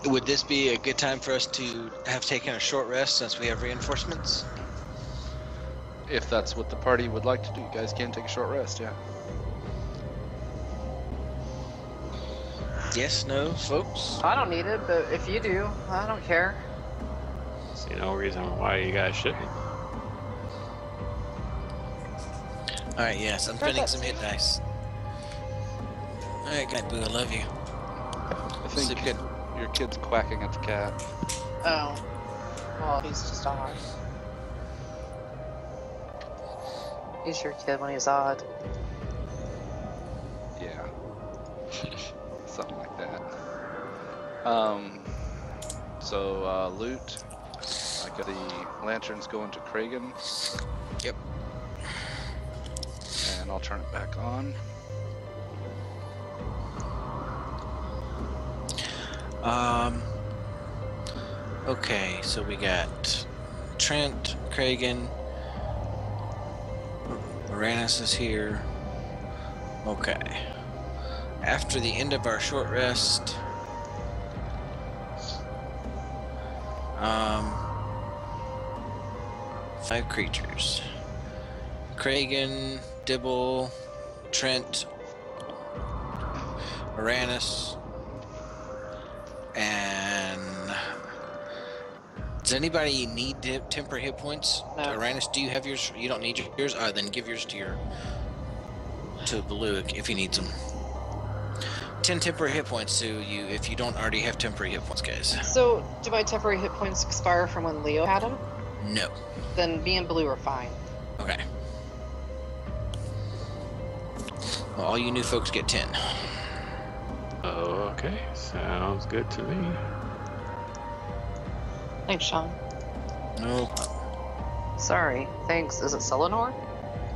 Would this be a good time for us to have taken a short rest since we have reinforcements? If that's what the party would like to do, you guys can take a short rest, yeah. Yes, no, folks? I don't need it, but if you do, I don't care. See no reason why you guys shouldn't. Alright, yes, I'm spending some hit dice. Alright, good, Boo, I love you. I think Sleep good. your kid's quacking at the cat. Oh. Well, he's just odd. He's your kid when he's odd. Yeah. Something like that. So, loot. I got the lanterns going to Kragan. Yep. And I'll turn it back on. Okay, so we got Trent, Kragan, Uranus is here. Okay. After the end of our short rest, 5 creatures. Kragan, Dibble, Trent, Uranus, and does anybody need temporary hit points? No. Uranus, do you have yours? You don't need yours? Then give yours to Blue if he needs them. 10 temporary hit points to you if you don't already have temporary hit points, guys. So, do my temporary hit points expire from when Leo had them? No. Then me and Blue are fine. Okay. Well, all you new folks get 10. Okay, sounds good to me. Thanks, Sean. No problem. Sorry. Thanks. Is it Selenor?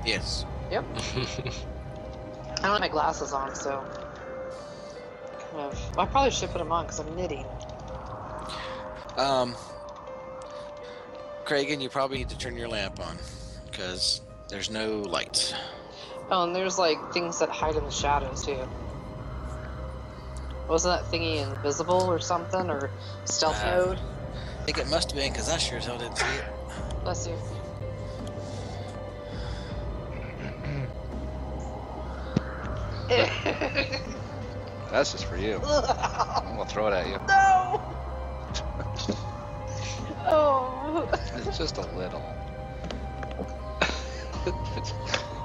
Yes. Yep. I don't have my glasses on, so... Well, I probably should put them on because I'm knitting. Kragan, you probably need to turn your lamp on because there's no lights. Oh, and there's like things that hide in the shadows too. Wasn't that thingy invisible or something, or stealth mode? I think it must have been because I sure as hell didn't see it. Bless you. That's just for you. I'm gonna throw it at you. No! Oh. It's just a little.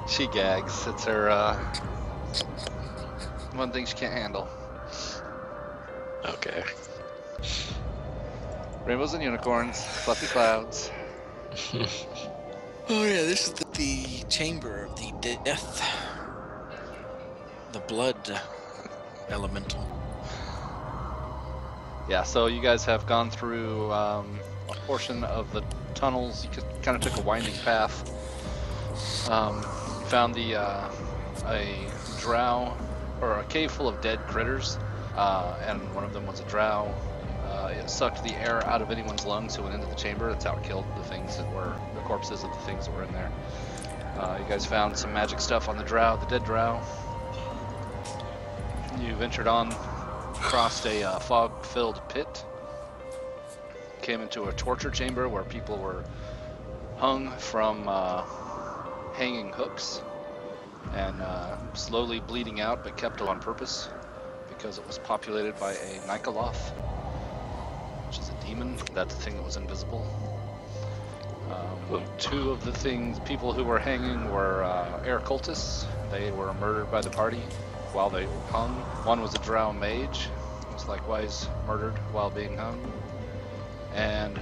She gags. It's her, one thing she can't handle. Okay. Rainbows and unicorns, fluffy clouds. Oh yeah, this is the chamber of the death. The blood elemental. Yeah, so you guys have gone through a portion of the tunnels. You kind of took a winding path. You found a drow, or a cave full of dead critters, and one of them was a drow. It sucked the air out of anyone's lungs who went into the chamber. That's how it killed the corpses of the things that were in there. You guys found some magic stuff on the dead drow. You ventured on, crossed a fog-filled pit, came into a torture chamber where people were hung from hanging hooks and slowly bleeding out, but kept on purpose because it was populated by a Nikoloth, which is a demon. That's the thing that was invisible. Two of the people who were hanging were air cultists. They were murdered by the party while they were hung. One was a drow mage, who was likewise murdered while being hung. And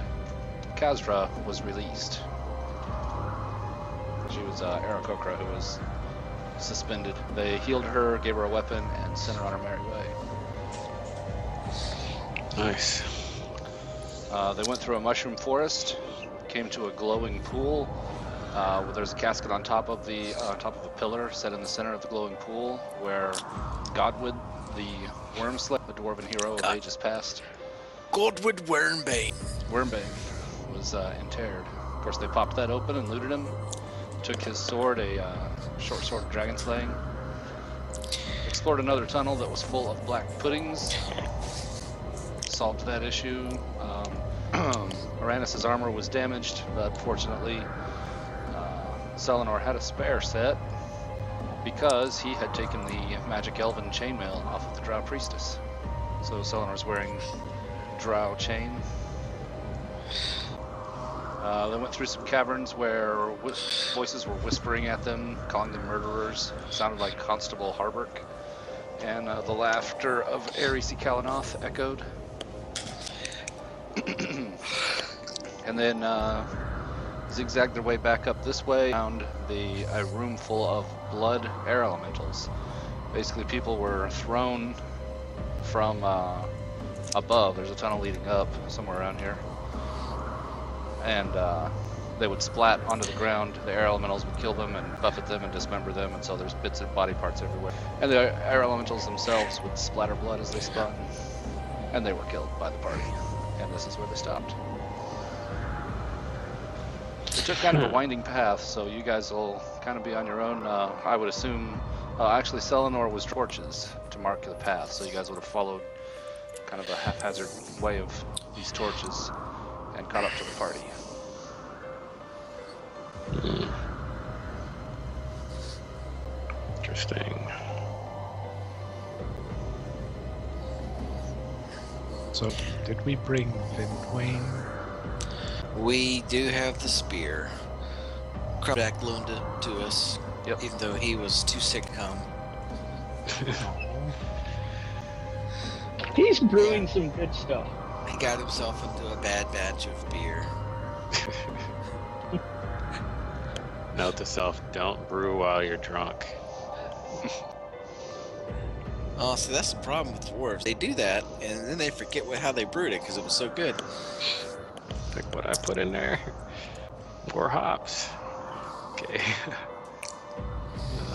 Kazra was released. She was Aarakocra, who was suspended. They healed her, gave her a weapon, and sent her on her merry way. Nice. They went through a mushroom forest, came to a glowing pool. Where there's a casket on top of a pillar set in the center of the glowing pool, where Godwyd, the Wormslayer, the dwarven hero of ages past, Godwyd Wormbane was interred. Of course, they popped that open and looted him. Took his sword, a short sword of dragon slaying. Explored another tunnel that was full of black puddings. solved that issue. Uranus's armor was damaged, but fortunately, Selenor had a spare set because he had taken the magic elven chainmail off of the Drow priestess. So Selenor's wearing Drow chain. They went through some caverns where voices were whispering at them, calling them murderers. It sounded like Constable Harburg. And the laughter of Ares Kalanoth echoed. And then zigzagged their way back up this way, found a room full of blood air elementals. Basically, people were thrown from above. There's a tunnel leading up somewhere around here. And they would splat onto the ground. The air elementals would kill them and buffet them and dismember them, and so there's bits of body parts everywhere. And the air elementals themselves would splatter blood as they spun, and they were killed by the party. And this is where they stopped. It took kind of a winding path, so you guys will kind of be on your own. I would assume, actually Selenor was torches to mark the path, so you guys would have followed kind of a haphazard way of these torches and caught up to the party. Interesting. So, did we bring Lindwain? We do have the spear. Crabback loaned it to us, Yep. even though he was too sick to come. He's brewing some good stuff. He got himself into a bad batch of beer. Note to self, don't brew while you're drunk. Oh, see, that's the problem with dwarves. They do that, and then they forget how they brewed it because it was so good. Like what I put in there. More hops. Okay.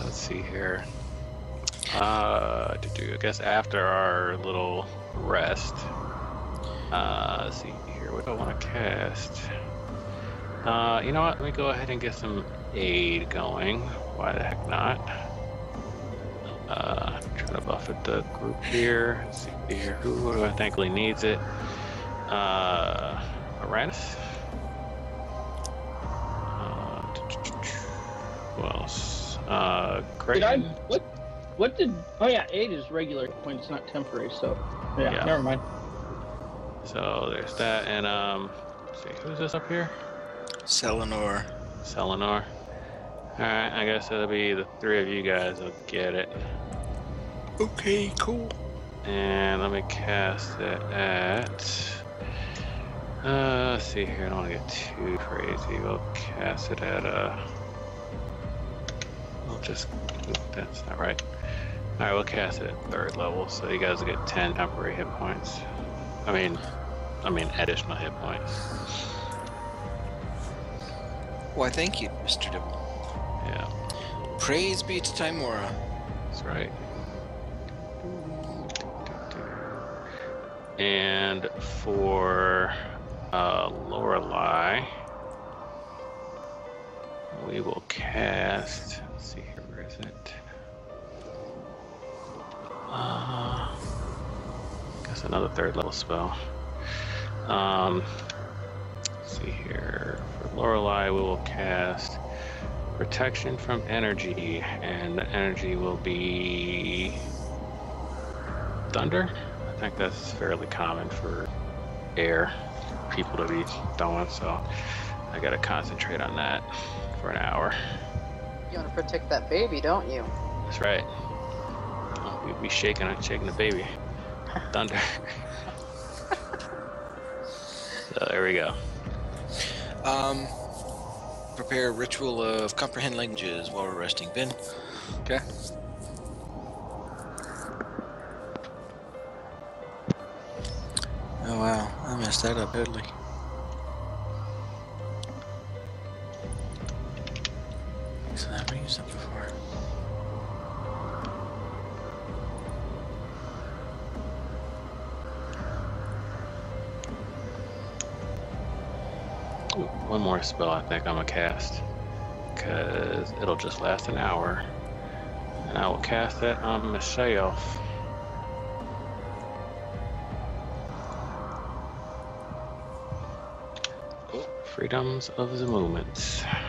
Let's see here. I guess after our little rest. Let's see here. What do I want to cast? You know what? Let me go ahead and get some aid going. Why the heck not? Try to buffet the group here. Let's see here. Who do I think really needs it? Uranus? Who else? Great. What did, oh yeah, 8 is regular points, not temporary, so, yeah. Never mind. So there's that, and let's see, who's this up here? Selenor. Selenor. Alright, I guess it'll be the 3 of you guys will get it. Okay, cool. And let me cast it at... let's see here, I don't want to get too crazy. We'll cast it at we'll just... That's not right. Alright, we'll cast it at 3rd level, so you guys will get 10 temporary hit points. I mean additional hit points. Why, thank you, Mr. Dibble. Yeah, Praise be to Timora. that's right. And for Lorelei, we will cast. Let's see here, where is it? Guess another 3rd level spell. Let's see here. For Lorelei, we will cast Protection from Energy, and the energy will be thunder. I think that's fairly common for air people to be throwing, so I gotta concentrate on that for an hour. You want to protect that baby, don't you? That's right. We'd be shaking the baby. Thunder. So there we go. Prepare a ritual of comprehend languages while we're resting. Ben? Okay. Oh wow, I messed that up totally. So I've never used that before. Ooh, one more spell I think I'm gonna cast, because it'll just last an hour. And I will cast that on myself. Cool. Freedoms of the movements. How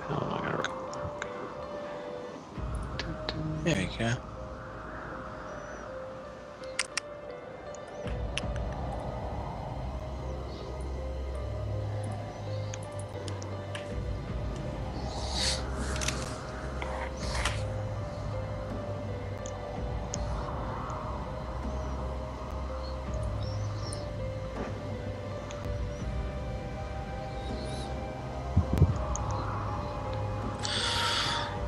am I gonna? There you go.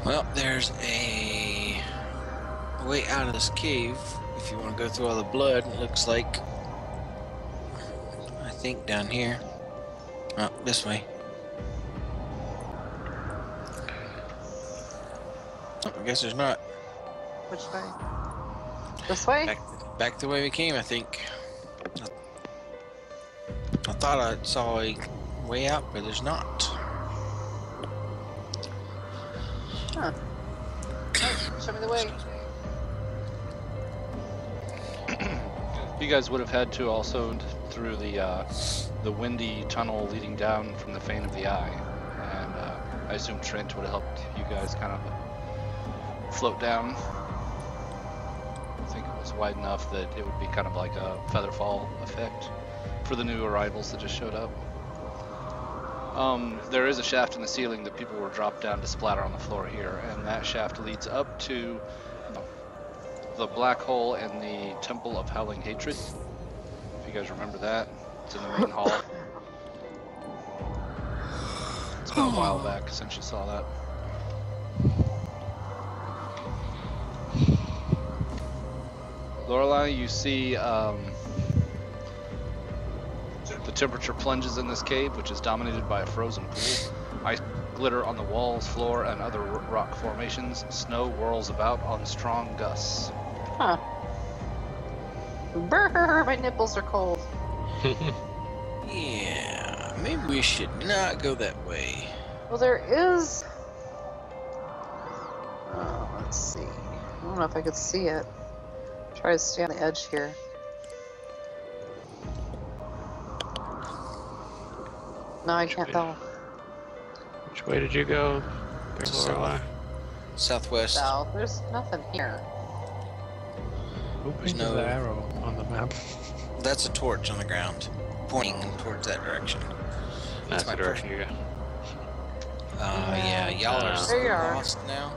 Well, there's a way out of this cave if you want to go through all the blood. It looks like, I think, down here. Oh, this way. Oh, I guess there's not. Which way? This way? Back the way we came, I think. I thought I saw a way out, but there's not. Huh. Oh, show me the way. You guys would have had to also through the windy tunnel leading down from the Fane of the Eye, and I assume Trent would have helped you guys kind of float down. I think it was wide enough that it would be kind of like a feather fall effect for the new arrivals that just showed up. There is a shaft in the ceiling that people were dropped down to splatter on the floor here, and that shaft leads up to the black hole and the Temple of Howling Hatred. If you guys remember that, it's in the main hall. It's been a while back since you saw that. Lorelei, you see the temperature plunges in this cave, which is dominated by a frozen pool. Ice glitter on the walls, floor, and other rock formations. Snow whirls about on strong gusts. Huh. Brr, my nipples are cold. Yeah, maybe we should not go that way. Well, there is... Oh, let's see. I don't know if I could see it. Try to stay on the edge here. No, I can't tell. Which way did you go? Lorelei? Southwest. No, there's nothing here. Hoping no- the arrow on the map. That's a torch on the ground, pointing towards that direction. That's my the direction you go. Yeah, y'all are so There you are. lost now.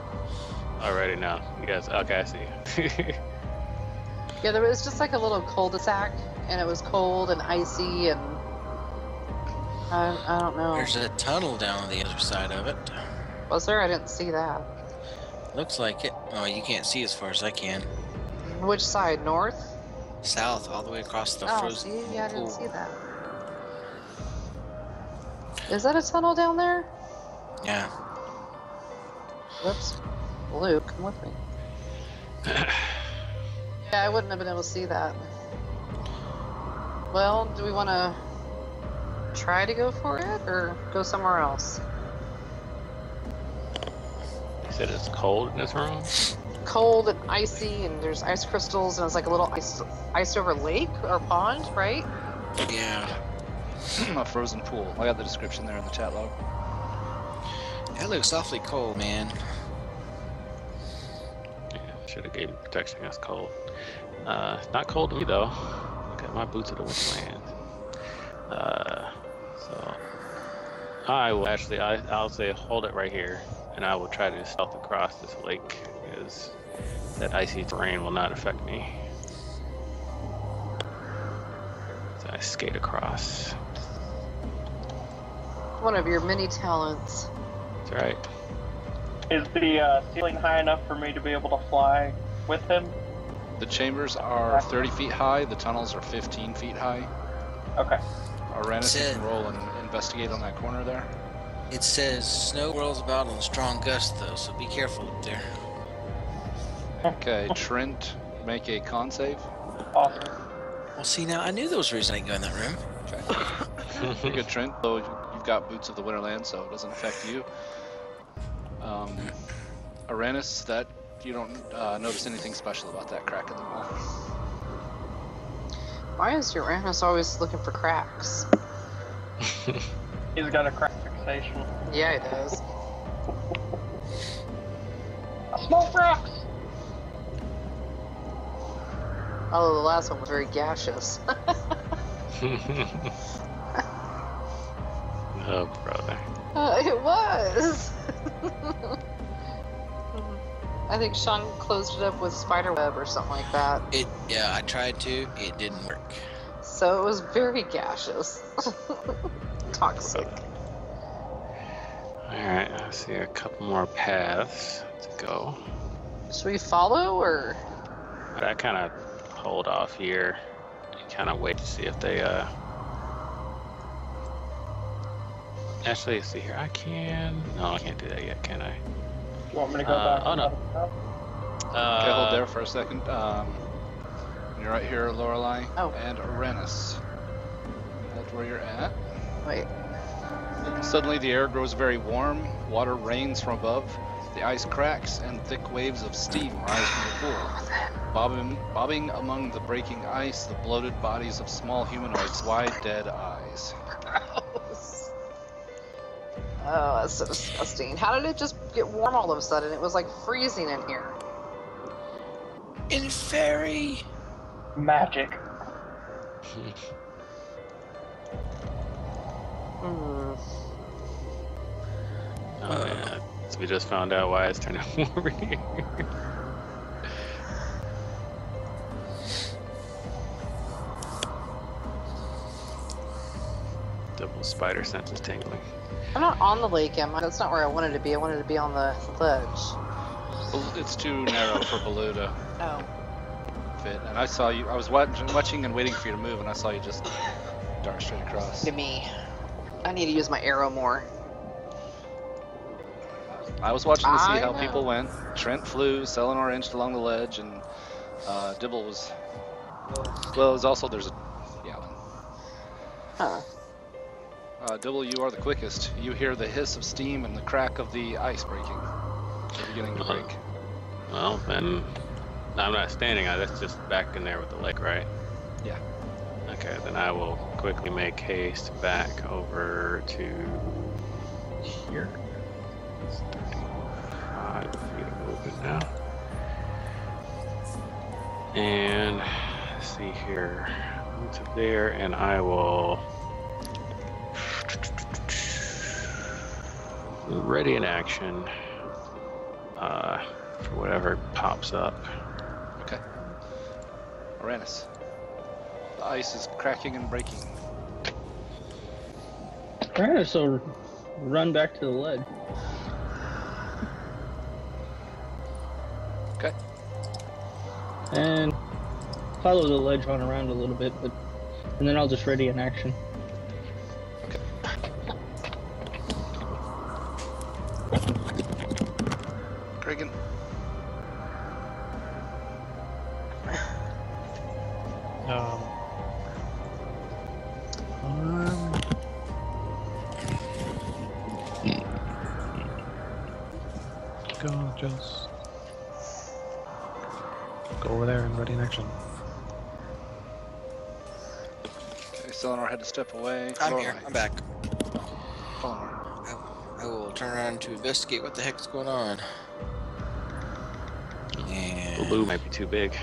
Already now. You guys, okay, I see you. Yeah, there was just like a little cul-de-sac, and it was cold and icy, and I don't know. There's a tunnel down on the other side of it. Was there? I didn't see that. Looks like it. Oh, you can't see as far as I can. Which side? North? South, all the way across the Oh, frozen see? Yeah, I didn't pool. see that. Is that a tunnel down there? Yeah. Whoops. Luke, come with me. Yeah, I wouldn't have been able to see that. Well, do we want to try to go for it, or go somewhere else? You said it's cold in this room? Cold and icy, and there's ice crystals, and it's like a little ice over lake or pond, right? Yeah. A frozen pool. I got the description there in the chat log. That looks awfully cold, man. Yeah, should have gave protection against cold. It's not cold to me though. Look at my boots of the winterland. So I will actually, I'll say hold it right here, and I will try to stealth across this lake because that icy terrain will not affect me. So I skate across. One of your many talents. That's right. Is the ceiling high enough for me to be able to fly with him? The chambers are 30 feet high. The tunnels are 15 feet high. Okay. Aranus, you can roll and investigate on that corner there. It says snow whirls about on strong gusts, though, so be careful up there. Okay, Trent, make a con save. Awesome. Well, see, now I knew there was a reason I didn't go in that room. Okay. You're good, Trent. So you've got Boots of the Winterland, so it doesn't affect you. Aranus, that you don't notice anything special about that crack in the wall. Why is Uranus always looking for cracks? He's got a crack fixation. Yeah, he does. Small rocks! Although the last one was very gaseous. Oh, brother. It was. I think Sean closed it up with spider web or something like that. Yeah, I tried to. It didn't work. So it was very gaseous. Toxic. Alright, I see a couple more paths to go. Should we follow or? I kind of hold off here and kind of wait to see if they, Actually, see here, I can... No, I can't do that yet, can I? You want me to go back? Oh, no. Okay, hold there for a second. You're right here, Lorelei, and Uranus. Hold where you're at. Wait. Suddenly the air grows very warm, water rains from above, the ice cracks, and thick waves of steam rise from the pool. Bobbing among the breaking ice, the bloated bodies of small humanoids, wide dead eyes. Gross. Oh, that's so disgusting. How did it just get warm all of a sudden? It was like freezing in here. In fairy magic. Hmm. Oh, yeah. So we just found out why it's turning warm here. Double spider sense is tingling. I'm not on the lake, am I? That's not where I wanted to be. I wanted to be on the ledge. It's too narrow for Baloo to Oh. fit. And I saw you, I was watching and waiting for you to move, and I saw you just dart straight across. To me. I need to use my arrow more. I was watching to see I how know. people went. Trent flew, Selenor inched along the ledge, and Dibble was... Well, there's also, there's a... Yeah. Huh. Dibble, you are the quickest. You hear the hiss of steam and the crack of the ice breaking. They're beginning to break. Well, then... I'm not standing. That's just back in there with the lake, right? Yeah. Okay, then I will quickly make haste back over to here. It's 35 feet of movement now. And let's see here. Move to there, and I will ready in action for whatever pops up. Okay. Uranus. The ice is cracking and breaking. Alright, so run back to the ledge. Okay. And follow the ledge on around a little bit, and then I'll just ready in action. Okay. Kragan. Just go over there and ready in action. Okay, Selenor had to step away. I'm Lorelei. here. I'm back. Selenor. I will turn around to investigate what the heck's going on. And Baloo might be too big.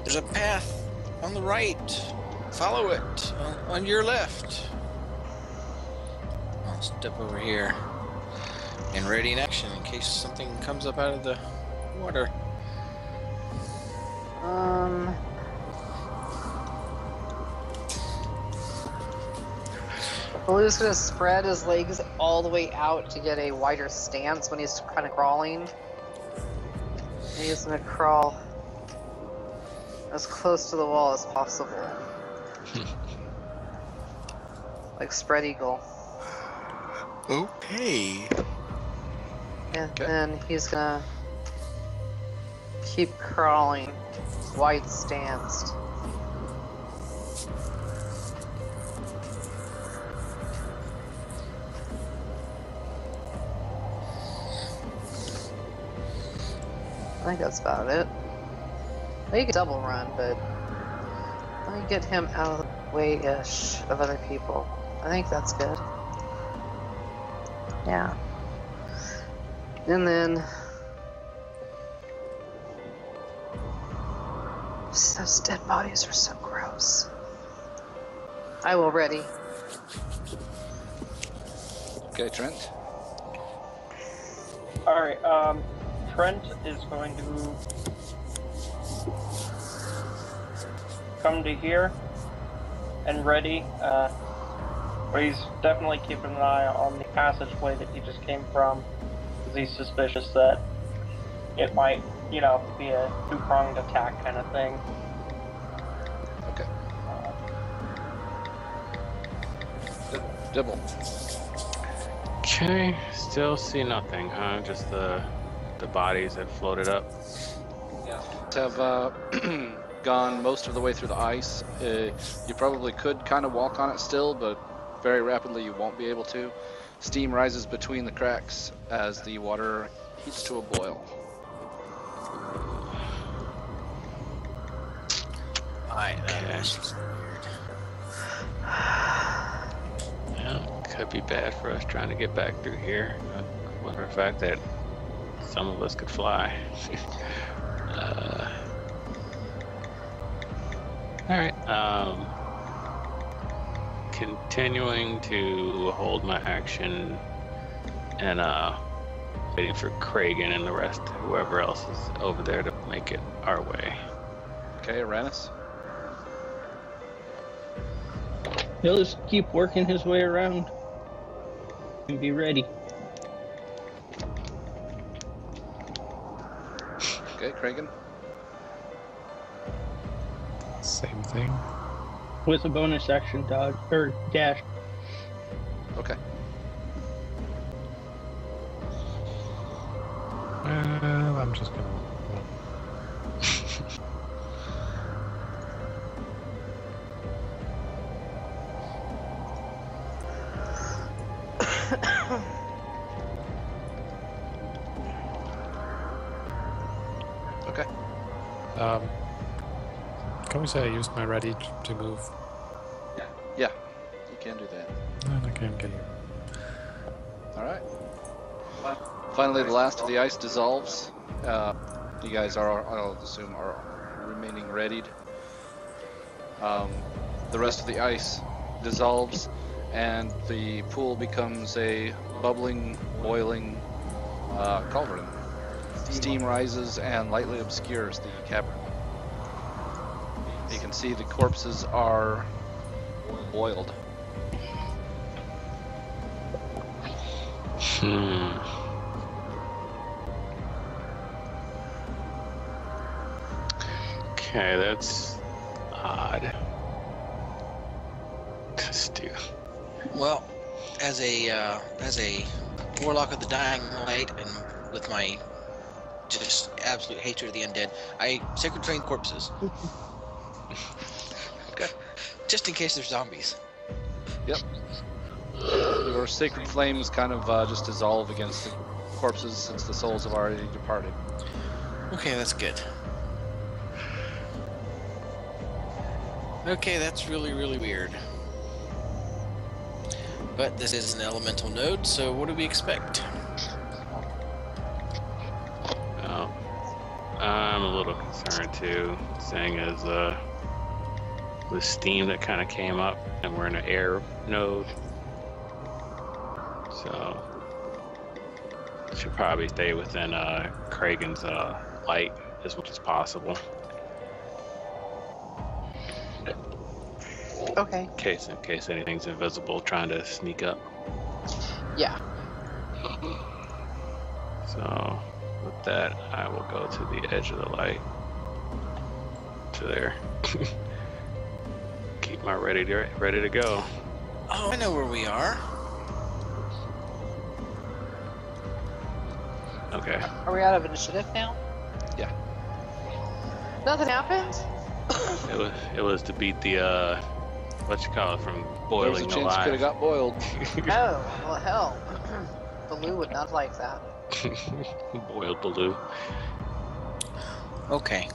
there's a path on the right. Follow it. On your left. I'll step over here and ready in action in case something comes up out of the water. Baloo's gonna spread his legs all the way out to get a wider stance when he's kind of crawling. And he's gonna crawl as close to the wall as possible. Like spread eagle. Okay. And Okay. then he's gonna keep crawling, wide stanced. I think that's about it. Well, you could double run, but let me get him out of the way-ish of other people. I think that's good. Yeah. And then... those dead bodies are so gross. I will ready. Okay, Trent. Alright, Trent is going to come to here and ready. But he's definitely keeping an eye on the passageway that he just came from, because he's suspicious that it might, you know, be a two-pronged attack kind of thing. Okay. Dibble. Okay, still see nothing, huh? Just the bodies that floated up. Have gone most of the way through the ice. You probably could kind of walk on it still, but very rapidly you won't be able to. Steam rises between the cracks as the water heats to a boil. Alright, Okay. Well, could be bad for us trying to get back through here. Wonder the fact that some of us could fly. Alright, continuing to hold my action and waiting for Kragan and the rest, whoever else is over there, to make it our way. Okay, Aranis. He'll just keep working his way around and be ready. Okay, Kragan. Same thing. With a bonus action dodge or dash. Okay. Well, I'm just gonna. Okay. Can we say I used my ready to move? Yeah, you can do that. And I can't get you. All right. Finally, the last of the ice dissolves. You guys are, I'll assume, are remaining readied. The rest of the ice dissolves, and the pool becomes a bubbling, boiling cauldron. Steam rises and lightly obscures the cavern. You can see the corpses are boiled. Okay, that's odd. Well, as a warlock of the dying light, and with my just absolute hatred of the undead, I sacred train corpses. Okay. Just in case there's zombies. Yep. Your sacred flames kind of just dissolve against the corpses since the souls have already departed. Okay, that's good. Okay, that's really, really weird. But this is an elemental node, so what do we expect? Well, I'm a little concerned too, seeing as the steam that kind of came up, and we're in an air node. So should probably stay within Kragan's light as much as possible. Okay. In case anything's invisible trying to sneak up. Yeah. So with that, I will go to the edge of the light. To there. Keep my ready to go. Oh, I know where we are. Okay. Are we out of initiative now? Yeah. Nothing happened? It was to beat the what you call it, from boiling There's a chance you could have alive. got boiled. Oh, well, hell. Baloo would not like that. Boiled Baloo. Okay.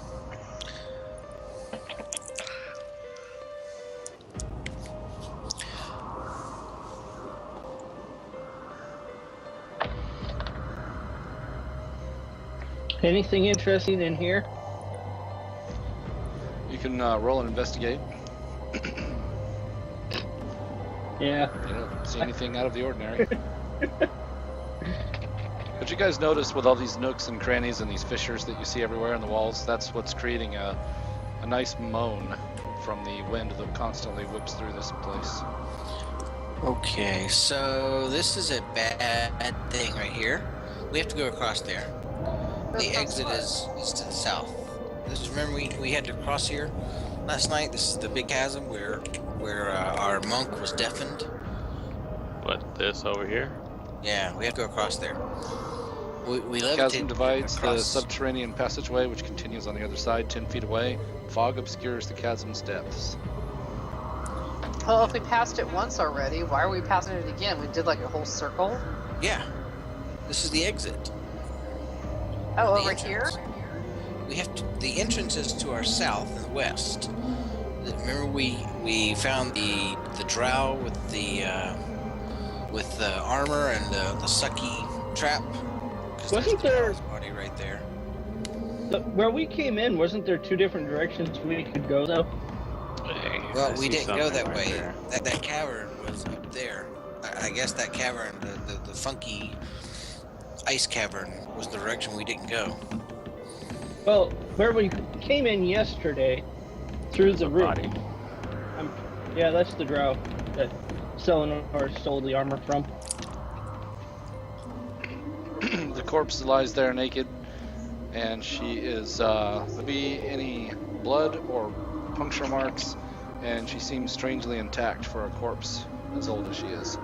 Anything interesting in here? You can roll and investigate. Yeah. You don't see anything out of the ordinary. But you guys notice with all these nooks and crannies and these fissures that you see everywhere in the walls, that's what's creating a nice moan from the wind that constantly whips through this place. Okay, so this is a bad thing right here. We have to go across there. The exit is to the south. This is, remember we had to cross here last night. This is the big chasm where our monk was deafened. What, this over here? Yeah, we have to go across there. We The chasm levitated divides the across. subterranean passageway, which continues on the other side, 10 feet away. Fog obscures the chasm's depths. Well, if we passed it once already, why are we passing it again? We did like a whole circle. Yeah, this is the exit. Oh, The over entrance. here? We have to. The entrance is to our south and west. Remember we found the drow with the armor and the sucky trap. 'Cause Wasn't there's the there- drow's body right there? Where we came in, wasn't there two different directions we could go though? Hey, Well, I we see didn't go something that right way. there. That cavern was up there. I guess that cavern, the funky ice cavern, was the direction we didn't go. Well, where we came in yesterday, through the roof. Body. Yeah, that's the drow that Selenor stole the armor from. The corpse lies there naked, and she is be any blood or puncture marks, and she seems strangely intact for a corpse as old as she is.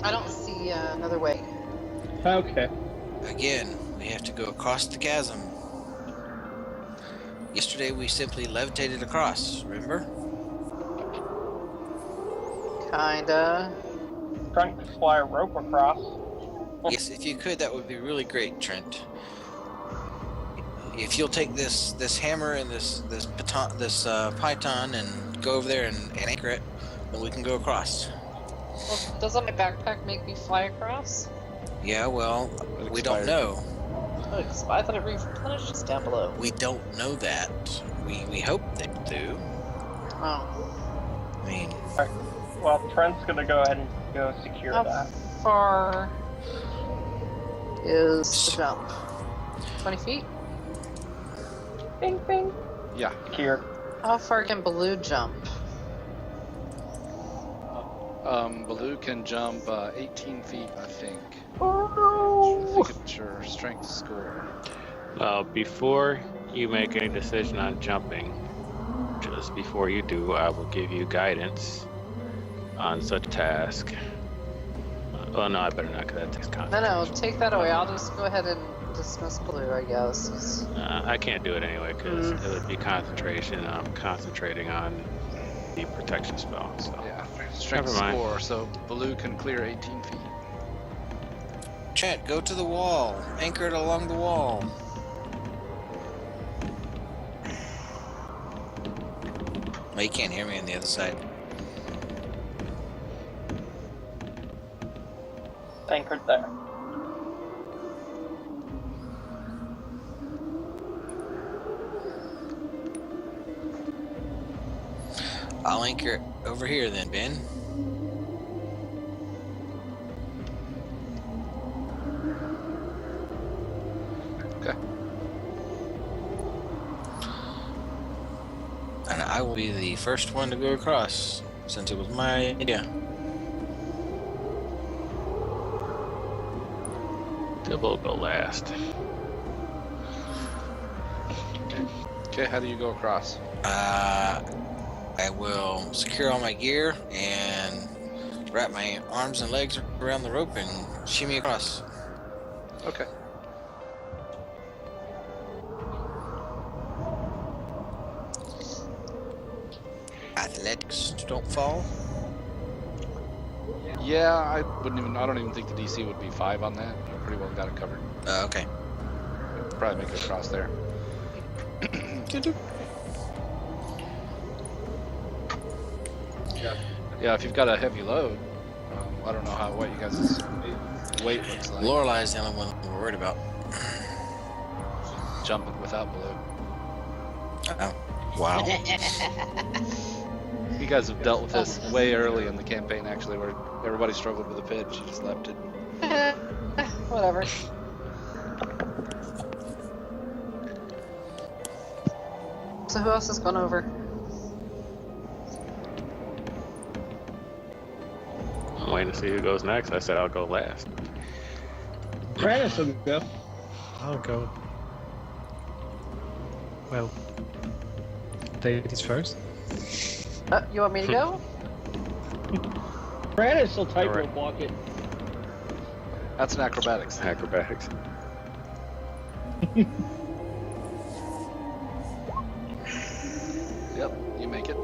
I don't see another way. Okay. Again, we have to go across the chasm. Yesterday we simply levitated across, remember? Kinda. Trying to fly a rope across. Yes, if you could, that would be really great, Trent. If you'll take this hammer and this python and go over there and anchor it, then we can go across. Well, doesn't my backpack make me fly across? Yeah, well, It we don't expired. know. Oh, I thought it replenished us down below. We don't know that. We hope they do. Oh. I mean, Well, Trent's gonna go ahead and go secure How that. far is the jump? 20 feet? Bing, bing. Yeah. Secure. How far can Baloo jump? Baloo can jump 18 feet, I think. Oh I think it's your strength score. Before you make any decision on jumping, just before you do, I will give you guidance on such a task. Well, no, I better not, because that takes no! concentration. Take that away. I'll just go ahead and dismiss Baloo, I guess. I can't do it anyway, because it would be concentration. I'm concentrating on the protection spell. So. Yeah, strength Never mind. score, so Baloo can clear 18 feet. Trent, go to the wall. Anchor it along the wall. Well, you can't hear me on the other side. Anchored there. I'll anchor it over here then, Ben. Okay. And I will be the first one to go across, since it was my idea. It will go last. Okay, how do you go across? I will secure all my gear and wrap my arms and legs around the rope and shimmy across. Okay. Athletics, don't fall. Yeah, I don't even think the DC would be 5 on that. You pretty well got it covered. Okay. Probably make it across there. Yeah, if you've got a heavy load, I don't know what you guys' weight looks like. Lorelei's the only one we're worried about. Jumping without Blue. Oh, wow. You guys have dealt with this way early in the campaign, actually, where everybody struggled with the pitch. You just left it. Whatever. So who else has gone over? I'm waiting to see who goes next. I said I'll go last. Brandis will go. I'll go. Well, ladies first. You want me to go? Brandis will tightrope Alright. walk it. That's an acrobatics. Acrobatics. Yep, you make it.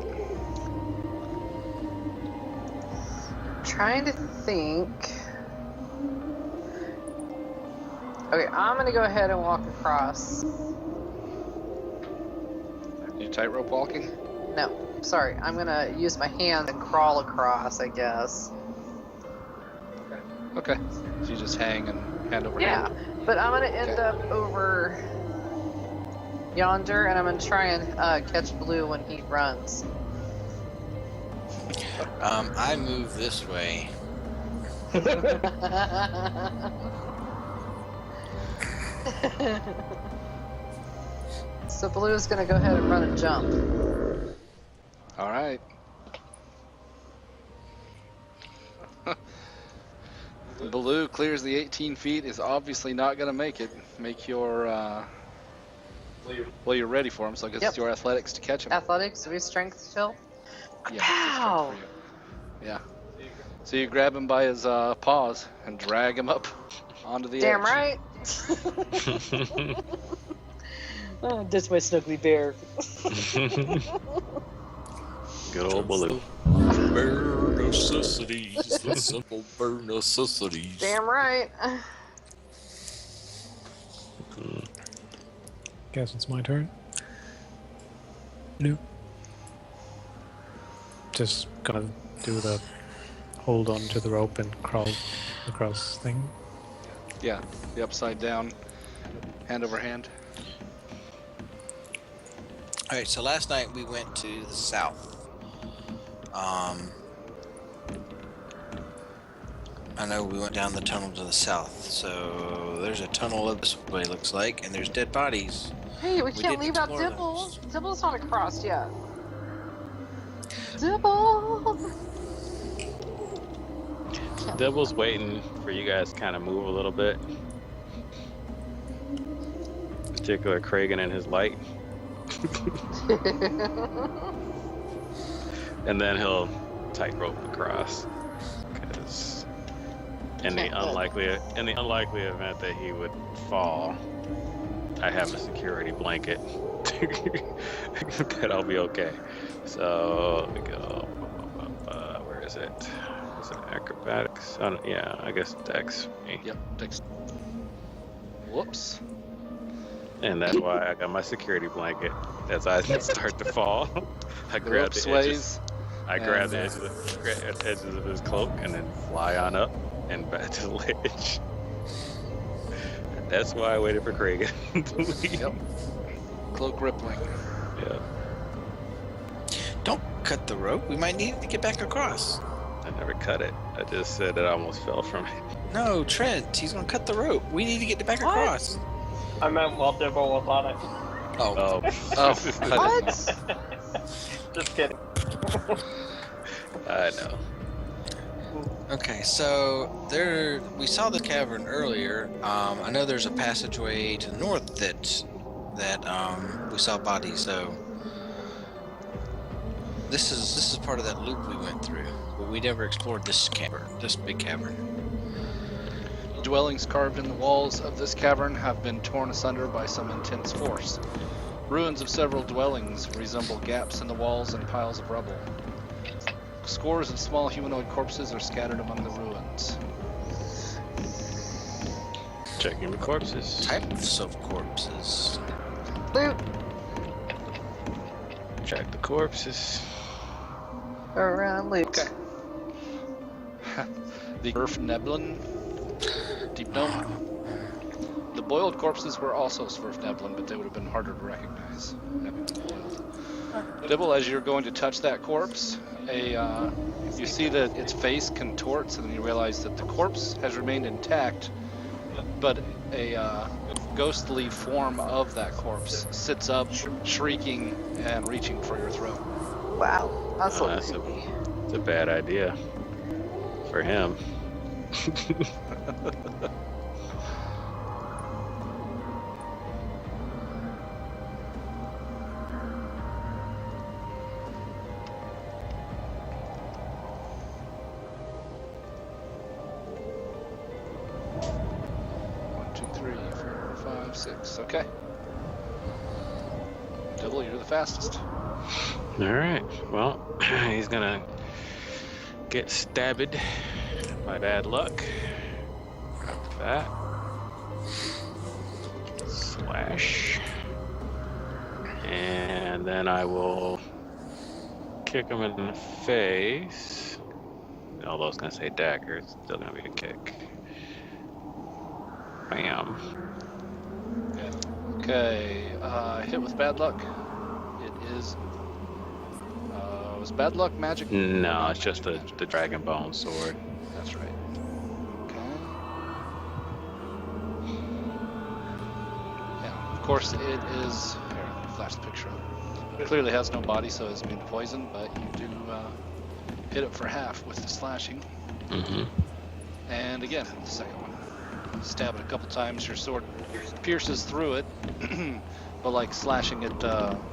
Trying to think. Okay, I'm gonna go ahead and walk across. You tightrope walking? No, sorry. I'm gonna use my hand and crawl across, I guess. Okay. So you just hang and hand over Yeah, hand? but I'm gonna end up over yonder, and I'm gonna try and catch Blue when he runs. I move this way. So Blue's gonna go ahead and run and jump. All right. Baloo clears the 18 feet, is obviously not going to make it. Make your, well, you're ready for him, so I guess Yep. it's your athletics to catch him. Athletics, do we strength still? Yeah, Pow! it's a strength for you. Yeah. So you grab him by his paws and drag him up onto the Damn edge. right! Oh, that's my snuggly bear. Good old Baloo. Bare necessities, the simple bare necessities. Damn right. Guess it's my turn. No. Just gonna do the hold on to the rope and crawl across thing. Yeah, the upside down, hand over hand. Alright, so last night we went to the south. I know we went down the tunnel to the south, so there's a tunnel up this way, looks like, and there's dead bodies. Hey, we can't didn't leave out explore Dibble. those. Dibble's not across yet. Dibble! Dibble's waiting for you guys to kind of move a little bit. In particular, Kragan and his light. And then he'll tightrope across. Because in the unlikely event that he would fall, I have a security blanket that I'll be okay. So let me go. Where is it? Is it acrobatics? Oh, no, yeah, I guess Dex. Yep, Dex. Whoops. And that's why I got my security blanket as I start to fall. I The rope grab the sways. edges. I grab the edges of his cloak and then fly on up and back to the ledge. And that's why I waited for Kragan to leave. Yep. Cloak rippling. Yeah. Don't cut the rope. We might need it to get back across. I never cut it. I just said that I almost fell from it. No, Trent, he's gonna cut the rope. We need to get it back What? across. I meant while Dibble was on it. Oh, Oh, What? Just kidding. I know. okay. So we saw the cavern earlier. I know there's a passageway to the north that we saw bodies. So this is part of that loop we went through, but we never explored this cavern, this big cavern. Dwellings carved in the walls of this cavern have been torn asunder by some intense force. Ruins of several dwellings resemble gaps in the walls and piles of rubble. Scores of small humanoid corpses are scattered among the ruins. Checking the corpses. Types of corpses. Loot. Check the corpses. Around loot. Okay. The Earth Neblin, Deep Gnome. The boiled corpses were also Swerfneblin, but they would have been harder to recognize. Having been boiled. Dibble, as you're going to touch that corpse, you see that its face contorts, and then you realize that the corpse has remained intact, but a ghostly form of that corpse sits up, shrieking and reaching for your throat. Wow, that's Oh, what that's creepy. It's a bad idea for him. One, two, three, 4, 5, 6. Okay. Dibble, you're the fastest. All right. Well, he's gonna get stabbed by bad luck. Grab that. Slash. And then I will kick him in the face. Although it's gonna say dagger, it's still gonna be a kick. Bam. Okay, hit with bad luck. It is. Was bad luck magic? No, it's just the dragon bone sword. That's right. Okay. Yeah, of course it is. Here, let me flash the picture up. It clearly has no body, so it's been poisoned, but you do hit it for half with the slashing. Mm-hmm. And again, the second one. Stab it a couple times, your sword pierces through it, but like slashing it,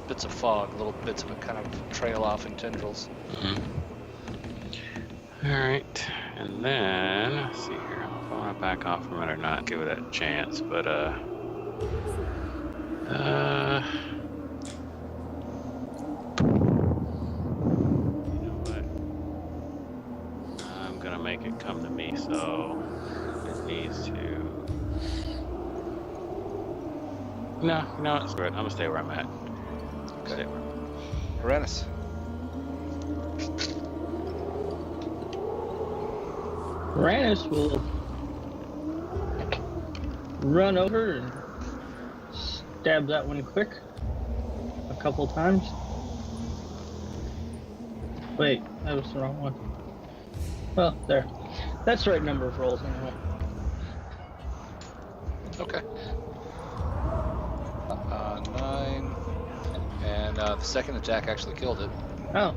bits of fog, little bits of it kind of trail off in tendrils. Mm-hmm. All right, and then let's see here. If I want to back off from it or not, give it a chance. But you know what? I'm gonna make it come to me, so it needs to. No, you know what? Screw it. I'm gonna stay where I'm at. Okay. Stay where. Uranus. Uranus will run over and stab that one quick a couple times. Wait, that was the wrong one. Well, there. That's the right number of rolls anyway. Okay. 9. And the second attack actually killed it. Oh.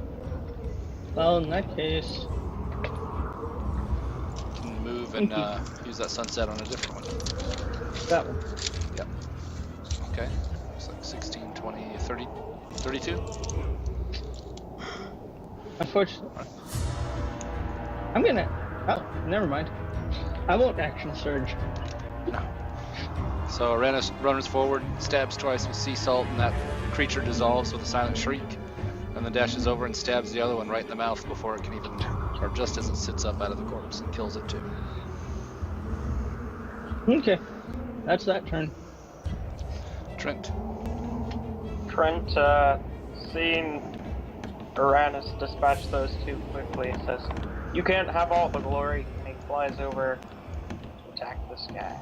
Well, in that case, You can move and use that sunset on a different one. that one. Yep. Okay. Looks like 16, 20, 30, 32. Unfortunately, I'm gonna. Oh, never mind. I won't action surge. No. So Uranus runs forward, stabs twice with sea salt, and that creature dissolves with a silent shriek, and then dashes over and stabs the other one right in the mouth before it can even, or just as it sits up out of the corpse and kills it too. Okay, that's that turn. Trent. Trent, seeing Uranus dispatch those two quickly, says, "You can't have all the glory," and he flies over to attack this guy.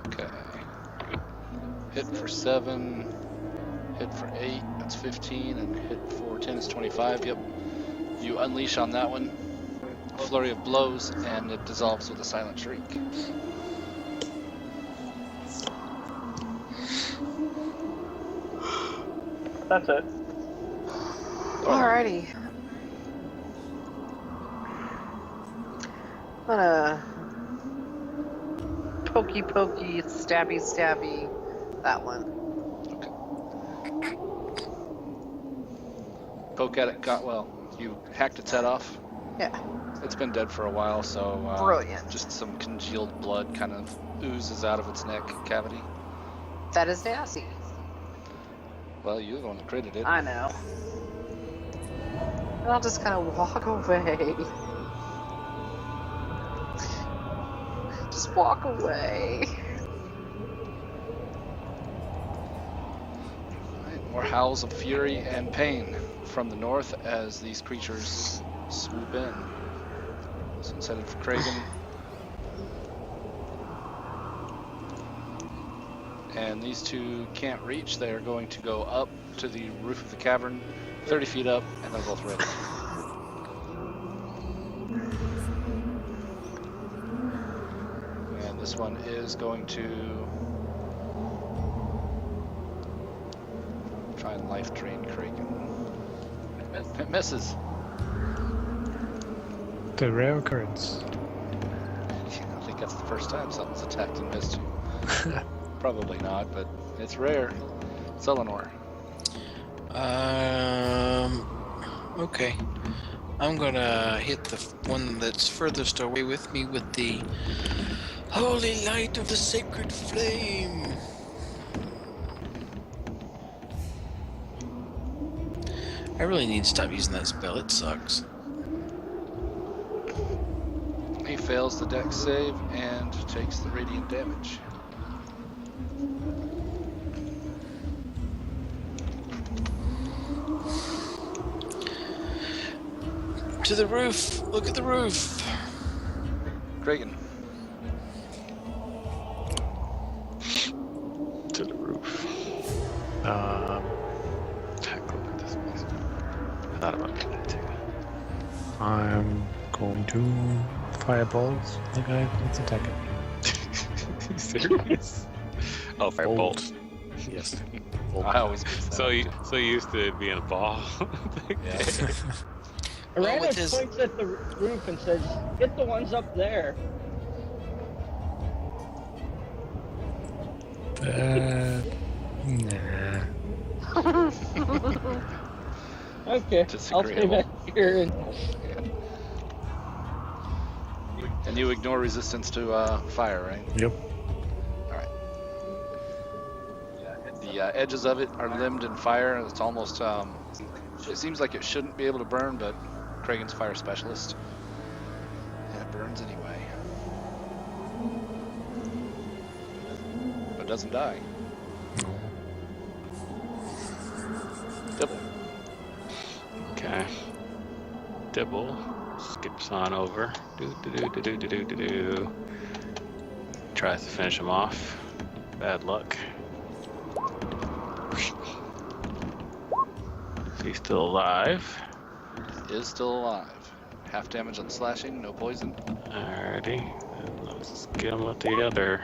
Okay. Hit for 7, hit for 8, that's 15, and hit for 10 is 25, yep. You unleash on that one, flurry of blows, and it dissolves with a silent shriek. That's it. Alrighty. I'm gonna pokey, stabby, that one. Poke at it, got well. You hacked its head off. Yeah. It's been dead for a while, so Brilliant. just some congealed blood kind of oozes out of its neck cavity. That is nasty. Well, you're the one that created it. I know. I'll just kind of walk away. Just walk away. Right, more howls of fury and pain from the north as these creatures swoop in. This one's headed for Kragan. And these two can't reach. They are going to go up to the roof of the cavern, 30 feet up, and they're both ready. And this one is going to try and life drain Kragan. It misses. The rare occurrence. I think that's the first time something's attacked and missed you. Probably not, but it's rare. It's Eleanor. Okay. I'm gonna hit the one that's furthest away with me with the holy light of the sacred flame. I really need to stop using that spell. It sucks. He fails the dex save and takes the radiant damage. To the roof! Look at the roof! Kragan. To the roof. Tackle this place. I thought about doing that too. I'm going to fireballs the guy that's attacking me. Serious? Oh, firebolt. Yes. I always miss that. So you used to being a ball. Yeah. Well, with Aranis his- points at the roof and says, "Hit the ones up there." Nah. Okay, I'll stay Disagreeable. back here and And you ignore resistance to fire, right? Yep. Alright. The edges of it are limbed in fire. It's almost, it seems like it shouldn't be able to burn, but Kragan's fire specialist. And it burns anyway. But doesn't die. Double. Okay. Dibble skips on over. Do. Tries to finish him off. Bad luck. He's still alive. Is still alive. Half damage on slashing, no poison. Alrighty. And let's get him with the other.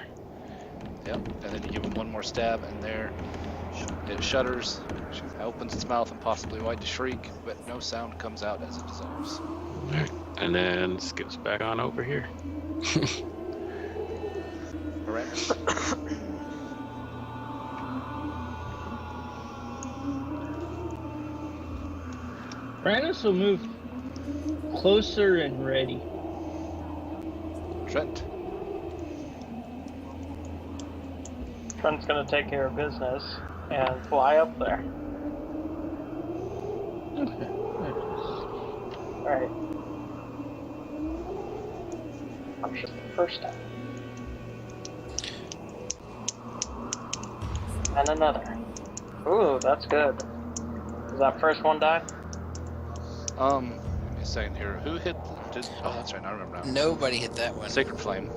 Yep. And then you give him one more stab, and there it shudders, opens its mouth and possibly wide to shriek, but no sound comes out as it dissolves. Alright. And then skips back on over here. Correct. Aranis will move closer and ready. Trent. Trent's gonna take care of business and fly up there. Okay. Alright. I'm just the first time. And another. Ooh, that's good. Does that first one die? Give me a second here. Who hit? Oh, that's right. I remember now. Nobody hit that one. Sacred Flame.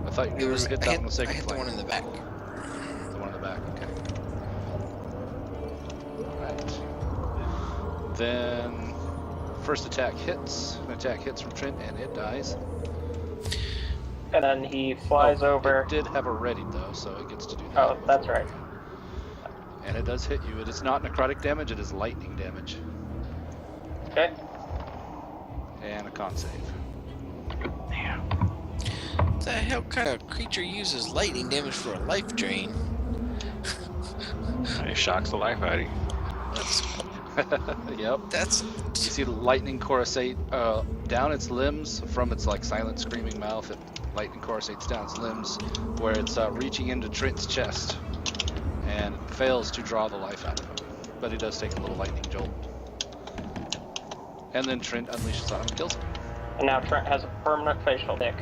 I thought It you was hit I that hit, one with I Sacred hit the Flame. one in the back. The one in the back. Okay. Right. Then first attack hits. An attack hits from Trent, and it dies. And then he flies over. It did have a ready though, so it gets to do that. Oh, that's right. And it does hit you. It is not necrotic damage, it is lightning damage. Okay. And a con save. What the hell kind of creature uses lightning damage for a life drain? It shocks the life out of you. That's Yep. That's You see the lightning corsate down its limbs from its like silent screaming mouth. It lightning corsates down its limbs where it's reaching into Trent's chest and fails to draw the life out of him. But he does take a little lightning jolt. And then Trent unleashes on him and kills him. And now Trent has a permanent facial tick.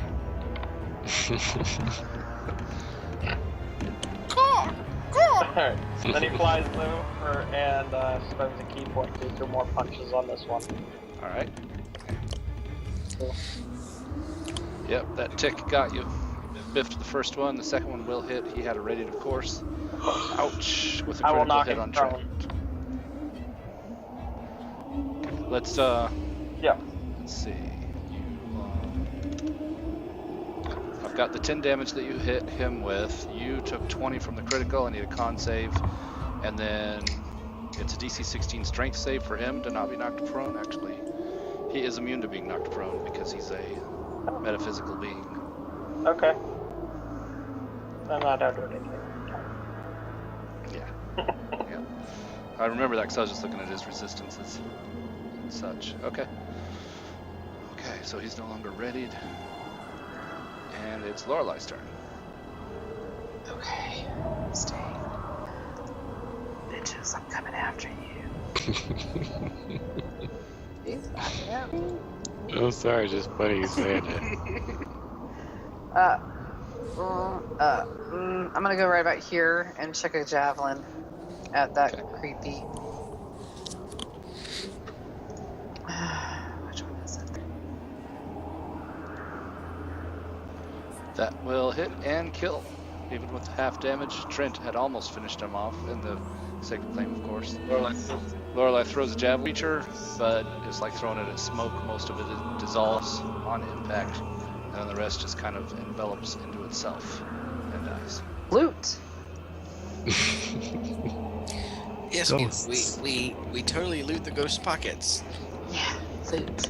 Alright, then he flies over and spends a key point to do more punches on this one. Alright. Cool. Yep, that tick got you. Biffed the first one, the second one will hit. He had it ready, of course. Ouch! With a I will critical knock hit him on prone. Trent. Let's Yeah. let's see. I've got the 10 damage that you hit him with. You took 20 from the critical. I need a con save, and then it's a DC 16 strength save for him to not be knocked prone. Actually, he is immune to being knocked prone because he's a metaphysical being. Okay. I'm not out doing anything. Yeah. Yeah. I remember that because I was just looking at his resistances and such. Okay. Okay, so he's no longer readied. And it's Lorelai's turn. Okay. Stay. Bitches, I'm coming after you. He's backing at me. I'm sorry, just funny you saying it. I'm gonna go right about here and check a javelin at that Okay. creepy. Which one is it? That will hit and kill. Even with half damage, Trent had almost finished him off in the Sacred Flame, of course. Lorelai throws a javelin at her, but it's like throwing it at smoke. Most of it dissolves on impact, and then the rest just kind of envelops into itself and dies. Loot. yes, Ghosts. we totally loot the ghost pockets. Yeah, loot.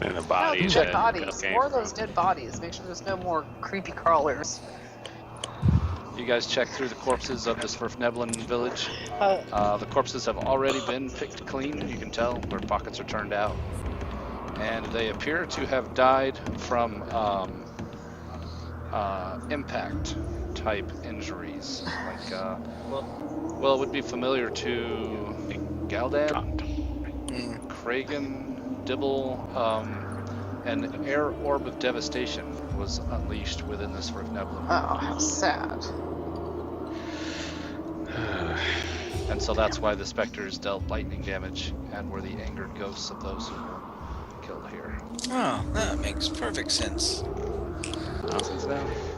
And the No, body. dead bodies. More of those dead bodies. Make sure there's no more creepy crawlers. You guys check through the corpses of the Sverfneblin village. Uh, The corpses have already been picked clean. You can tell where pockets are turned out. And they appear to have died from impact type injuries. Like, well, it would be familiar to Galdan, Kragan, Dibble, an air orb of devastation was unleashed within this Sverfneblin. oh, how sad. And so that's why the specters dealt lightning damage and were the angered ghosts of those who were killed here. Oh, that makes perfect sense.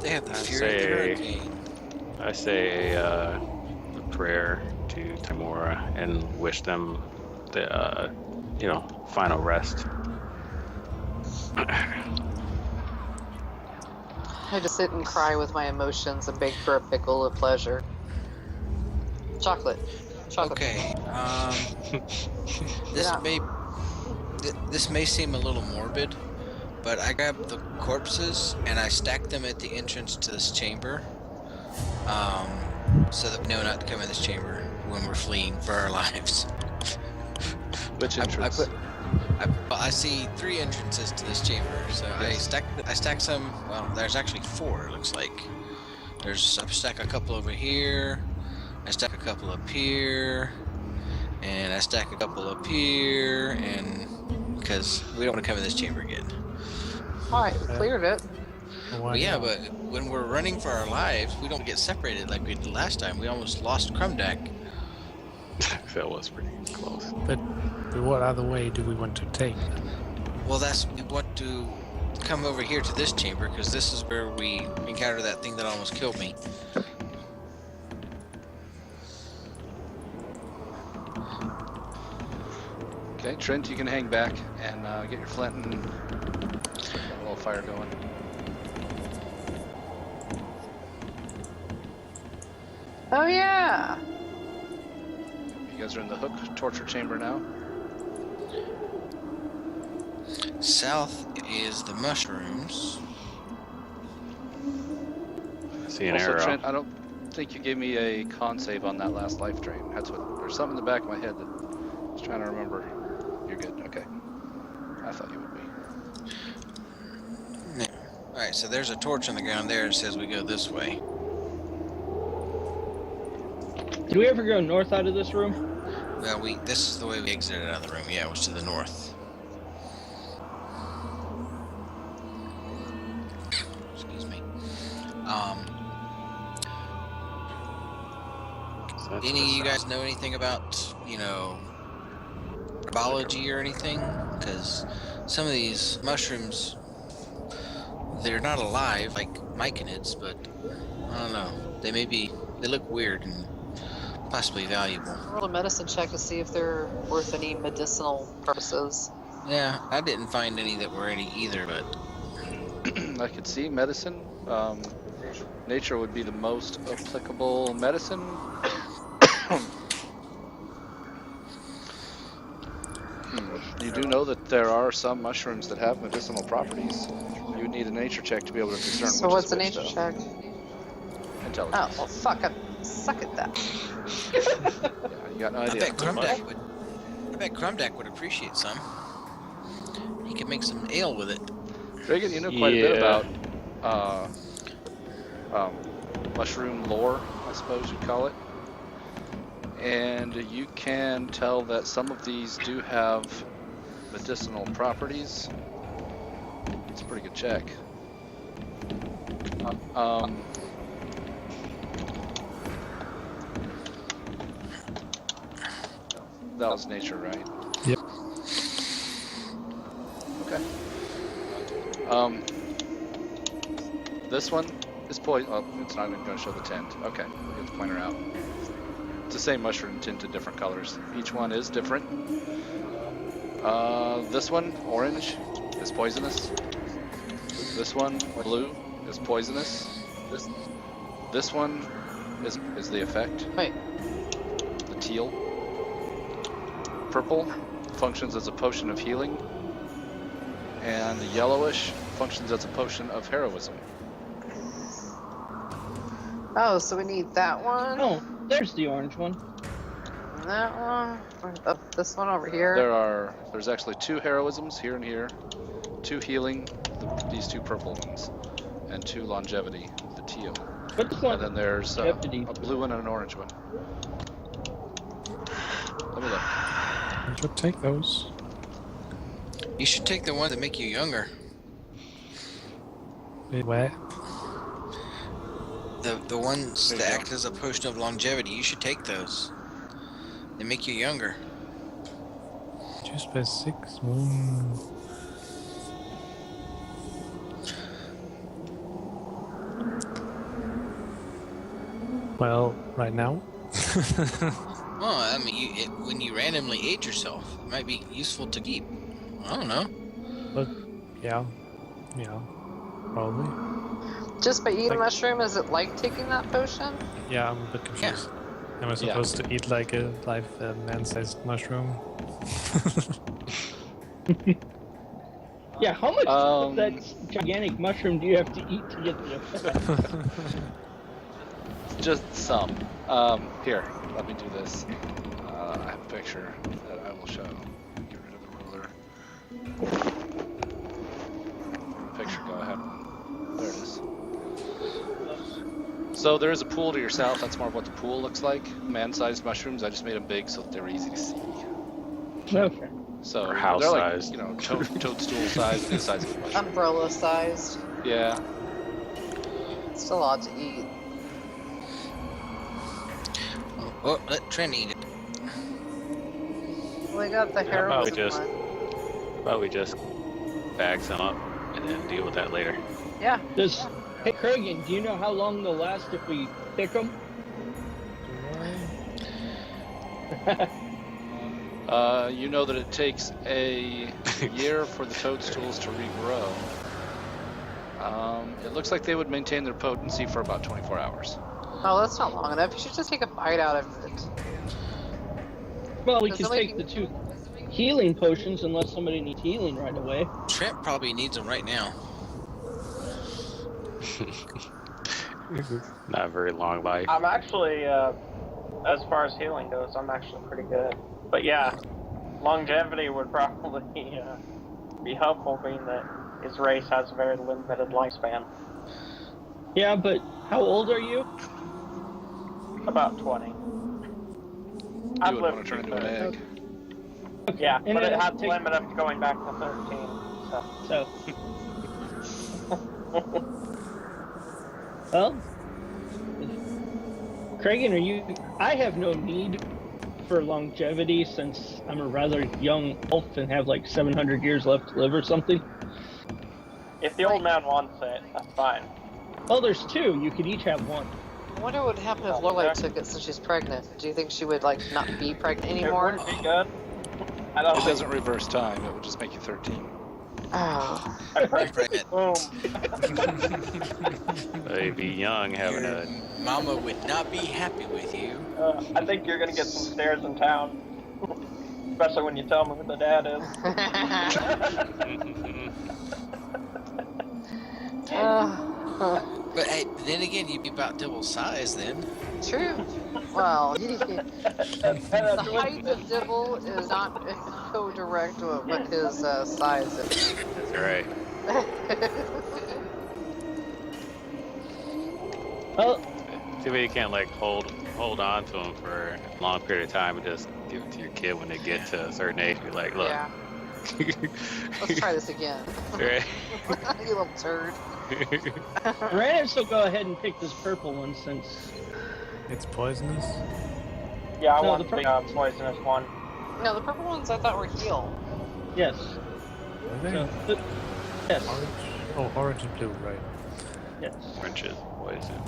They have the fury of the hurricane. I say a prayer to Timora and wish them the final rest. I just sit and cry with my emotions and beg for a pickle of pleasure. Chocolate. Okay. This Yeah. this may seem a little morbid, but I grabbed the corpses and I stacked them at the entrance to this chamber, so that we know not to come in this chamber when we're fleeing for our lives. Which entrance? I see 3 entrances to this chamber, so Yes. I stacked some. Well, there's actually 4. It looks like I stack a couple over here. I stack a couple up here, and I stack a couple up here, and because we don't want to come in this chamber again. Alright, we cleared it. Why But yeah, not? but when we're running for our lives, we don't get separated like we did last time. We almost lost Crumdack. That was pretty close. But what other way do we want to take? Well, we want to come over here to this chamber because this is where we encountered that thing that almost killed me. Okay, Trent, you can hang back and get your flint and get a little fire going. Oh yeah! You guys are in the hook torture chamber now. South is the mushrooms. I see an Also, arrow. Trent, I don't think you gave me a con save on that last life drain. There's something in the back of my head that is trying to remember. You're good. Okay. I thought you would be. Yeah. All right, so there's a torch on the ground there. It says we go this way. Did we ever go north out of this room? Well, this is the way we exited out of the room. Yeah, it was to the north. Excuse me. Any of you guys know anything about, herbology or anything? Because some of these mushrooms, they're not alive like myconids, but I don't know. They look weird and possibly valuable. Roll a medicine check to see if they're worth any medicinal purposes. Yeah, I didn't find any that were any either, but I could see medicine. Nature would be the most applicable medicine. You do know that there are some mushrooms that have medicinal properties. You would need a nature check to be able to discern So which what's is a which, nature though. check? Intelligence. Oh, well, fuck, I suck at that. Yeah, you got no I idea. bet Crumdack would appreciate some. He could make some ale with it. Reagan, you know quite a bit Yeah. about mushroom lore, I suppose you'd call it. And you can tell that some of these do have medicinal properties. It's a pretty good check. That was nature, right? Yep. Okay. This one is poison. Oh, it's not even going to show the tint. Okay, we have to point her out. It's the same mushroom tinted different colors. Each one is different. This one, orange, is poisonous. This one, blue, is poisonous. This one is the effect. Wait, The teal. Purple functions as a potion of healing. And the yellowish functions as a potion of heroism. oh, so we need that one, Oh, there's the orange one. and that one, this one over here. There's actually 2 heroisms here and here, 2 healing, these 2 purple ones, and 2 longevity, the teal. Which And one? then there's a Longevity. blue one and an orange one. Let me look. You should take those. You should take the ones that make you younger. Wait, where? The ones There that you act as a potion of longevity. You should take those. They make you younger. Just by 6. Well, right now. Well, I mean, when you randomly age yourself, it might be useful to keep. I don't know. But yeah, probably. Just by eating a Like- mushroom, is it like taking that potion? Yeah, I'm a bit confused. Am I supposed to eat like a live man-sized mushroom? Yeah, how much of that Um, gigantic mushroom do you have to eat to get the effect? Just some. Here, let me do this. I have a picture that I will show. Get rid of the ruler. Picture, go ahead. There it is. So there is a pool to your south. That's more of what the pool looks like. Man-sized mushrooms. I just made them big so that they were easy to see. Okay. So Or they're house-sized. like, toadstool size, the size of a mushroom. Umbrella sized. Yeah. It's still a lot to eat. Oh, let Trent eat it. Well, I got the How about we heroism just- one. But we just bag some up and then deal with that later. Yeah. Hey, Kurgan, do you know how long they'll last if we pick them? You know that it takes a year for the toadstools to regrow. It looks like they would maintain their potency for about 24 hours. Oh, that's not long enough. You should just take a bite out of it. Well, we Does can somebody- take the 2 healing potions unless somebody needs healing right away. Trent probably needs them right now. Not a very long life. I'm actually, as far as healing goes, I'm actually pretty good. But yeah, longevity would probably be helpful, being that his race has a very limited lifespan. Yeah, but how old are you? About 20. You I've would lived want to turn into through an egg. Yeah, And but it it'll has a take- limit of going back to 13. So. Well, Kragan, are you? I have no need for longevity since I'm a rather young elf and have like 700 years left to live or something. If the old man wants it, that's fine. Well, there's two. You could each have one. I wonder what would happen if Lorelei took it since she's pregnant. Do you think she would like not be pregnant It anymore? wouldn't be good. I don't It think. doesn't reverse time. It would just make you 13. Oh. I'm Pregnant. Boom. They'd be young having a. Mama would not be happy with you. I think you're gonna get some stares in town. Especially when you tell me who the dad is. But hey, then again, you'd be about double size then. True. Well, the That's height of Dibble is not co-direct with what his size is. That's right. Well, See, but you can't like hold on to them for a long period of time and just give it to your kid when they get to a certain age. Be like, look. Yeah. Let's try this again. Right. You little turd. Random, will go ahead and pick this purple one since. It's poisonous. Yeah, I No, want the the poisonous one. No, the purple ones I thought were heal. Yes. Are they? So, yes. Orange? Oh, orange and blue, right. Yes. Orange is poison.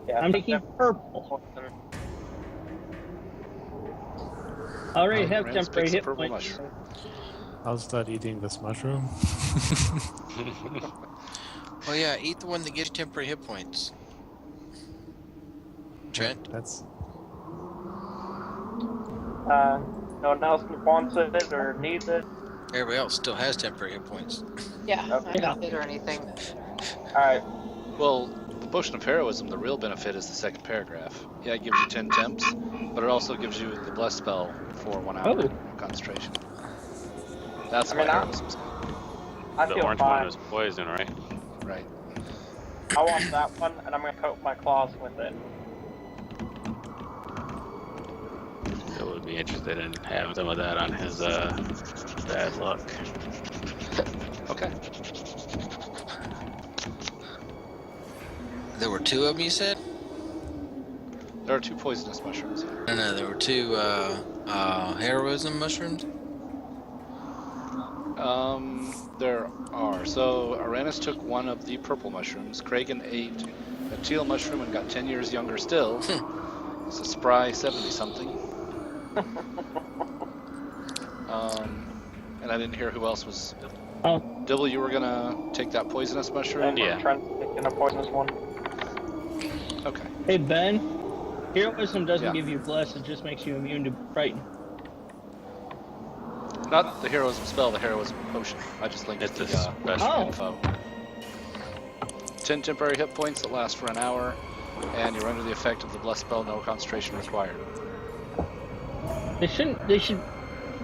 Yeah, I'm but taking they're purple. poison. I already have Rand's temporary picks a hit purple points. mushroom. I'll start eating this mushroom. Well, yeah, eat the one that gives you temporary hit points. Trent? That's No one else wants it or needs it. Everybody else still has temporary hit points. Yeah, Okay. I don't hit or anything. Alright. Well, the potion of heroism, the real benefit is the second paragraph. Yeah, it gives you 10 temps, but it also gives you the bless spell for 1 hour Oh. concentration. That's I why mean, heroism's I The feel orange fine. one is poison, right? right. I want that one, and I'm gonna coat my claws with it. Bill would be interested in having some of that on his bad luck. Okay. There were 2 of them, you said? There are 2 poisonous mushrooms here. No, there were 2 heroism mushrooms. There are. So Aranis took 1 of the purple mushrooms. Kragan ate a teal mushroom and got 10 years younger still. It's a spry 70-something. And I didn't hear who else was. Oh. Dibble, you were gonna take that poisonous mushroom? And Yeah. Trent's picking a poisonous one. Okay. Hey Ben, heroism doesn't Yeah. give you bless; it just makes you immune to frighten. Not the heroism spell, the heroism potion. I just linked It's the a special. Oh. info. 10 temporary hit points that last for an hour, and you're under the effect of the bless spell, no concentration required. They shouldn't. They should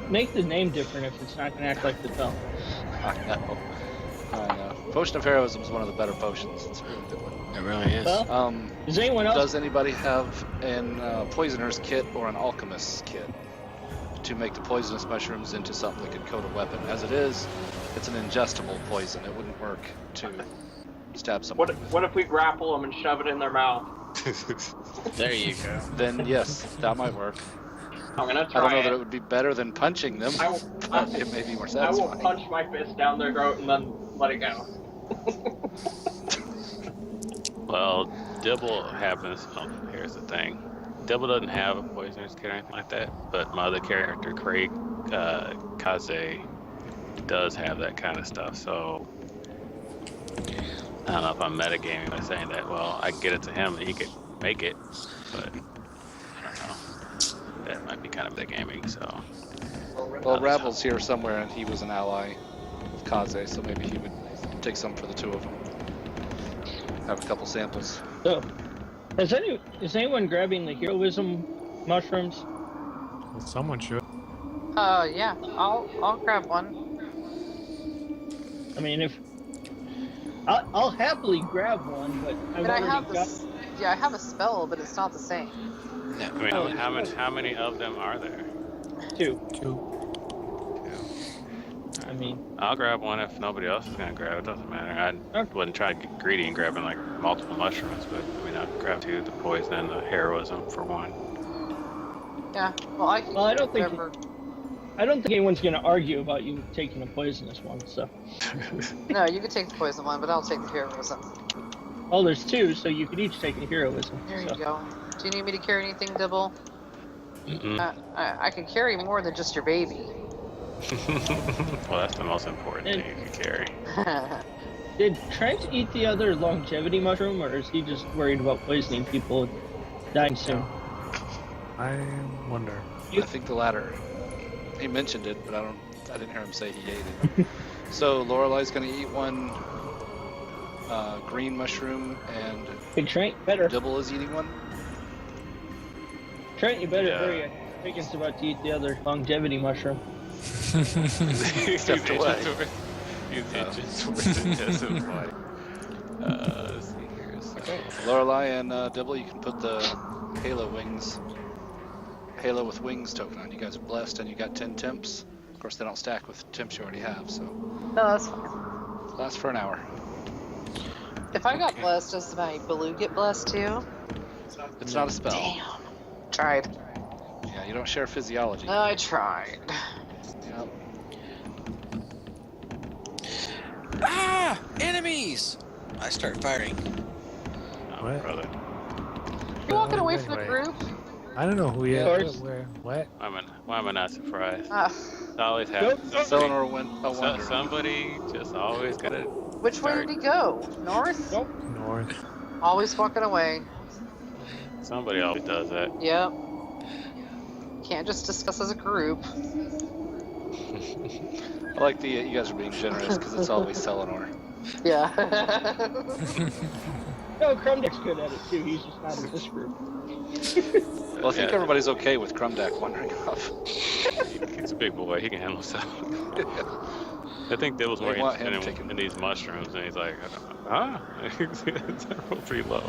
make the name different if it's not going to act like the spell. I know. Potion of heroism is one of the better potions. It's a really good one. It really is. Well, does anyone else? Does anybody have an poisoner's kit or an alchemist's kit to make the poisonous mushrooms into something that could coat a weapon? As it is, it's an ingestible poison. It wouldn't work to stab someone. What if we grapple them and shove it in their mouth? There you go. Then yes, that might work. I'm gonna I try don't know it. that it would be better than punching them, I will, but it may be more I will satisfying. punch my fist down their throat and then let it go. Well, Dibble happens. Oh, here's the thing. Dibble doesn't have a poisoner's kit or anything like that, but my other character, Craig Kaze, does have that kind of stuff. So I don't know if I'm metagaming by saying that. Well, I can get it to him and he could make it, but I don't know. That might be kind of metagaming. So Well, Ravel's here somewhere, and he was an ally of Kaze, so maybe he would take some for the 2 of them. Have a couple samples. So, is anyone grabbing the heroism mushrooms? well, someone should. Yeah, I'll grab one. I mean, if I'll happily grab one, but I've And I already have got this. Yeah, I have a spell, but it's not the same. No. I mean, Oh, how many of them are there? 2. 2. I mean, I'll grab one if nobody else is gonna grab it. Doesn't matter. I wouldn't try to get greedy and grabbing like multiple mushrooms, but I mean, I'll grab 2: the poison and the heroism for 1. Yeah. Well, I can. Well, I don't think- whatever. I don't think anyone's gonna argue about you taking a poisonous one. So, No, you can take the poison one, but I'll take the heroism. well, there's 2, so you could each take a heroism. There so. you go. Do you need me to carry anything, Dibble? I can carry more than just your baby. Well, that's the most important thing you can carry. Did Trent eat the other longevity mushroom, or is he just worried about poisoning people and dying soon? I wonder. I think the latter. He mentioned it, but I didn't hear him say he ate it. So Lorelei's gonna eat one green mushroom, and Hey, Trent, better. Dibble is eating one. Trent, you better Yeah. hurry. I think it's about to eat the other longevity mushroom. Stepped away. He's itching towards it. Yes, it was funny. Let's see here. So, Lorelei and Dibble, you can put the Halo with wings token on. You guys are blessed, and you got 10 temps. Of course, they don't stack with temps you already have, so No, that's fine. lasts for an hour. If I got blessed, does my Baloo get blessed too? It's not a spell. Damn. Tried. Yeah, you don't share physiology. I tried. Yep. Ah! Enemies! I start firing. oh, What? brother. You walking away from the Anyway. group? I don't know who he Of is. course. Where? What? Why am I not surprised? Ah, It always happens. Selenor went a So, wonder. somebody just always gotta. which way did he go? North? Nope. North. Always walking away. Somebody always does that. Yep. Can't just discuss as a group. I like the you guys are being generous because it's always Selenor. Yeah. No, Crumdick's good at it too. He's just not in this group. Well, I think Yeah. everybody's okay with Crumdack wandering off. He's a big boy. He can handle himself. I think that was more They want him interested taking- in these mushrooms, and he's like, huh? I rolled pretty low.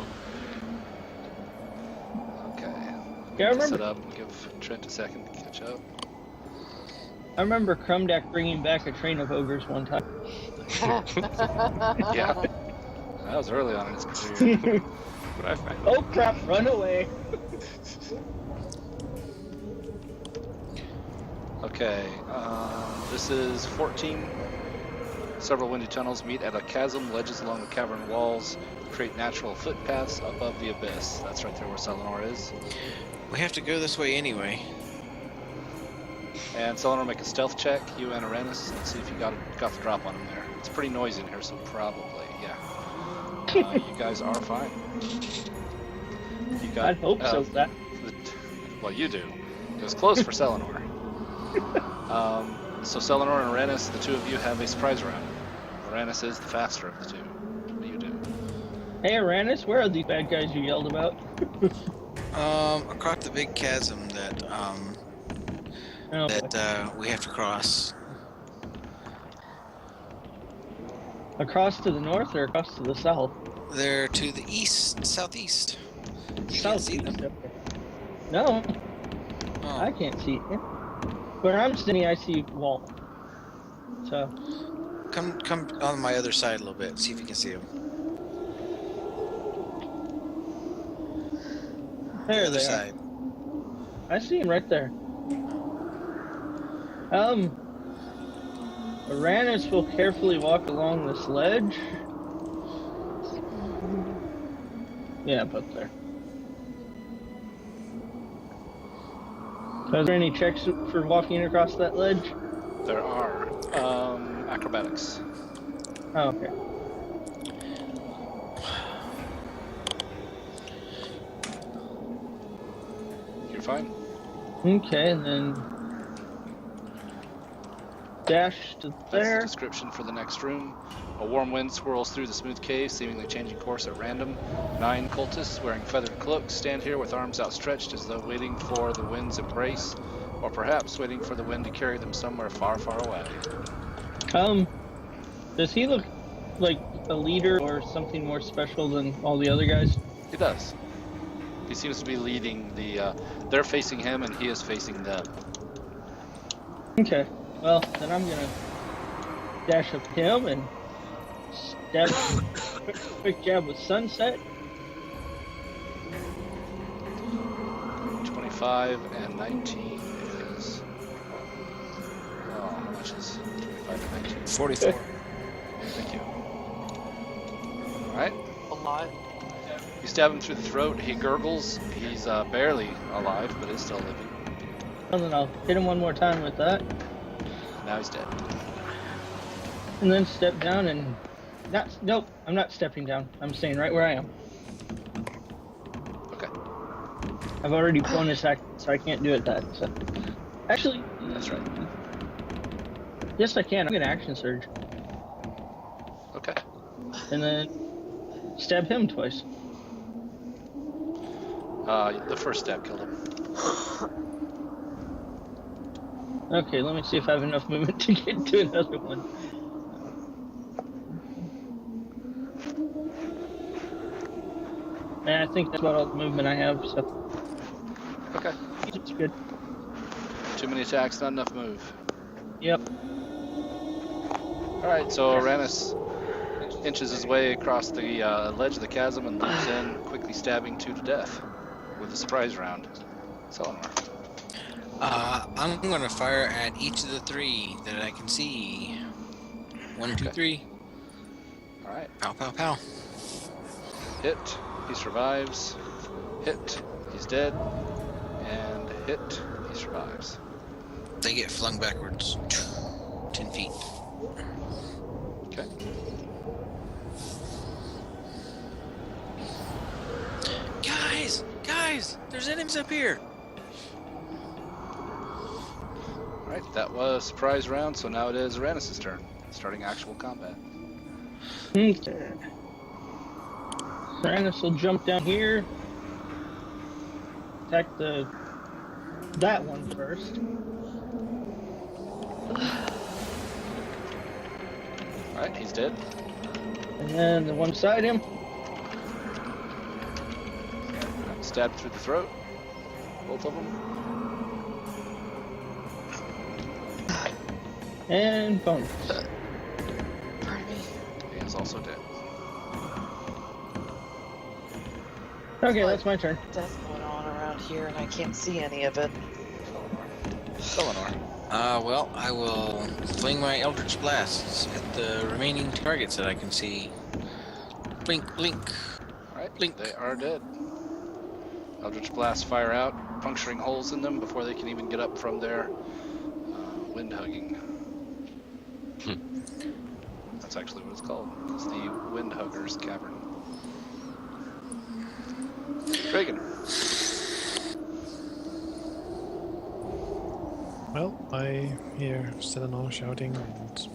Okay. Yeah, I Set remember. up and give Trent a second to catch up. I remember Crumdack bringing back a train of ogres one time. Yeah. That was early on in his career. But I found Oh crap! Run away! Okay, this is 14. Several windy tunnels meet at a chasm. Ledges along the cavern walls create natural footpaths above the abyss. That's right there where Selenor is. We have to go this way anyway. And Selenor, make a stealth check, you and Aranus, and see if you got the drop on him there. It's pretty noisy in here, so probably, yeah. You guys are fine. You got, I'd hope so. That. Well, you do. It was close for Selenor. So Selenor and Aranus, the two of you have a surprise round. Aranus is the faster of the two. What do you do? Hey, Aranus, where are these bad guys you yelled about? Across the big chasm that Oh, we have to cross. across to the north or across to the south? They're to the east, southeast. You can't see them. No, Oh. I can't see it. Where I'm standing, I see wall. So, Come on my other side a little bit. See if you can see them. there Other they side. are. I see him right there. Aranus will carefully walk along this ledge. Yeah, about there. So is there any checks for walking across that ledge? There are acrobatics. Oh, okay. You're fine. Okay, and then dash to That's the there. description for the next room. A warm wind swirls through the smooth cave, seemingly changing course at random. 9 cultists wearing feathered cloaks stand here with arms outstretched as though waiting for the wind's embrace. Or perhaps waiting for the wind to carry them somewhere far, far away. Does he look like a leader or something more special than all the other guys? He does. He seems to be leading the, they're facing him and he is facing them. Okay, well, then I'm gonna dash up him and stab quick jab with sunset. 25 and 19 is... Oh, how much is 25 and 19? 44. Thank you. Alright. A lot. You stab him through the throat, he gurgles. He's barely alive, but is still living. And then I'll hit him one more time with that. Now he's dead. And then step down and... Nope, I'm not stepping down. I'm staying right where I am. Okay. I've already bonus act, so I can't do it that. So. Actually... That's right. Yes, I can. I'm gonna action surge. Okay. And then stab him twice. The first stab killed him. Okay, let me see if I have enough movement to get to another one. And I think that's about all the movement I have, so Okay. it's good. Too many attacks, not enough move. Yep. Alright, so Uranus inches his way across the ledge of the chasm and leaps in, quickly stabbing 2 to death with a surprise round. Selenar. I'm going to fire at each of the 3 that I can see. 1, 2, 3. Alright. Pow, pow, pow. Hit. He survives. Hit. He's dead. And hit. He survives. They get flung backwards 10 feet. Okay. Guys, there's enemies up here. Alright, that was surprise round, so now it is Uranus' turn, starting actual combat. Okay. Uranus will jump down here. Attack that one first. Alright, he's dead. And then the one beside him. Stabbed through the throat. Both of them. And bonus. Pardon me. He is also dead. Okay, that's my turn. Death going on around here, and I can't see any of it. Selenar. Well, I will fling my Eldritch Blasts at the remaining targets that I can see. Blink, blink. Alright, Blink. they are dead. Eldritch Blasts fire out, puncturing holes in them before they can even get up from their wind hugging. That's actually what it's called. It's the Wind Huggers Cavern. Reagan. Well, I hear Selenar shouting and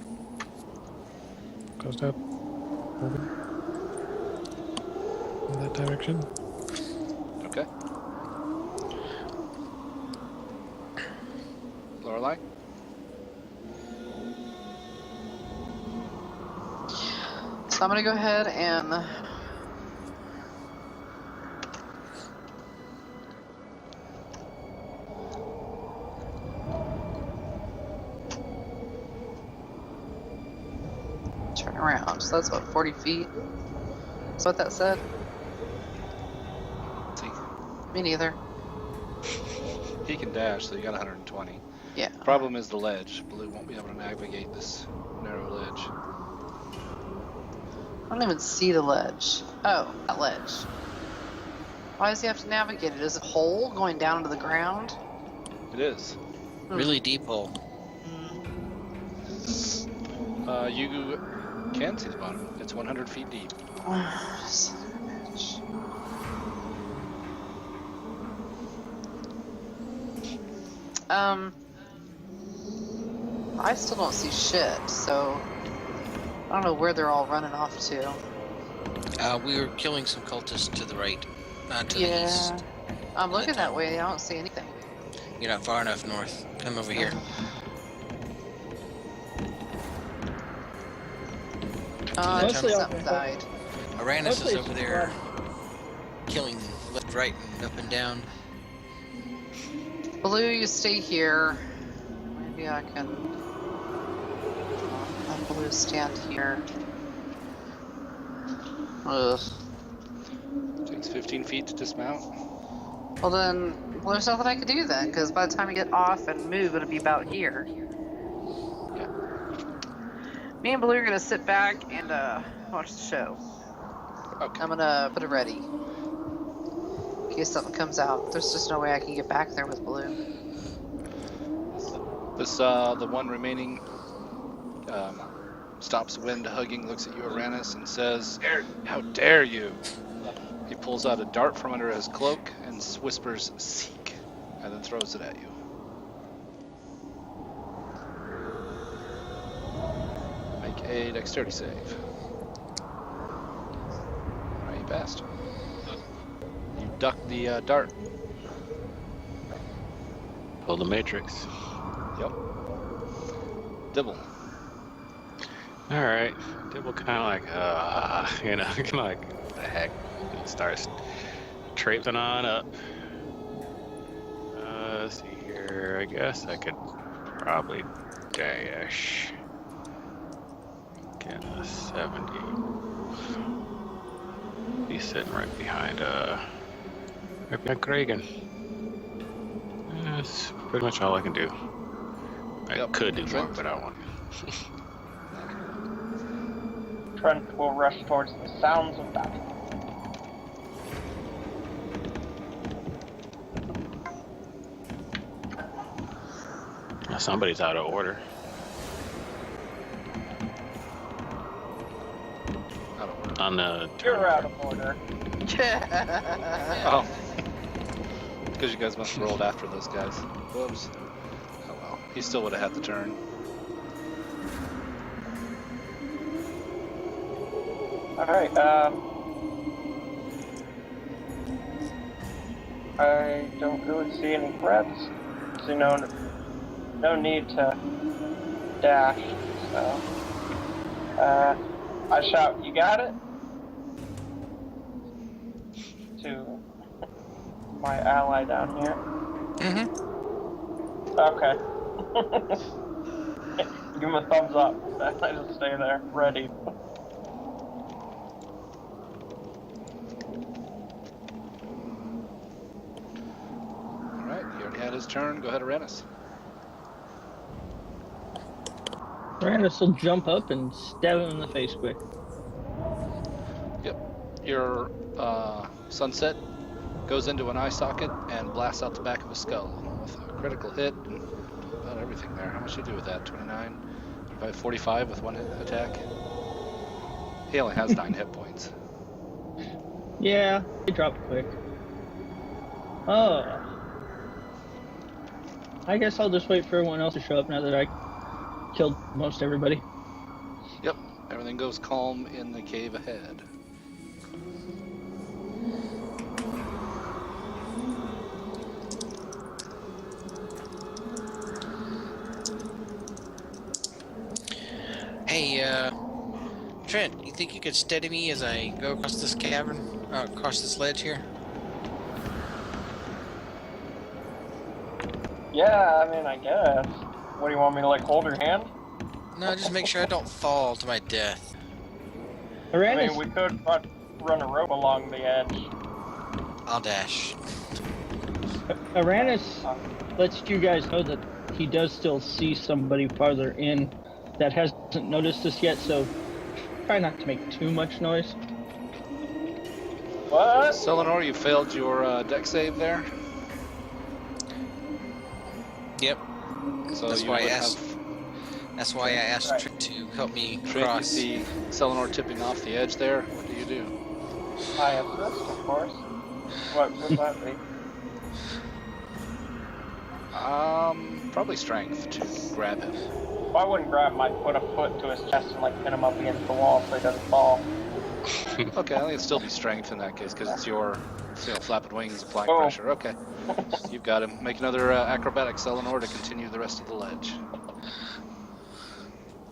goes up, moving in that direction. Okay. Lorelei? So I'm gonna go ahead and turn around. So that's what, 40 feet? Is what that said? Let's see. Me neither. He can dash, so you got 120. Yeah. Problem is the ledge. Blue won't be able to navigate this narrow ledge. I don't even see the ledge. Oh, that ledge. Why does he have to navigate it? Is it a hole going down into the ground? It is. Really deep hole. You can see the bottom. It's 100 feet deep. Son of a bitch. I still don't see shit, so I don't know where they're all running off to. We were killing some cultists to the right, not to the east. I'm looking that way. I don't see anything. You're not far enough north. Come over here. Mostly something over- died. Uranus Mostly is it's over there killing left, right, and up and down. Blue, you stay here. Maybe I can have Blue stand here. Ugh. Takes 15 feet to dismount. Well then, there's nothing I can do then, because by the time you get off and move, it'll be about here. Yeah. Me and Blue are gonna sit back and watch the show. Okay. I'm gonna put it ready. In case something comes out. There's just no way I can get back there with Blue. This the one remaining stops wind hugging, looks at you, Uranus, and says, "How dare you!" He pulls out a dart from under his cloak and whispers, "Seek," and then throws it at you. Make a dexterity save. Alright, you passed. You duck the dart. Pull the matrix. Yep. Dibble. All right. Dibble kind of like, kind of like, what the heck? And starts traipsing on up. Let's see here. I guess I could probably dash. Get a 70. He's sitting right behind Kragan. That's pretty much all I can do. I could do more, but I don't want to. Trent will rush towards the sounds of battle. Now somebody's out of order. On the You're out of order. Oh. Because you guys must have rolled after those guys. Whoops. Oh well. He still would have had the turn. Alright, I don't really see any threats. See no need to dash, so I shout, "You got it?" to my ally down here. Mm-hmm. Okay. Give him a thumbs up. I just stay there, ready. Alright, he already had his turn. Go ahead, Uranus. Uranus will jump up and stab him in the face quick. Yep. Your sunset goes into an eye socket and blasts out the back of his skull with a critical hit and about everything there. How much did you do with that? 29? 45 with one attack? He only has 9 hit points. Yeah, he dropped quick. Oh. I guess I'll just wait for everyone else to show up now that I killed most everybody. Yep. Everything goes calm in the cave ahead. Hey, Trent, you think you could steady me as I go across this cavern, across this ledge here? Yeah, I mean, I guess. What do you want me to, like, hold your hand? No, just make sure I don't fall to my death. I Uranus, mean, we could run a rope along the edge. I'll dash. Uranus lets you guys know that he does still see somebody farther in that hasn't noticed us yet, so try not to make too much noise. What? Selenor, you failed your deck save there. Yep. So That's you why I would asked. have That's why I asked Right. Trent to help me Trent, you cross. see Selenor tipping off the edge there. What do you do? I assist, of course. What would that be? Probably strength to grab him. Well, I wouldn't grab him, I'd put a foot to his chest and, like, pin him up against the wall so he doesn't fall. Okay, I think it'd still be strength in that case because it's your flapping wings, applying Oh. pressure. Okay, you've got him. Make another acrobatics, Eleanor, to continue the rest of the ledge.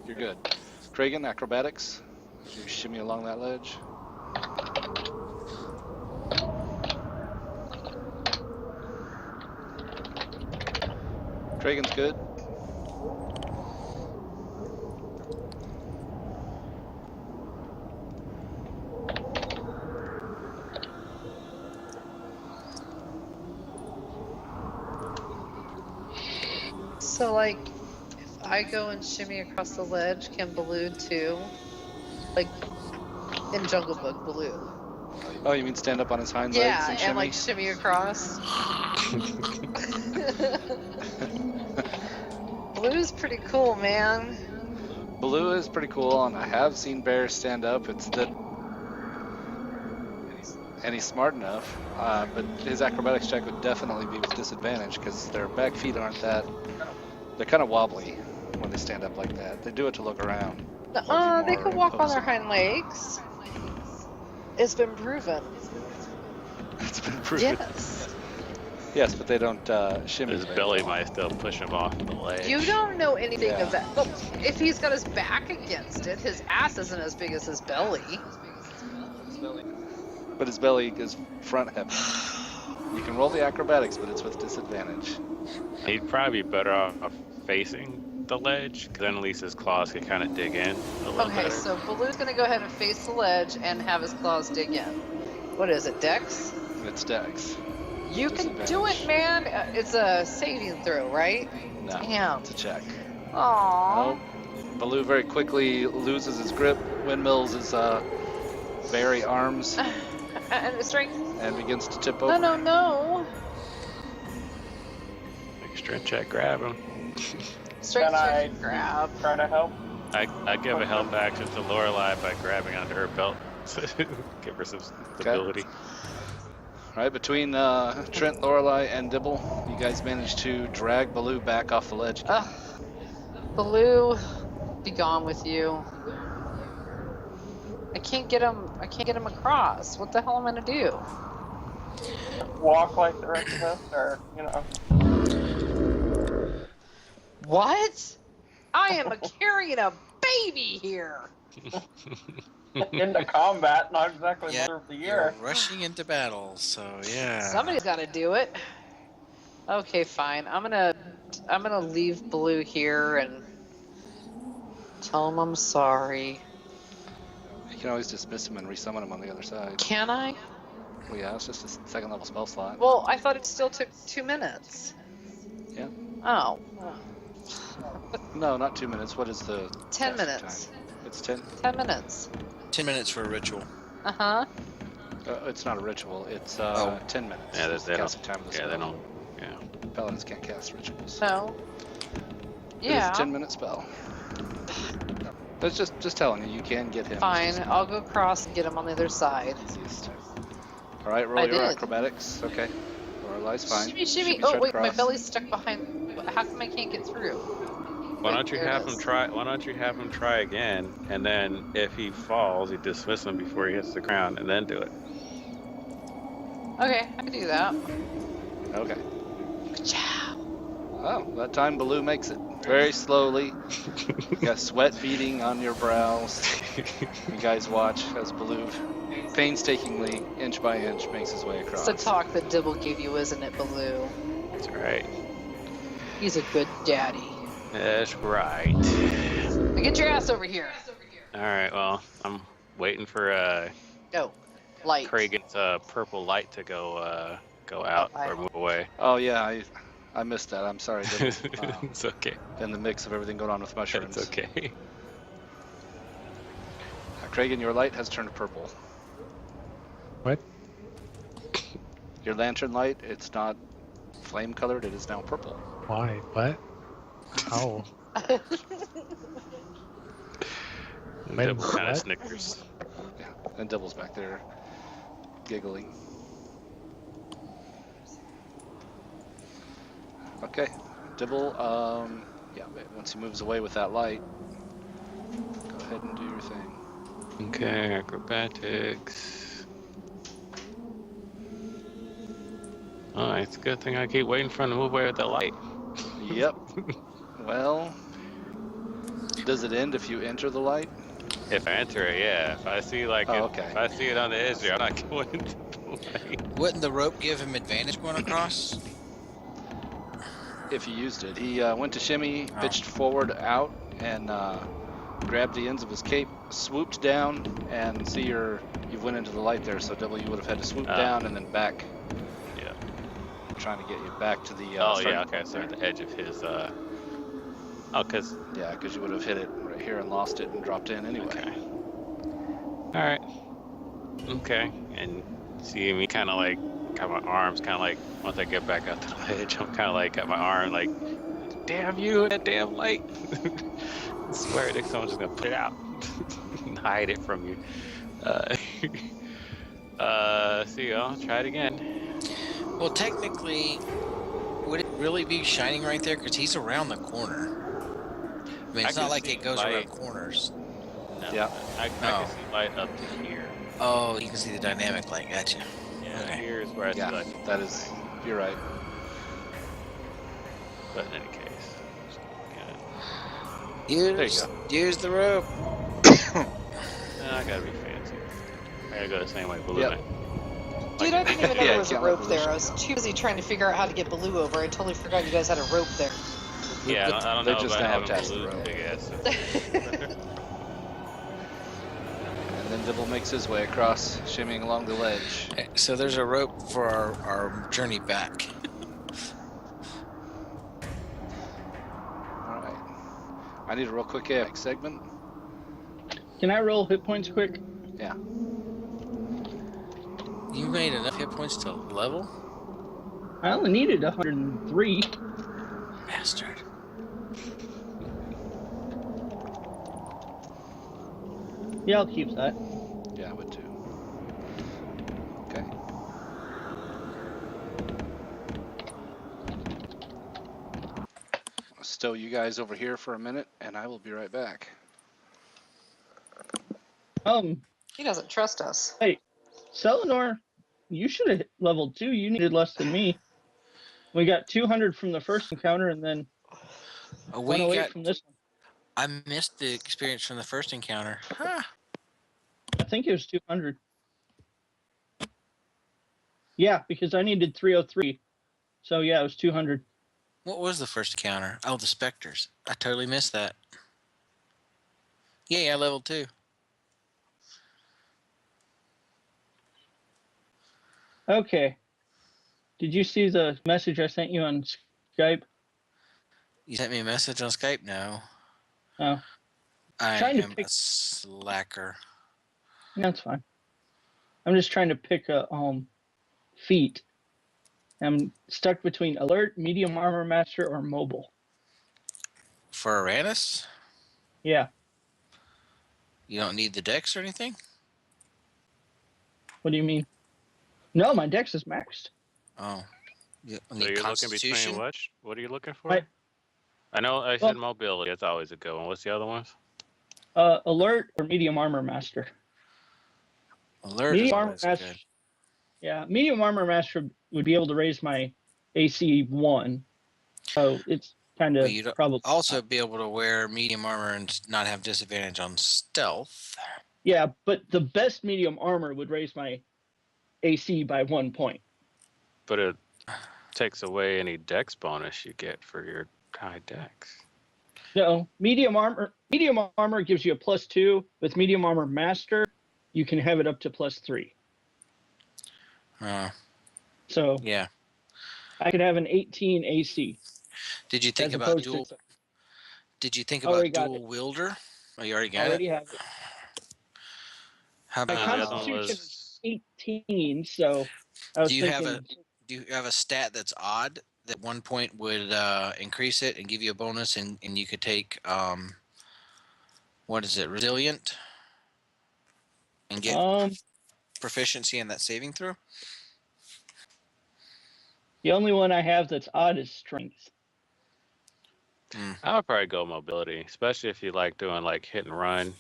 You're good. Kragan, acrobatics. As you shimmy along that ledge. Kragan's good. So, like, if I go and shimmy across the ledge, can Baloo too? Like, in Jungle Book, Baloo. Oh, you mean stand up on his hind legs Yeah, and shimmy? and like shimmy across. Baloo's pretty cool, man. Baloo is pretty cool, and I have seen bears stand up. It's that, and he's smart enough, but his acrobatics check would definitely be with disadvantage because their back feet aren't that. They're kind of wobbly when they stand up like that. They do it to look around. They could walk on their hind legs. It's been proven. It's been proven. Yes. Yes, but they don't shimmy. His very belly well. might still push him off the ledge. You don't know anything Yeah. of that. Well, if he's got his back against it, his ass isn't as big as his belly. But his belly is front heavy. You can roll the acrobatics, but it's with disadvantage. He'd probably be better off facing the ledge, because then at least his claws could kind of dig in a little Okay, better. so Baloo's gonna go ahead and face the ledge and have his claws dig in. What is it, Dex? It's Dex. You can do it, man. It's a saving throw, right? No, Damn. it's a check. Aww. Oh, Baloo very quickly loses his grip, windmills his very arms, And strength. and begins to tip over. No. Make a strength check, grab him. Strength Can I check, grab. try to help? I give a help action to Lorelei by grabbing onto her belt. Give her some stability. All right, between Trent, Lorelei, and Dibble, you guys managed to drag Baloo back off the ledge. Ugh. Baloo, be gone with you. I can't get him across. What the hell am I gonna do? Walk like the rest of us, or, you know. What? I am carrying a baby here. Into combat, not exactly Yeah, Mother of the You're Year. rushing into battle, so yeah. Somebody's got to do it. Okay, fine. I'm gonna leave Baloo here and tell him I'm sorry. You can always dismiss him and resummon him on the other side. Can I? Well, yeah, it's just a second level spell slot. Well, I thought it still took 2 minutes. Yeah. Oh, No, not 2 minutes. What is the 10 cast minutes. time? It's 10. 10 minutes. 10 minutes for a ritual. Uh-huh. It's not a ritual. It's 10 minutes. Yeah, It's the they casting don't. time of the Yeah, spell. they don't. Yeah. Paladins can't cast rituals. So. It is Yeah. a 10-minute spell. That's just telling you, you can get him. Fine. I'll go across and get him on the other side. Easiest. All right, roll I your did. acrobatics. Okay. Lorelei's fine. Shimmy. Shimmy Oh straight wait, my across. belly's stuck behind. How come I can't get through? Why don't you There it have him is. try? Why don't you have him try again, and then if he falls, you dismiss him before he hits the ground, and then do it. Okay, I can do that. Okay. Good job. Oh, that time Baloo makes it very slowly. You got sweat beading on your brows. You guys watch as Baloo painstakingly, inch by inch, makes his way across. It's the talk that Dibble gave you, isn't it, Baloo? That's right. He's a good daddy. That's right. Now get your ass over here. All right. Well, I'm waiting for Go. Light. Kragan's purple light to go out or move away. Oh yeah, I missed that. I'm sorry. Dibble. It's okay. In the mix of everything going on with mushrooms. It's okay. Kragan, your light has turned purple. What? Your lantern light, it's not flame colored, it is now purple. Why? What? How? When? Double kind of What? snickers. Yeah, and Dibble's back there giggling. Okay, Dibble, yeah, once he moves away with that light, go ahead and do your thing. Okay, acrobatics. Oh, it's a good thing I keep waiting for him to move away with the light. Yep. Well, does it end if you enter the light? If I enter it, yeah. If I see like Oh, it, okay. if I see it on the edge there, I'm not going into the light. Wouldn't the rope give him advantage going across? If he used it, he went to shimmy, Oh. pitched forward out, and grabbed the ends of his cape, swooped down, and see you went into the light there. So W would have had to swoop down and then back. Yeah. Trying to get you back to the. Oh yeah. starting Okay. point So there. at the edge of his. Oh, cause. Yeah, because you would have hit it right here and lost it and dropped in anyway. Okay. All right. Okay. And see me kind of like got my arms kind of like once I get back out to the edge, I'm kind of like got my arm like, damn you, that damn light. I swear next time I'm just gonna put it out and hide it from you. See, I'll try it again. Well, technically, would it really be shining right there? Because he's around the corner. I mean, it's I not can like see it goes light. around corners. No, Yeah. I can see light up to here. Oh, you can see the dynamic light. Gotcha. Yeah, Okay. here's where I see Yeah, light. that is. You're right. But in any case, yeah. Use the rope. I gotta be fancy. I gotta go the same way Blue Yep. went. Dude, I didn't even know Yeah, there was a can't let rope Baloo there. I was too busy trying to figure out how to get Baloo over. I totally forgot you guys had a rope there. Yeah, I don't They're know just about now having attached to the Baloo's rope. big ass. And then Dibble makes his way across, shimmying along the ledge. So there's a rope for our journey back. All right. I need a real quick segment. Can I roll hit points quick? Yeah. You made enough hit points to level? I only needed 103. Bastard. Yeah, I'll keep that. Yeah, I would too. Okay. I'll stow you guys over here for a minute, and I will be right back. He doesn't trust us. Hey, Selenor, you should have leveled 2. You needed less than me. We got 200 from the first encounter, and then 108 from this one. I missed the experience from the first encounter. Huh. I think it was 200. Yeah, because I needed 303. So yeah, it was 200. What was the first encounter? Oh, the specters. I totally missed that. Yeah, level 2. Okay. Did you see the message I sent you on Skype? You sent me a message on Skype? No. Oh, I Trying to am pick- a slacker. that's fine. I'm just trying to pick a feat. I'm stuck between alert, medium armor master, or mobile. For Uranus? Yeah. You don't need the dex or anything? What do you mean? No, my dex is maxed. Oh. You So need you're looking Constitution? between what? What are you looking for? I- I know I said mobility. That's always a good one. What's the other ones? Alert or medium armor master. Alert Medium is armor always master. good. Yeah, medium armor master would be able to raise my AC 1. So it's kind But of you'd probably also be able to wear medium armor and not have disadvantage on stealth. Yeah, but the best medium armor would raise my AC by 1 point. But it takes away any dex bonus you get for your high dex. No, medium armor gives you a +2. With medium armor master, you can have it up to +3. So Yeah. I could have an 18 AC. Did you think as about opposed dual? to- Did you think Already about got dual it. wielder? Oh, you already got Already it. have it. How My The about? other one Constitution was 18, so I was Do you thinking. have Do you have a stat that's odd that 1 point would increase it and give you a bonus, and you could take what is it, resilient, and get proficiency in that saving throw? The only one I have that's odd is strength. I would probably go mobility, especially if you like doing like hit and run.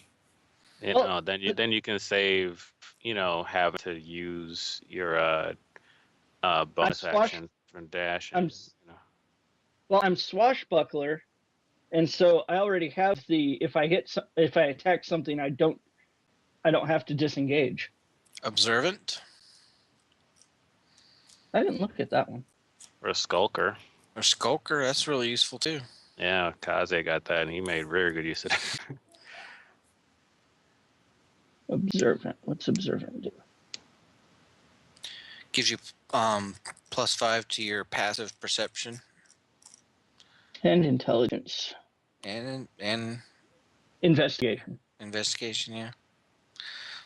You Well, know, then you can save. You know, having to use your bonus swash- action from dash. I'm And, s- Well, I'm swashbuckler, and so I already have the if I attack something, I don't have to disengage. Observant I didn't look at that one. or a skulker. or skulker. That's really useful too. Yeah, Kaze got that, and he made very good use of it. Observant. What's observant do? Gives you +5 to your passive perception And intelligence. and Investigation. investigation. Yeah.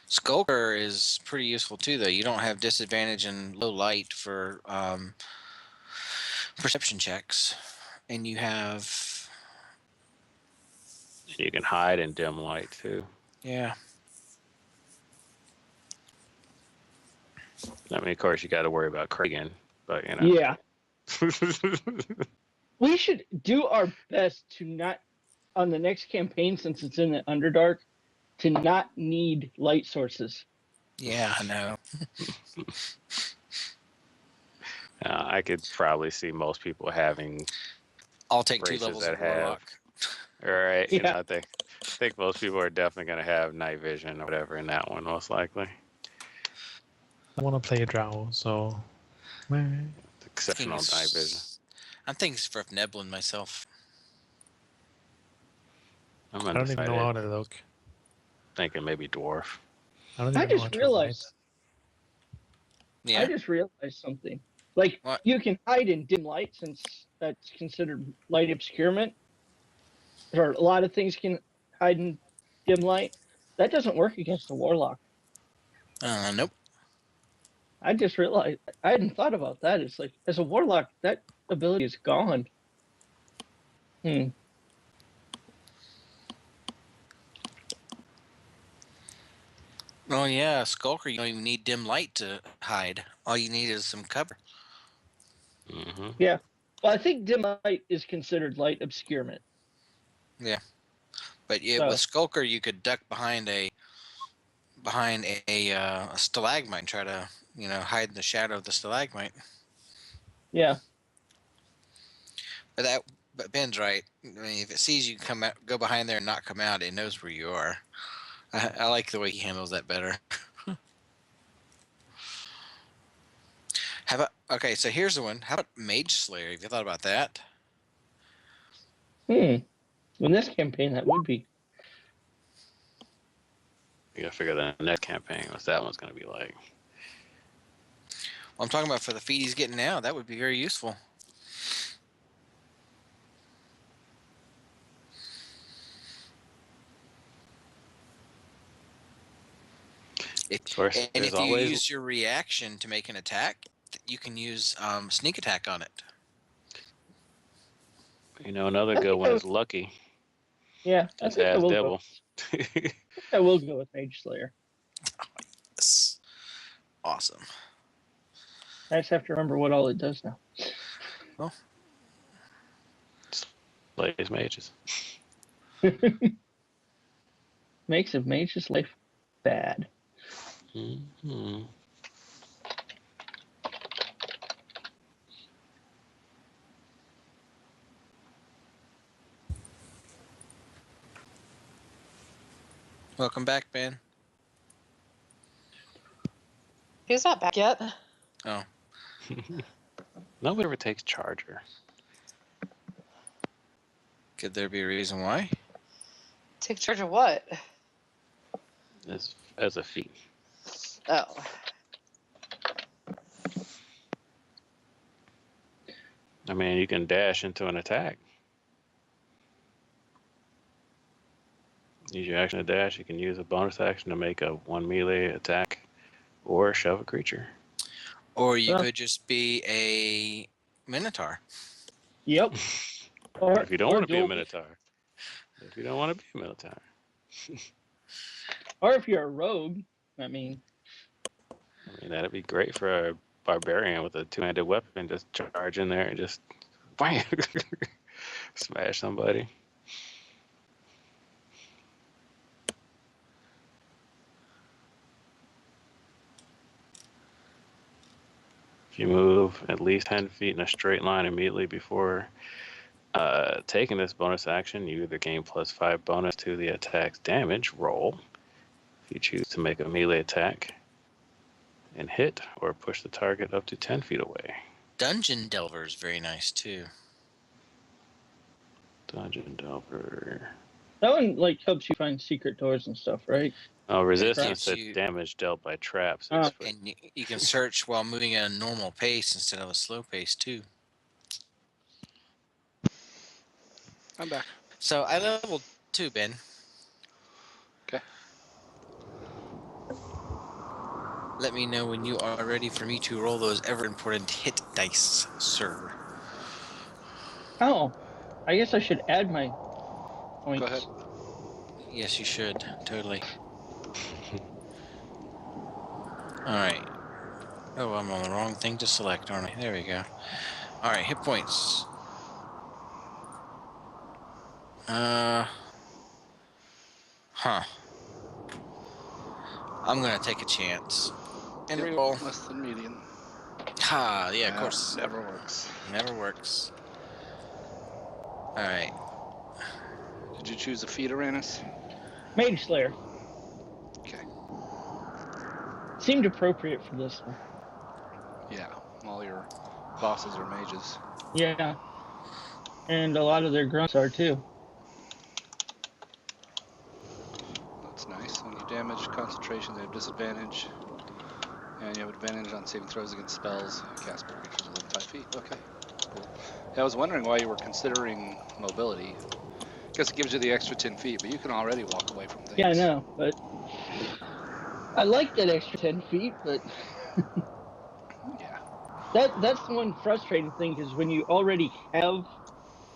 Skulker is pretty useful too, though. You don't have disadvantage in low light for perception checks, and you have You can hide in dim light too. yeah. I mean, of course, you got to worry about Kragan, but you know. Yeah. We should do our best to not, on the next campaign, since it's in the Underdark, to not need light sources. Yeah, I know. I could probably see most people having I'll take 2 races levels that of Warlock. All right, you know, Yeah. I think most people are definitely going to have night vision or whatever in that one, most likely. I want to play a drow, so. Exceptional night vision. I'm thinking for Neblin myself. I'm I don't even know how undecided. to look. Thinking maybe dwarf. I don't I even know just how to realized. Yeah. I just realized something. Like, What? you can hide in dim light since that's considered light obscurement. Or a lot of things can hide in dim light. That doesn't work against a warlock. Nope. I just realized I hadn't thought about that. It's like as a warlock, that ability is gone. Hmm. Oh yeah, Skulker. You don't even need dim light to hide. All you need is some cover. Mm-hmm. Yeah. Well, I think dim light is considered light obscurement. Yeah, but yeah, So. with Skulker, you could duck behind a stalagmite and try to hide in the shadow of the stalagmite. Yeah. But Ben's right. I mean, if it sees you come out, go behind there and not come out, it knows where you are. I like the way he handles that better. How about okay? So here's the one. How about Mage Slayer? Have you thought about that? In this campaign, that would be. You got to figure the next campaign, what that one's going to be like. Well, I'm talking about for the feed he's getting now. That would be very useful. Of course, And there's if you always use your reaction to make an attack, you can use sneak attack on it. another I good think one is Lucky. Yeah, I Just think I has will Devil. go. I will go with Mage Slayer. Yes. Awesome. I just have to remember what all it does now. Well, Slays mages. Makes a mage's life bad. Mm-hmm. welcome back, Ben. He's not back yet. Oh, Nobody ever takes Charger. could there be a reason why? Take charge of what? As a feat. Oh. I mean, you can dash into an attack. Use your action to dash. You can use a bonus action to make a 1 melee attack or shove a creature. Or you Well. could just be a Minotaur. Yep. Or if you don't want to be a dual- Minotaur. If you don't want to be a Minotaur. Or if you're a rogue, I mean, That'd be great for a barbarian with a two-handed weapon. Just charge in there and just bam, smash somebody. If you move at least 10 feet in a straight line immediately before taking this bonus action, you either gain +5 bonus to the attack's damage roll if you choose to make a melee attack and hit, or push the target up to 10 feet away. Dungeon Delver is very nice too. Dungeon Delver. That one like helps you find secret doors and stuff, right? Oh, resistance gives to you- damage dealt by traps. Oh. And you can search while moving at a normal pace instead of a slow pace too. I'm back. So I leveled 2, Ben. Okay. Let me know when you are ready for me to roll those ever important hit dice, sir. Oh, I guess I should add my points. Go ahead. Yes, you should. Totally. Alright. Oh, I'm on the wrong thing to select, aren't I? There we go. Alright, hit points. Huh. I'm gonna take a chance. And Yep, reroll. less than median. Ha, yeah, of course. Never works. Never works. Alright. Did you choose a feat, Uranus? Mage Slayer Okay. seemed appropriate for this one. Yeah, all your bosses are mages. Yeah, and a lot of their grunts are too. That's nice. When you damage concentration, they have disadvantage. And you have advantage on saving throws against spells. Cast creatures within 5 feet. Okay, cool. Yeah, I was wondering why you were considering mobility. I guess it gives you the extra 10 feet, but you can already walk away from things. Yeah, I know, but I like that extra 10 feet, but Yeah. that's the one frustrating thing, is when you already have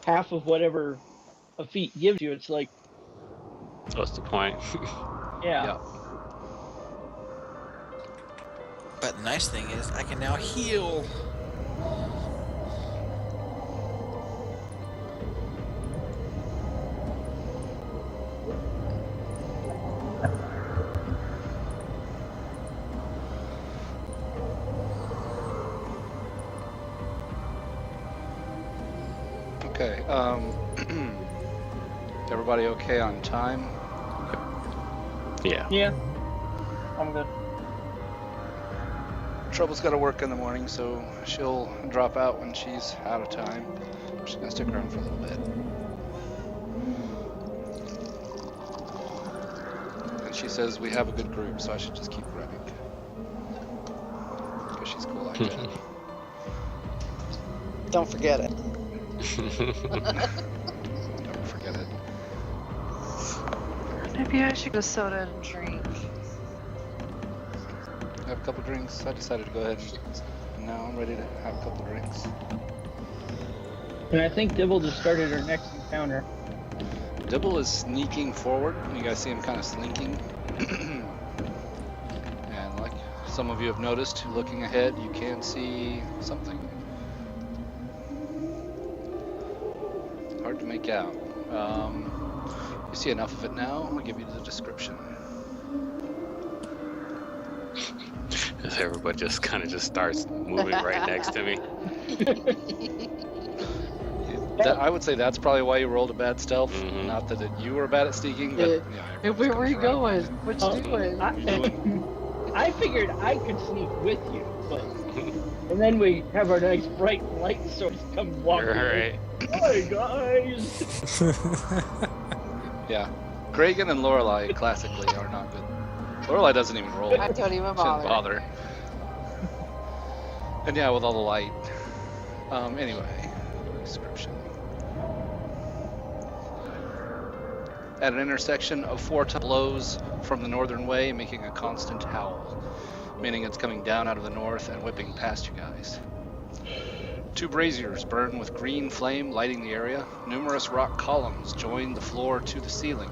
half of whatever a feat gives you, it's like, What's the point? yeah. Yeah. But the nice thing is, I can now heal. Okay. Everybody okay on time? Yeah. Yeah. I'm good. Trouble's got to work in the morning, so she'll drop out when she's out of time. She's gonna stick around for a little bit. And she says we have a good group, so I should just keep running. Because she's cool like that. Don't forget it. Never forget it. Maybe I should go soda and drink. Have a couple drinks. I decided to go ahead and now I'm ready to have a couple drinks. And I think Dibble just started her next encounter. Dibble is sneaking forward. You guys see him kind of slinking. And like some of you have noticed, looking ahead, you can see something. Hard to make out. You see enough of it now. I'll give you the description. As everybody just kind of just starts moving right next to me. I would say that's probably why you rolled a bad stealth. Mhm. Not that you were bad at sneaking, but yeah. And where were you going? What you doing? I figured I could sneak with you, but and then we have our nice bright light source come walking. Right. Hi guys. Yeah. Kragan and Lorelei classically are not good. Lorelei doesn't even roll. I don't even Shouldn't bother. bother. And yeah, with all the light. Anyway, description. At an intersection of 4 blows from the northern way, making a constant howl, meaning it's coming down out of the north and whipping past you guys. 2 braziers burn with green flame, lighting the area. Numerous rock columns join the floor to the ceiling.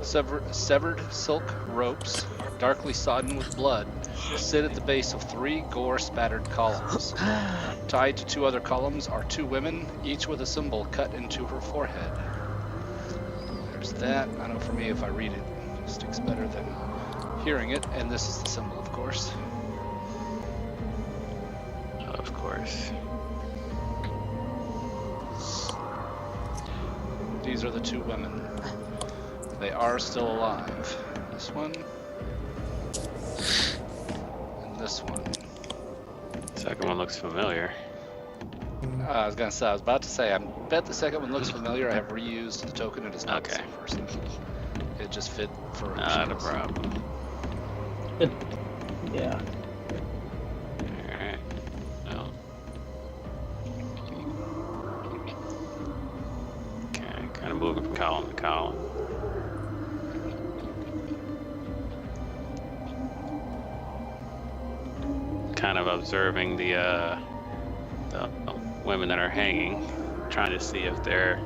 Severed silk ropes, darkly sodden with blood, sit at the base of 3 gore-spattered columns. Tied to 2 other columns are 2 women, each with a symbol cut into her forehead. There's that. I know for me, if I read it, it sticks better than hearing it. And this is the symbol, of course. of course. These are the two women. They are still alive. This one. And this one. Second one looks familiar. I was about to say, I bet the second one looks familiar. I have reused the token. It is not the Okay. same person. It just fit for Not a shields. problem. Yeah. Alright. Well. Okay, kind of moving from column to column. Kind of observing the women that are hanging, trying to see if they're,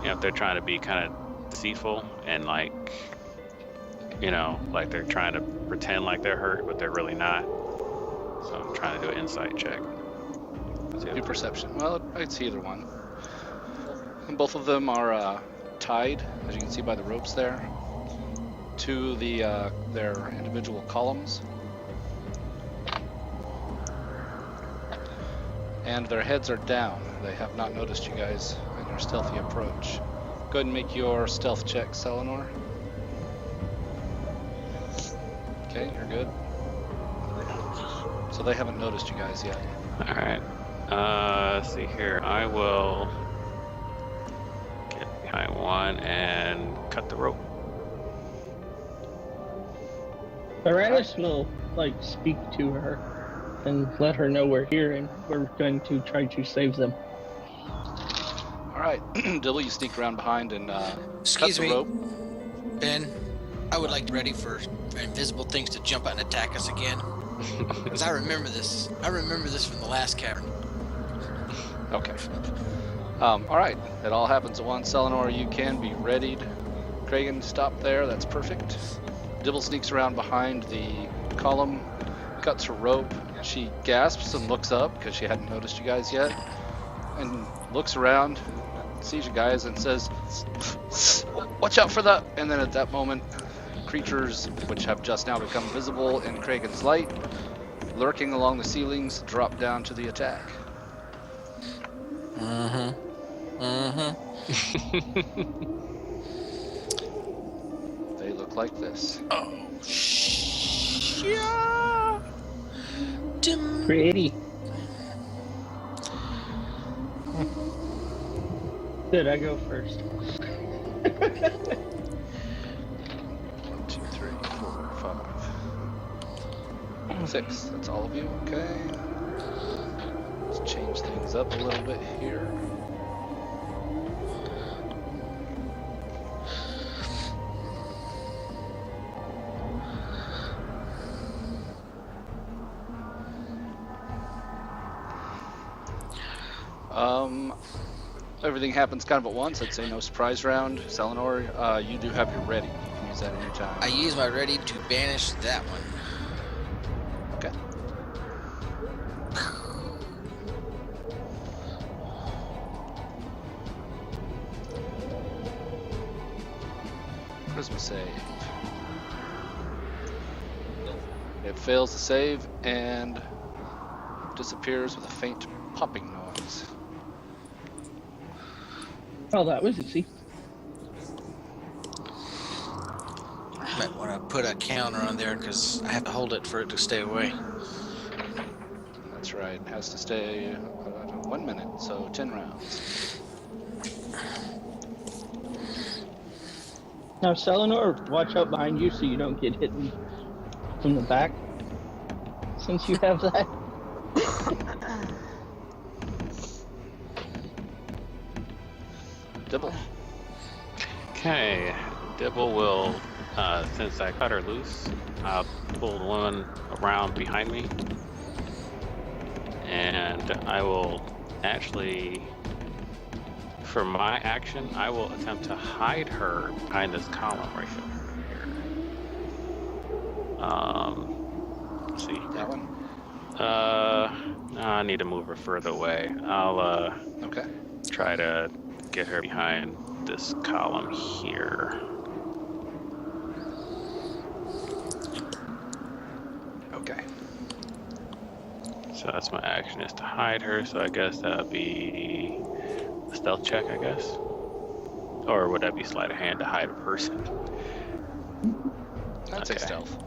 if they're trying to be kind of deceitful and like, like they're trying to pretend like they're hurt, but they're really not. So I'm trying to do an insight check. Do perception. Well, I'd see either one. And both of them are tied, as you can see by the ropes there, to their individual columns. And their heads are down. They have not noticed you guys in your stealthy approach. Go ahead and make your stealth check, Selenor. Okay, you're good. So they haven't noticed you guys yet. Alright. Let's see here. I will get behind one and cut the rope. Tyrannus will speak to her and let her know we're here and we're going to try to save them. All right, Dibble, you sneak around behind and Excuse cut the me, rope. Ben. I would like to be ready for invisible things to jump out and attack us again. Because I remember this. I remember this from the last cavern. Okay. All right, it all happens at once. Selenor, you can be readied. Kragan, stop there. That's perfect. Dibble sneaks around behind the column, cuts her rope. She gasps and looks up because she hadn't noticed you guys yet, and looks around, sees you guys, and says, "Watch out for that!" And then at that moment, creatures which have just now become visible in Kragan's light, lurking along the ceilings, drop down to the attack. They look like this. Oh, yeah. Pretty. Good, I go first. 1, 2, 3, 4, 5, 6. That's all of you, okay? Let's change things up a little bit here. Everything happens kind of at once. I'd say no surprise round. Selenor, you do have your ready. You can use that anytime. I use my ready to banish that one. Okay. Charisma save. It fails to save and disappears with a faint popping noise. Oh, that was easy. Might want to put a counter on there because I have to hold it for it to stay away. That's right. It has to stay 1 minute, so 10 rounds. Now, Selenor, watch out behind you so you don't get hit from the back. Since you have that. Dibble. Okay, Dibble will, since I cut her loose, I'll pull the woman around behind me. And I will actually, for my action, I will attempt to hide her behind this column right here. Let's see. That one? I need to move her further away. I'll, Okay. try to get her behind this column here. Okay. So that's my action, is to hide her. So I guess that would be a stealth check, I guess. Or would that be sleight of hand to hide a person? I'd say stealth.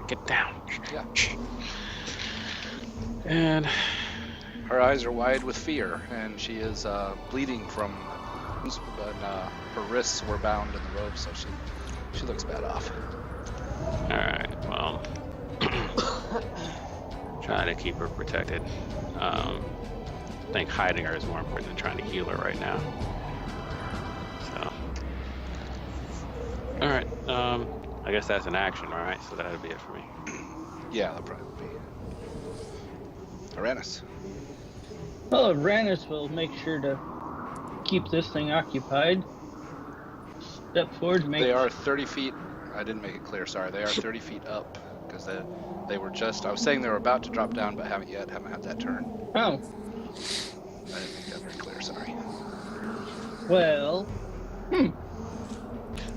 Get down. Yeah. And Her eyes are wide with fear, and she is bleeding from wounds, but her wrists were bound in the rope, so she looks bad off. alright, well, trying to keep her protected. I think hiding her is more important than trying to heal her right now. So, alright, I guess that's an action, right? So that'll be it for me. Yeah, that probably would be. Uranus. Well, Uranus will make sure to keep this thing occupied. Step forward to make. They are 30 feet. I didn't make it clear. Sorry, they are 30 feet up because they were just. I was saying they were about to drop down, but haven't yet. Haven't had that turn. Oh, I didn't make that very clear. Sorry. well.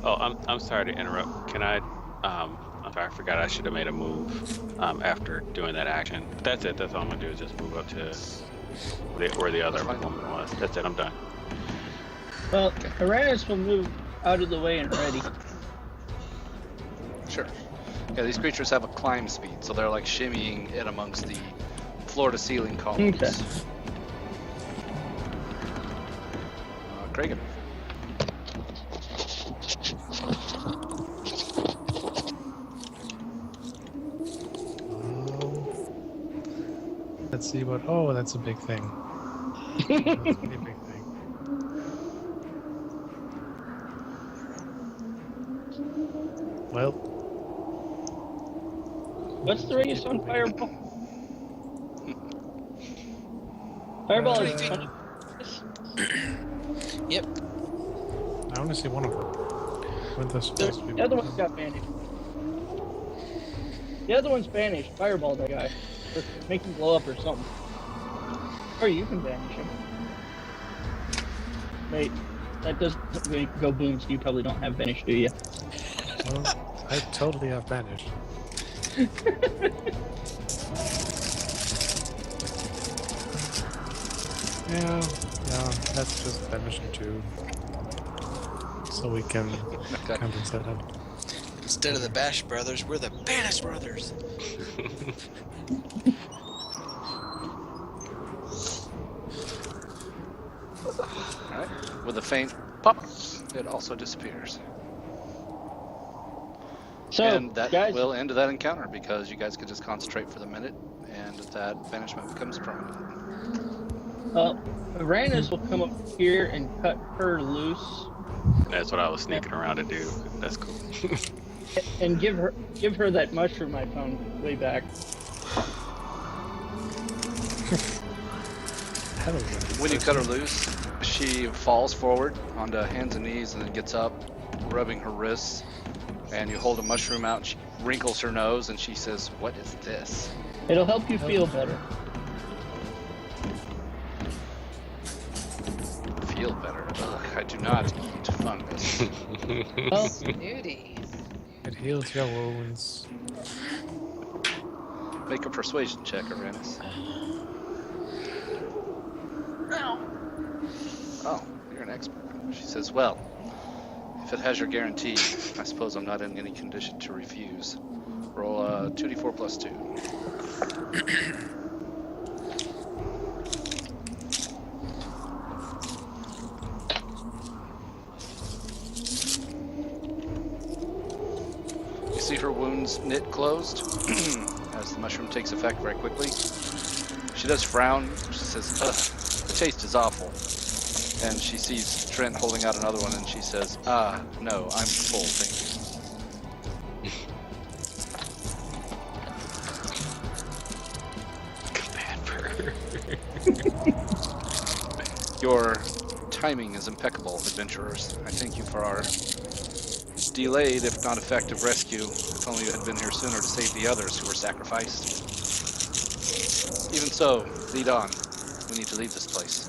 Oh, I'm sorry to interrupt. Can I? I'm sorry, I forgot I should have made a move after doing that action. But that's it. That's all I'm gonna do is just move up to where the other woman was. That's it. I'm done. Well, Uranus will move out of the way and ready. Sure. Yeah, these creatures have a climb speed, so they're like shimmying in amongst the floor-to-ceiling columns. Okay. Kragan. Let's see what. Oh, that's a big thing. That's a pretty big thing. Well, What's the radius on Fireball? Fireball is 20. Yep. I only see one of them. With the supposed to be. The other one's got banished. The other one's banished. Fireball that guy. Or make him blow up or something. Or you can banish him. Wait, that doesn't go boom, so you probably don't have banish, do you? Well, I totally have banished. Yeah, that's just banishing too. So we can compensate it. Instead of the Bash Brothers, we're the Banish Brothers. Alright. With a faint pop, it also disappears. So, and that guys, will end that encounter because you guys can just concentrate for the minute and that banishment becomes permanent. Uranus will come up here and cut her loose That's what I was sneaking around to do. That's cool. and give her that mushroom I found way back. When you cut her loose, she falls forward onto hands and knees and then gets up, rubbing her wrists, and you hold a mushroom out, she wrinkles her nose and she says, "What is this?" It'll help you feel better. Feel better. Ugh, I do not eat fungus. Well, Snooty. It heals your wounds. Make a persuasion check, Uranus. Oh, you're an expert. She says, "Well, if it has your guarantee, I suppose I'm not in any condition to refuse. Roll 2d4 plus 2. You see her wounds knit closed as the mushroom takes effect very quickly. She does frown. She says, "Ugh, the taste is awful." And she sees Trent holding out another one and she says, "No, I'm full, thank you." Bad bird. Your timing is impeccable, adventurers. I thank you for our delayed, if not effective, rescue. If only you had been here sooner to save the others who were sacrificed. Even so, lead on. We need to leave this place.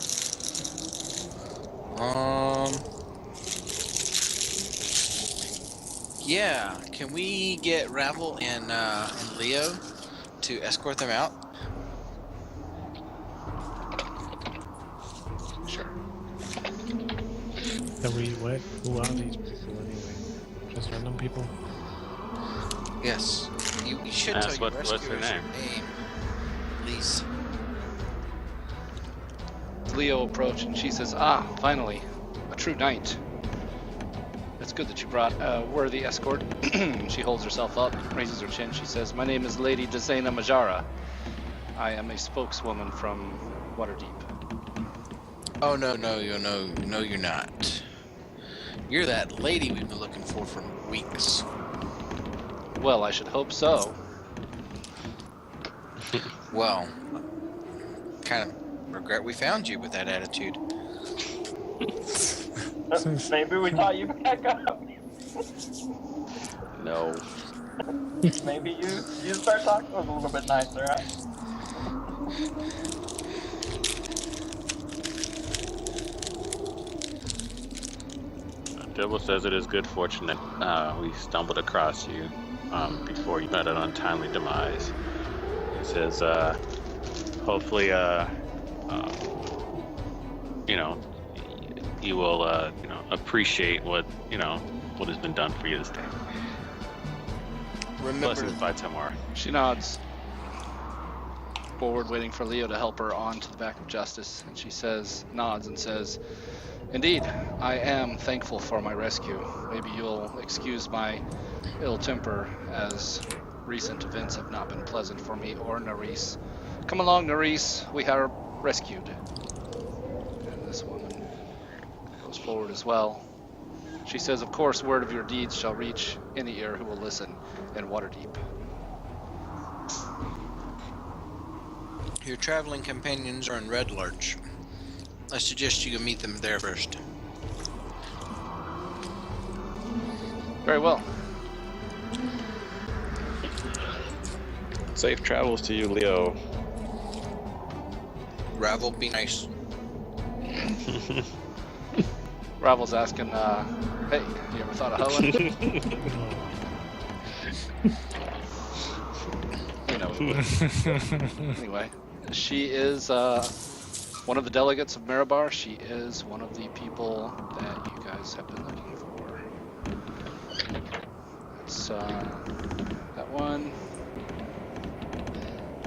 Yeah. Can we get Ravel and Leo to escort them out? Who are these people anyway? Just random people? Yes. You should tell your What's their rescuers your name? name. Please. Leo approached and she says, "Ah, finally, a true knight. It's good that you brought a worthy escort." She holds herself up, raises her chin. She says, "My name is Lady Desena Majara. I am a spokeswoman from Waterdeep." Oh no, you're not. You're that lady we've been looking for weeks. Well, I should hope so. Well, kind of regret we found you with that attitude. Maybe we thought you'd back up. No. Maybe you start talking a little bit nicer, huh? Dibble says it is good fortune that we stumbled across you before you met an untimely demise. He says, hopefully, you will, appreciate what has been done for you this day. Remember, Blessings by tomorrow. She nods forward, waiting for Leo to help her onto the back of Justice, and she nods and says, "Indeed, I am thankful for my rescue. Maybe you'll excuse my ill temper, as recent events have not been pleasant for me or Nerys. Come along, Nerys, we are rescued." And this woman goes forward as well. She says, "Of course, word of your deeds shall reach any ear who will listen in Waterdeep." your traveling companions are in Red Larch. I suggest you meet them there first. Very well. Safe travels to you, Leo. Ravel, be nice. Ravel's asking, hey, you ever thought of Howling? You know we would. Anyway, she is one of the delegates of Mirabar. She is one of the people that you guys have been looking for. It's that one.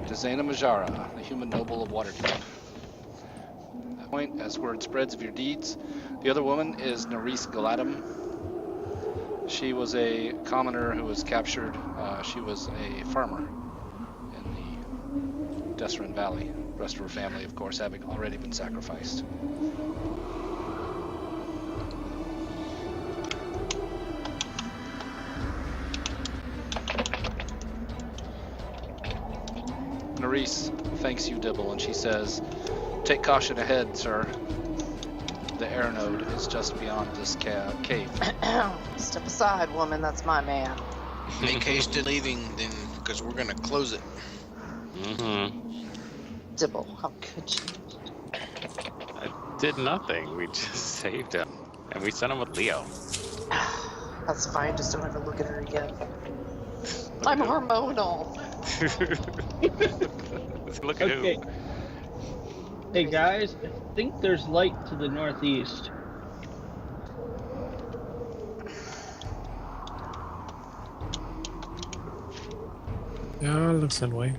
Desena Majara, the human noble of Waterdeep. At that point, as word spreads of your deeds, the other woman is Nerys Galadam. She was a commoner who was captured. She was a farmer in the Desrin Valley. The rest of her family, of course, having already been sacrificed. Nerys thanks you, Dibble, and she says, "Take caution ahead, sir. The air node is just beyond this cave." Step aside, woman. That's my man. Make haste in leaving, then, because we're gonna close it. Mm-hmm. Dibble, how could you? I did nothing. We just saved him. And we sent him with Leo. That's fine. Just don't ever look at her again. I'm hormonal. Look at Okay. who. Hey guys, I think there's light to the northeast. Yeah, looks that way.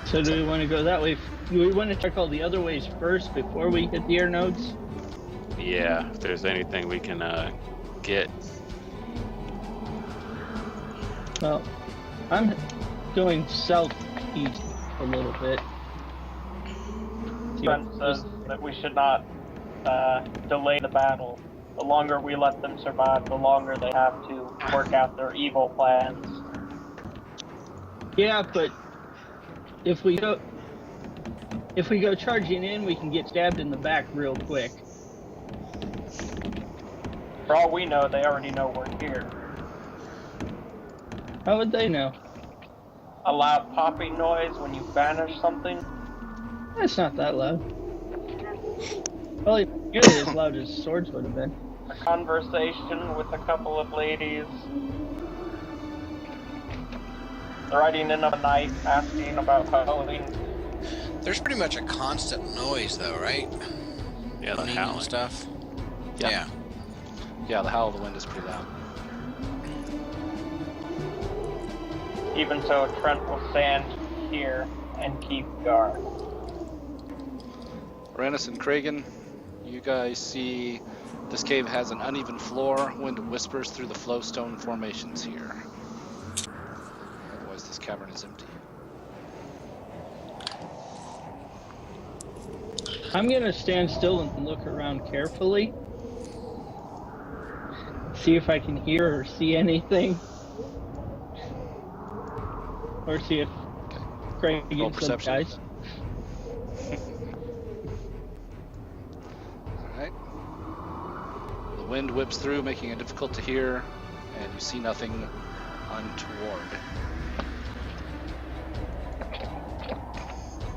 So do we want to go that way? Do we want to check all the other ways first before we hit the air nodes? Yeah, if there's anything we can get. Well, I'm going southeast a little bit. Friend says that we should not delay the battle. The longer we let them survive, the longer they have to work out their evil plans. Yeah, but if we go charging in, we can get stabbed in the back real quick. For all we know, they already know we're here. How would they know? A loud popping noise when you banish something. That's not that loud. Probably nearly as loud as swords would have been. A conversation with a couple of ladies. riding in of the night, asking about Howling. There's pretty much a constant noise, though, right? Yeah, the Moaning howling. and stuff. Yeah. Yeah, the howl of the wind is pretty loud. Even so, Trent will stand here and keep guard. Uranus and Kragan, you guys see this cave has an uneven floor. Wind whispers through the flowstone formations here. Otherwise, this cavern is empty. I'm gonna stand still and look around carefully. See if I can hear or see anything. Or see if Craig Roll gets some perception. guys. Alright. The wind whips through, making it difficult to hear, and you see nothing untoward.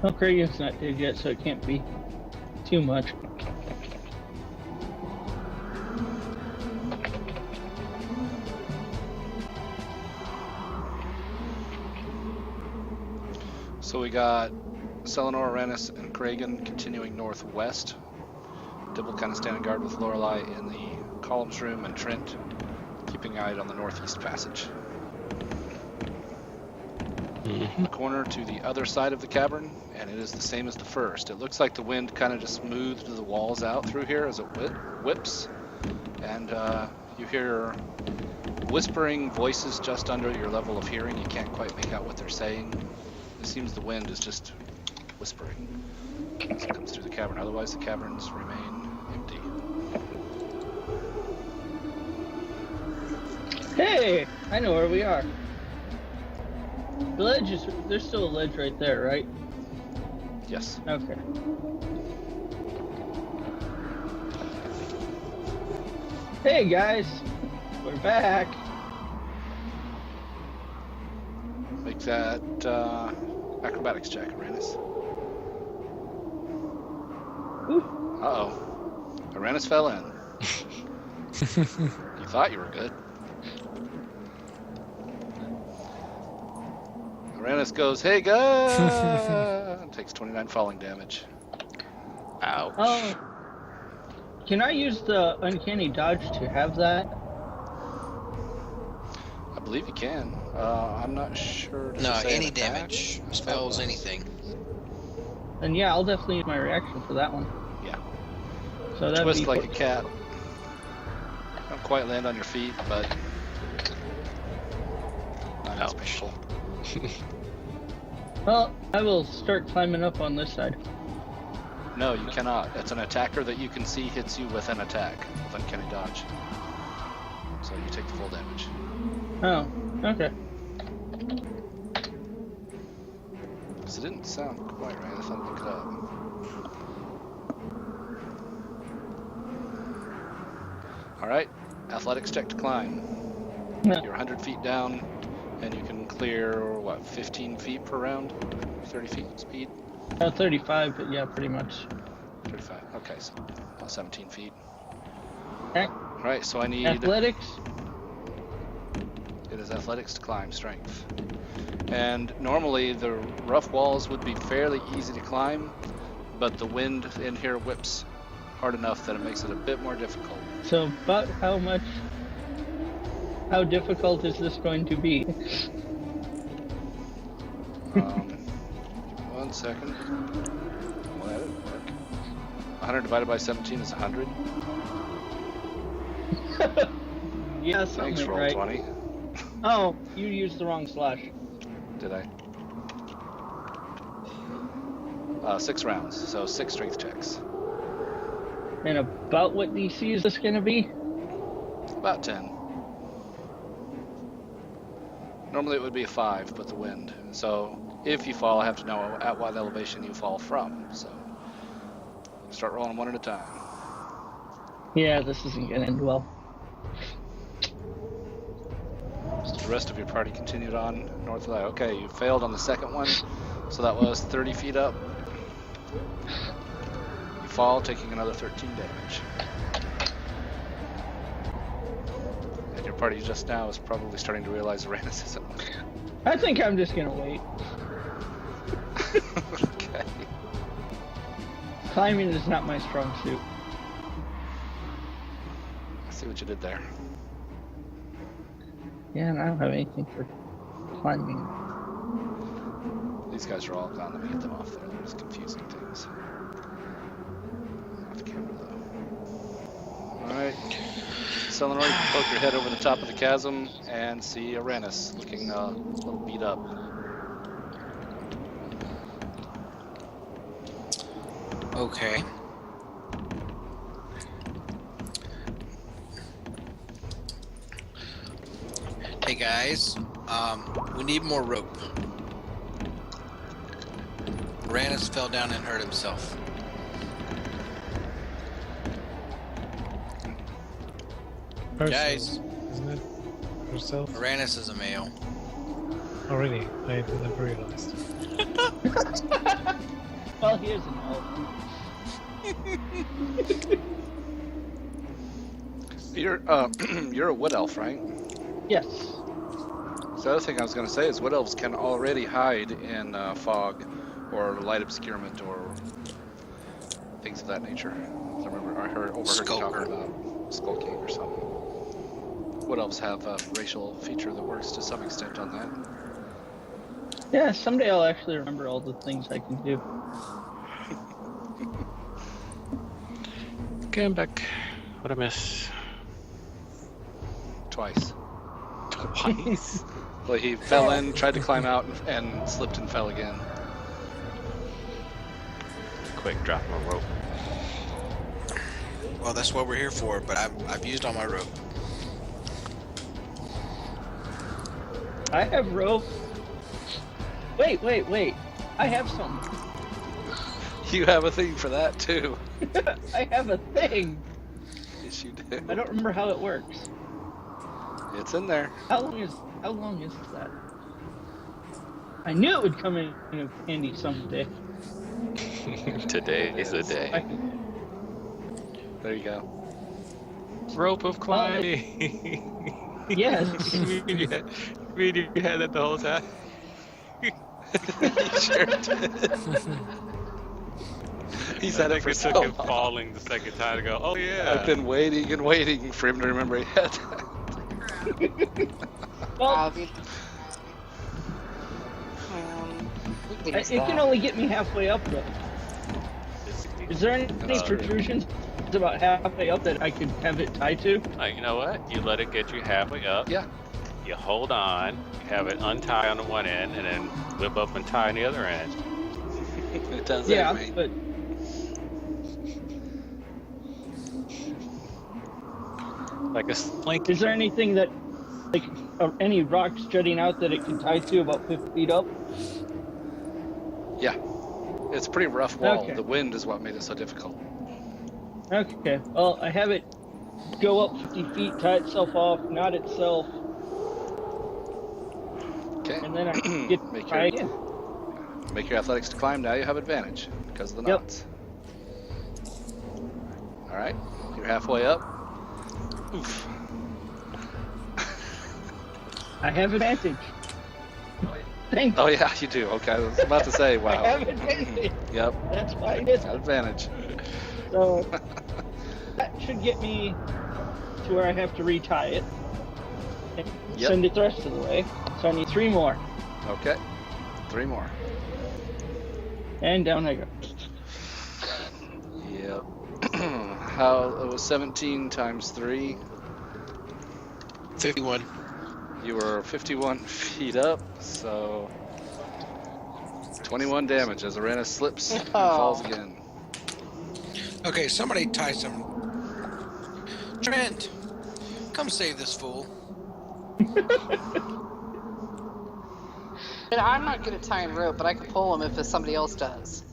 Well, Craig's not dead yet, so it can't be too much. So we got Selenor, Uranus, and Kragan continuing northwest. Dibble kind of standing guard with Lorelei in the columns room, and Trent keeping an eye on the northeast passage. Corner to the other side of the cavern, and it is the same as the first. It looks like the wind kind of just smoothed the walls out through here as it whips, and you hear whispering voices just under your level of hearing. You can't quite make out what they're saying. It seems the wind is just whispering as it comes through the cavern. Otherwise, the caverns remain empty. Hey! I know where we are. The ledge is... There's still a ledge right there, right? Yes. Okay. Hey guys! We're back! Make that acrobatics check, Uranus. Ooh. Uh-oh. Uranus fell in. You thought you were good. Uranus goes, hey guys! Takes 29 falling damage. Ouch. Oh. Can I use the uncanny dodge to have that? I believe you can. I'm not sure. Does No, it say any an attack? damage, spells, anything. Then yeah, I'll definitely use my reaction for that one. Yeah. So that'd Twist be like a cat. Don't quite land on your feet, but not as Ouch. painful. Well, I will start climbing up on this side. No, you cannot. It's an attacker that you can see hits you with an attack with uncanny dodge. So you take the full damage. Oh, okay. Because it didn't sound quite right. I thought I'd look it up. Alright, athletics check to climb. Yeah. You're 100 feet down, and you can clear, what, 15 feet per round? 30 feet speed? 35, but yeah, pretty much. 35. Okay, so about 17 feet. Okay. Alright, so I need... Athletics. It is athletics to climb, strength. And normally the rough walls would be fairly easy to climb, but the wind in here whips hard enough that it makes it a bit more difficult. So about how difficult is this going to be? 1 second. Well, that didn't work. 100 divided by 17 is 100. Yeah, Thanks, something roll right. 20. Oh, you used the wrong slash. Did I? 6 rounds, so 6 strength checks. And about what DC is this gonna be? About 10. Normally it would be a 5, but the wind. So if you fall, I have to know at what elevation you fall from. So start rolling one at a time. Yeah, this isn't gonna end well. So the rest of your party continued on north of that. Okay, you failed on the second one, so that was 30 feet up. You fall, taking another 13 damage. And your party just now is probably starting to realize Uranus isn't I think I'm just gonna wait. Okay. Climbing is not my strong suit. I see what you did there. Yeah, and I don't have anything for climbing. These guys are all gone. Let me get them off there. They're just confusing things. Off camera though. Alright. Selenor, you can poke your head over the top of the chasm and see Uranus looking a little beat up. Okay. Hey guys, we need more rope. Uranus fell down and hurt himself. Guys, Isn't it? Yourself? Uranus is a male. Oh, really? I never realized. Well, he is an elf. You're a wood elf, right? Yes. So the other thing I was going to say is wood elves can already hide in fog or light obscurement or things of that nature. I remember I overheard you talking about skulking or something. Wood elves have a racial feature that works to some extent on that. Yeah, someday I'll actually remember all the things I can do. Okay, I'm back. What'd I miss? Twice. Twice? Well, he fell in, tried to climb out, and slipped and fell again. Quick, drop my rope. Well, that's what we're here for, but I've used all my rope. I have rope. Wait. I have something. You have a thing for that too. I have a thing. Yes, you do. I don't remember how it works. It's in there. How long is that? I knew it would come in handy someday. Today is the day. There you go. Rope of climbing. Yes. You had that the whole time. He sure did. He said it for it so took him long. falling the second time to go, oh yeah. I've been waiting and waiting for him to remember he had that. Well, it can only get me halfway up though. Is there any protrusions about halfway up that I could have it tied to? You know what? You let it get you halfway up. Yeah. You hold on, you have it untie on the one end, and then whip up and tie on the other end. It does Yeah, anyway. but Like a slinky. is there anything that, like, any rocks jutting out that it can tie to about 50 feet up? Yeah. It's a pretty rough wall. Okay. The wind is what made it so difficult. Okay, well, I have it go up 50 feet, tie itself off, knot itself, Okay. and then I get Make tie your- again. Make your athletics to climb. Now you have advantage because of the Yep. knots. All right. You're halfway up. Oof. I have advantage. Thank you. Oh yeah, you do. Okay, I was about to say, wow. I have advantage. Yep, That's why it is. got advantage. So that should get me to where I have to retie it and Yep. send it the rest of the way. So I need 3 more, Okay, 3 more. and down I go. Yep. How it was 17 times 3. 51. You were 51 feet up, so 21 damage as Uranus slips and falls again. Okay, somebody tie some. Trent, come save this fool. And I'm not good at tying rope, but I can pull him if somebody else does.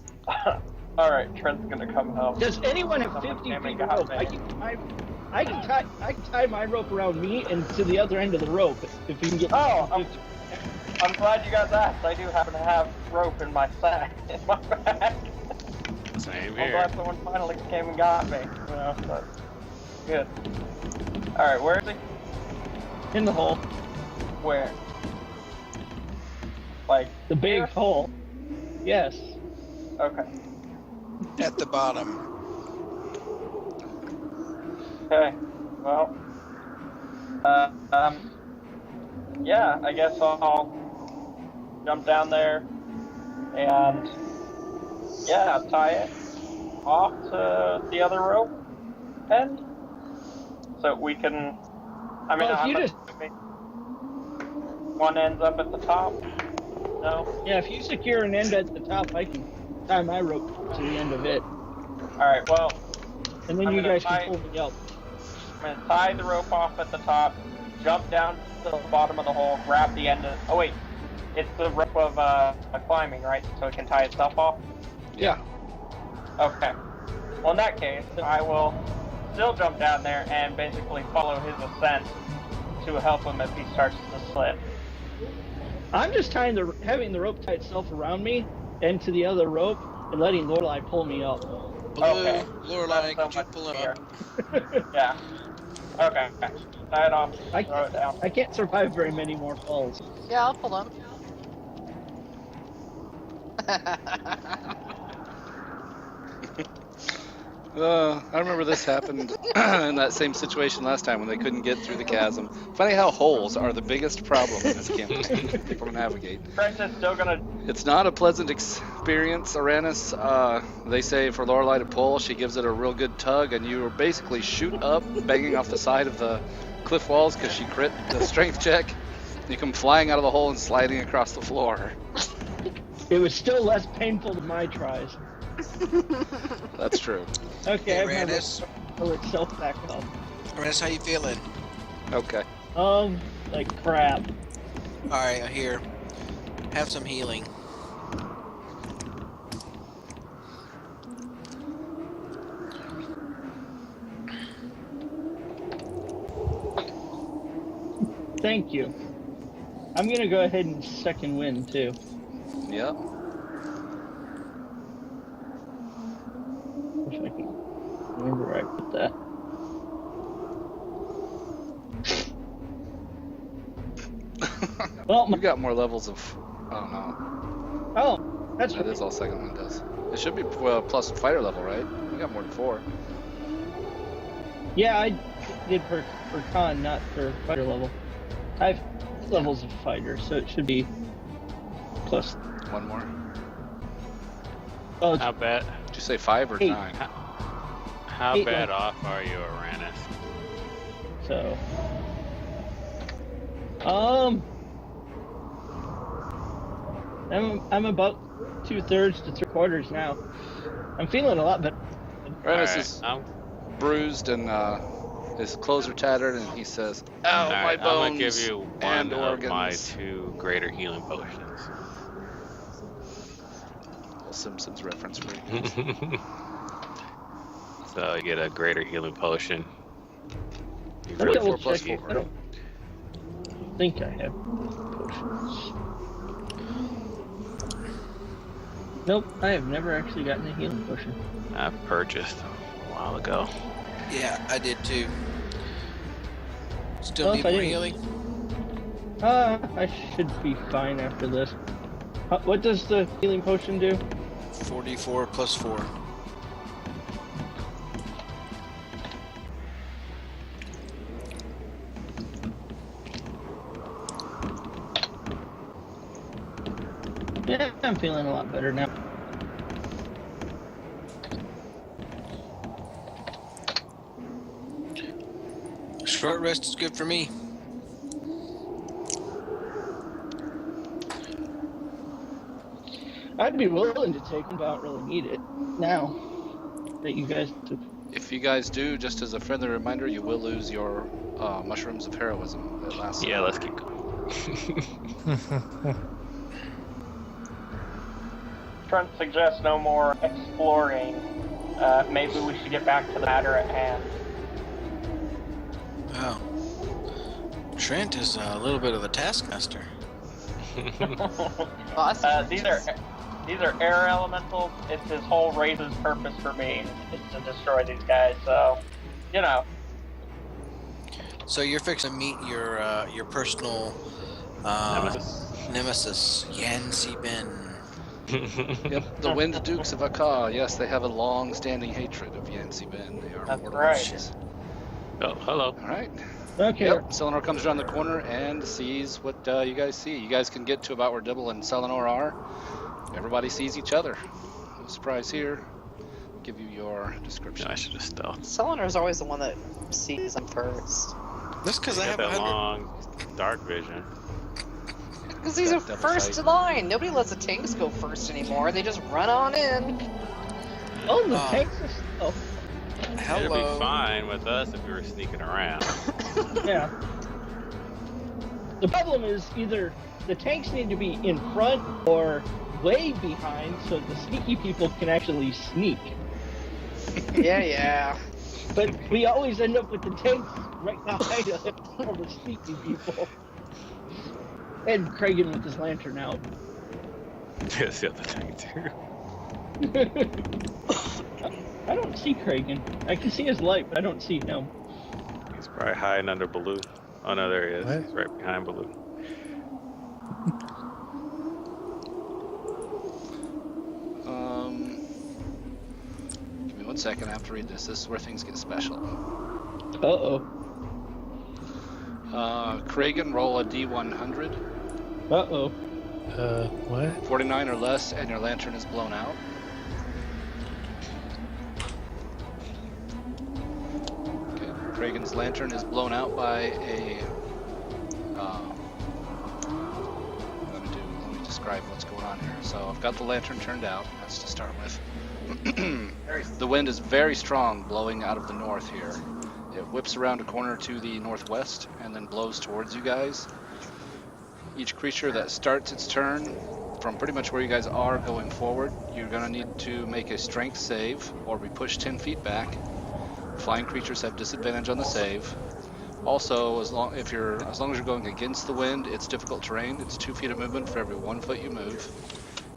Alright, Trent's gonna come help. Does anyone have Someone 50 came and feet of got rope? me. I can tie my rope around me and to the other end of the rope if you can get. Oh, I'm glad you guys asked. I do happen to have rope in my sack, in my bag. Same I'm here. glad someone finally came and got me. You know, but good. Alright, where is he? in the hole. Where? Like The big here? hole. Yes. Okay. At the bottom. Okay. Well. Yeah, I guess I'll jump down there and tie it off to the other rope end, so we can. I mean, Well, if I'm you just assuming one ends up at the top. No. if you secure an end at the top, I can tie my rope to the end of it, All right. Well, and then I'm you gonna guys tie- can pull me up. I'm gonna tie the rope off at the top, jump down to the bottom of the hole, grab the end of. Oh wait, it's the rope of climbing, right? So it can tie itself off. Yeah. Okay. Well, in that case, I will still jump down there and basically follow his ascent to help him if he starts to slip. I'm just having the rope tie itself around me and to the other rope, and letting Lorelei pull me up. Blue, Okay. Lorelei, That's could you so pull much him up? easier. Yeah. Okay. Tie it off. I Throw it down. I can't survive very many more falls. Yeah, I'll pull him. I remember this happened in that same situation last time when they couldn't get through the chasm. Funny how holes are the biggest problem in this campaign for people to navigate. Brent is still gonna. It's not a pleasant experience, Aranis. They say for Lorelei to pull, she gives it a real good tug, and you basically shoot up, banging off the side of the cliff walls because she crit the strength check. You come flying out of the hole and sliding across the floor. It was still less painful than my tries. That's true. Okay, Hey, I've never Randus. pull itself back up. Randus, how you feeling? Okay. Like crap. Alright, here. Have some healing. Thank you. I'm gonna go ahead and second wind too. Yep. If I can remember where I put that. Well, You got more levels of. Oh no. oh, that's That is all second one does. It should be plus fighter level, right? You got more than 4. yeah. I did for con, not for fighter level. I have levels of fighter, so it should be plus. 1 more. Oh, it's How bad? Did you say 5 or 8. 9? How 8 bad levels. off are you, Aranis? So, I'm about 2/3 to 3/4 now. I'm feeling a lot better. Ranus Alright, is I'm bruised and his clothes are tattered, and he says, "Ow, my Alright, bones!" I'm gonna give you and one of my organs. 2 greater healing potions. Little Simpsons reference for you. So you get a greater healing potion. You Let me really double 4 plus check. 4. I don't think I have potions. Nope, I have never actually gotten a healing potion. I purchased a while ago. Yeah, I did too. Still Well, need if I more didn't- healing? I should be fine after this. What does the healing potion do? 44 plus 4. Yeah, I'm feeling a lot better now. Short rest is good for me. I'd be willing to take them, but I don't really need it now that you guys took. If you guys do, just as a friendly reminder, you will lose your mushrooms of heroism that last. Yeah, let's keep going. Trent suggests no more exploring. Maybe we should get back to the matter at hand. Wow. Trent is a little bit of a taskmaster. Boss. These are air elementals. It's his whole race's purpose for me is to destroy these guys. So, you know. So you're fixing to meet your personal Nemesis. Yancy Ben. Yep, the Wind Dukes of Akkar. Yes, they have a long-standing hatred of Yancy Ben. They are That's mortal right. enemies. Oh, hello. All right. Okay. Yep, Selenor comes around the corner and sees what you guys see. You guys can get to about where Dibble and Selenor are. Everybody sees each other. No surprise here. Give you your description. I should have stealth. Selenor's always the one that sees them first. That's because I got have that 100. long dark vision. Because these are Double first sight. line. Nobody lets the tanks go first anymore. They just run on in. Oh, the Oh. tanks are oh, It'd be Hello. fine with us if we were sneaking around. yeah. The problem is either the tanks need to be in front or way behind so the sneaky people can actually sneak. Yeah. But we always end up with the tanks right behind us, all the sneaky people. And Kragan with his lantern out. Yes, the other thing too. I don't see Kragan. I can see his light, but I don't see him. He's probably hiding under Baloo. Oh no, there he is. What? He's right behind Baloo. Give me 1 second. I have to read this. This is where things get special. Uh-oh. Kragan, roll a D100. Uh-oh. What? 49 or less, and your lantern is blown out. Okay. Kragan's lantern is blown out by a. Let me describe what's going on here. So I've got the lantern turned out. That's to start with. The wind is very strong, blowing out of the north here. It whips around a corner to the northwest and then blows towards you guys. Each creature that starts its turn from pretty much where you guys are going forward, you're going to need to make a strength save or be pushed 10 feet back. Flying creatures have disadvantage on the save. Also, as long as you're going against the wind, it's difficult terrain. It's 2 feet of movement for every 1 foot you move.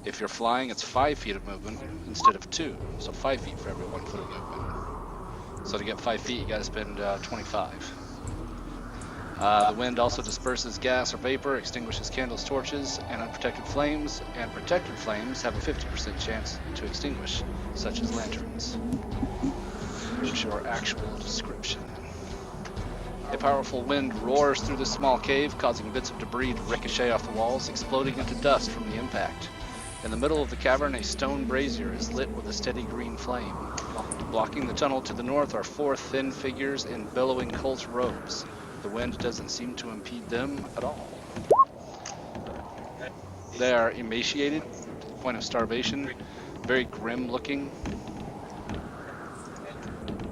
If you're flying, it's 5 feet of movement instead of 2, so 5 feet for every 1 foot of movement. So to get 5 feet, you got to spend 25. The wind also disperses gas or vapor, extinguishes candles, torches, and unprotected flames, and protected flames have a 50% chance to extinguish, such as lanterns. Here's your actual description. A powerful wind roars through this small cave, causing bits of debris to ricochet off the walls, exploding into dust from the impact. In the middle of the cavern, a stone brazier is lit with a steady green flame. Blocking the tunnel to the north are 4 thin figures in billowing cult robes. The wind doesn't seem to impede them at all. They are emaciated, to the point of starvation, very grim looking,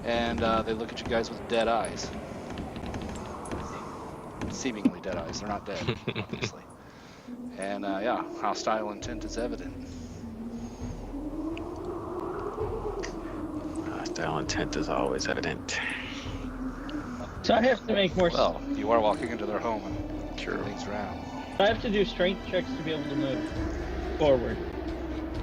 and they look at you guys with dead eyes. Seemingly dead eyes, they're not dead, obviously. And yeah, hostile intent is evident. Hostile intent is always evident. So I have to make more. Well, you are walking into their home and True. things around. I have to do strength checks to be able to move forward.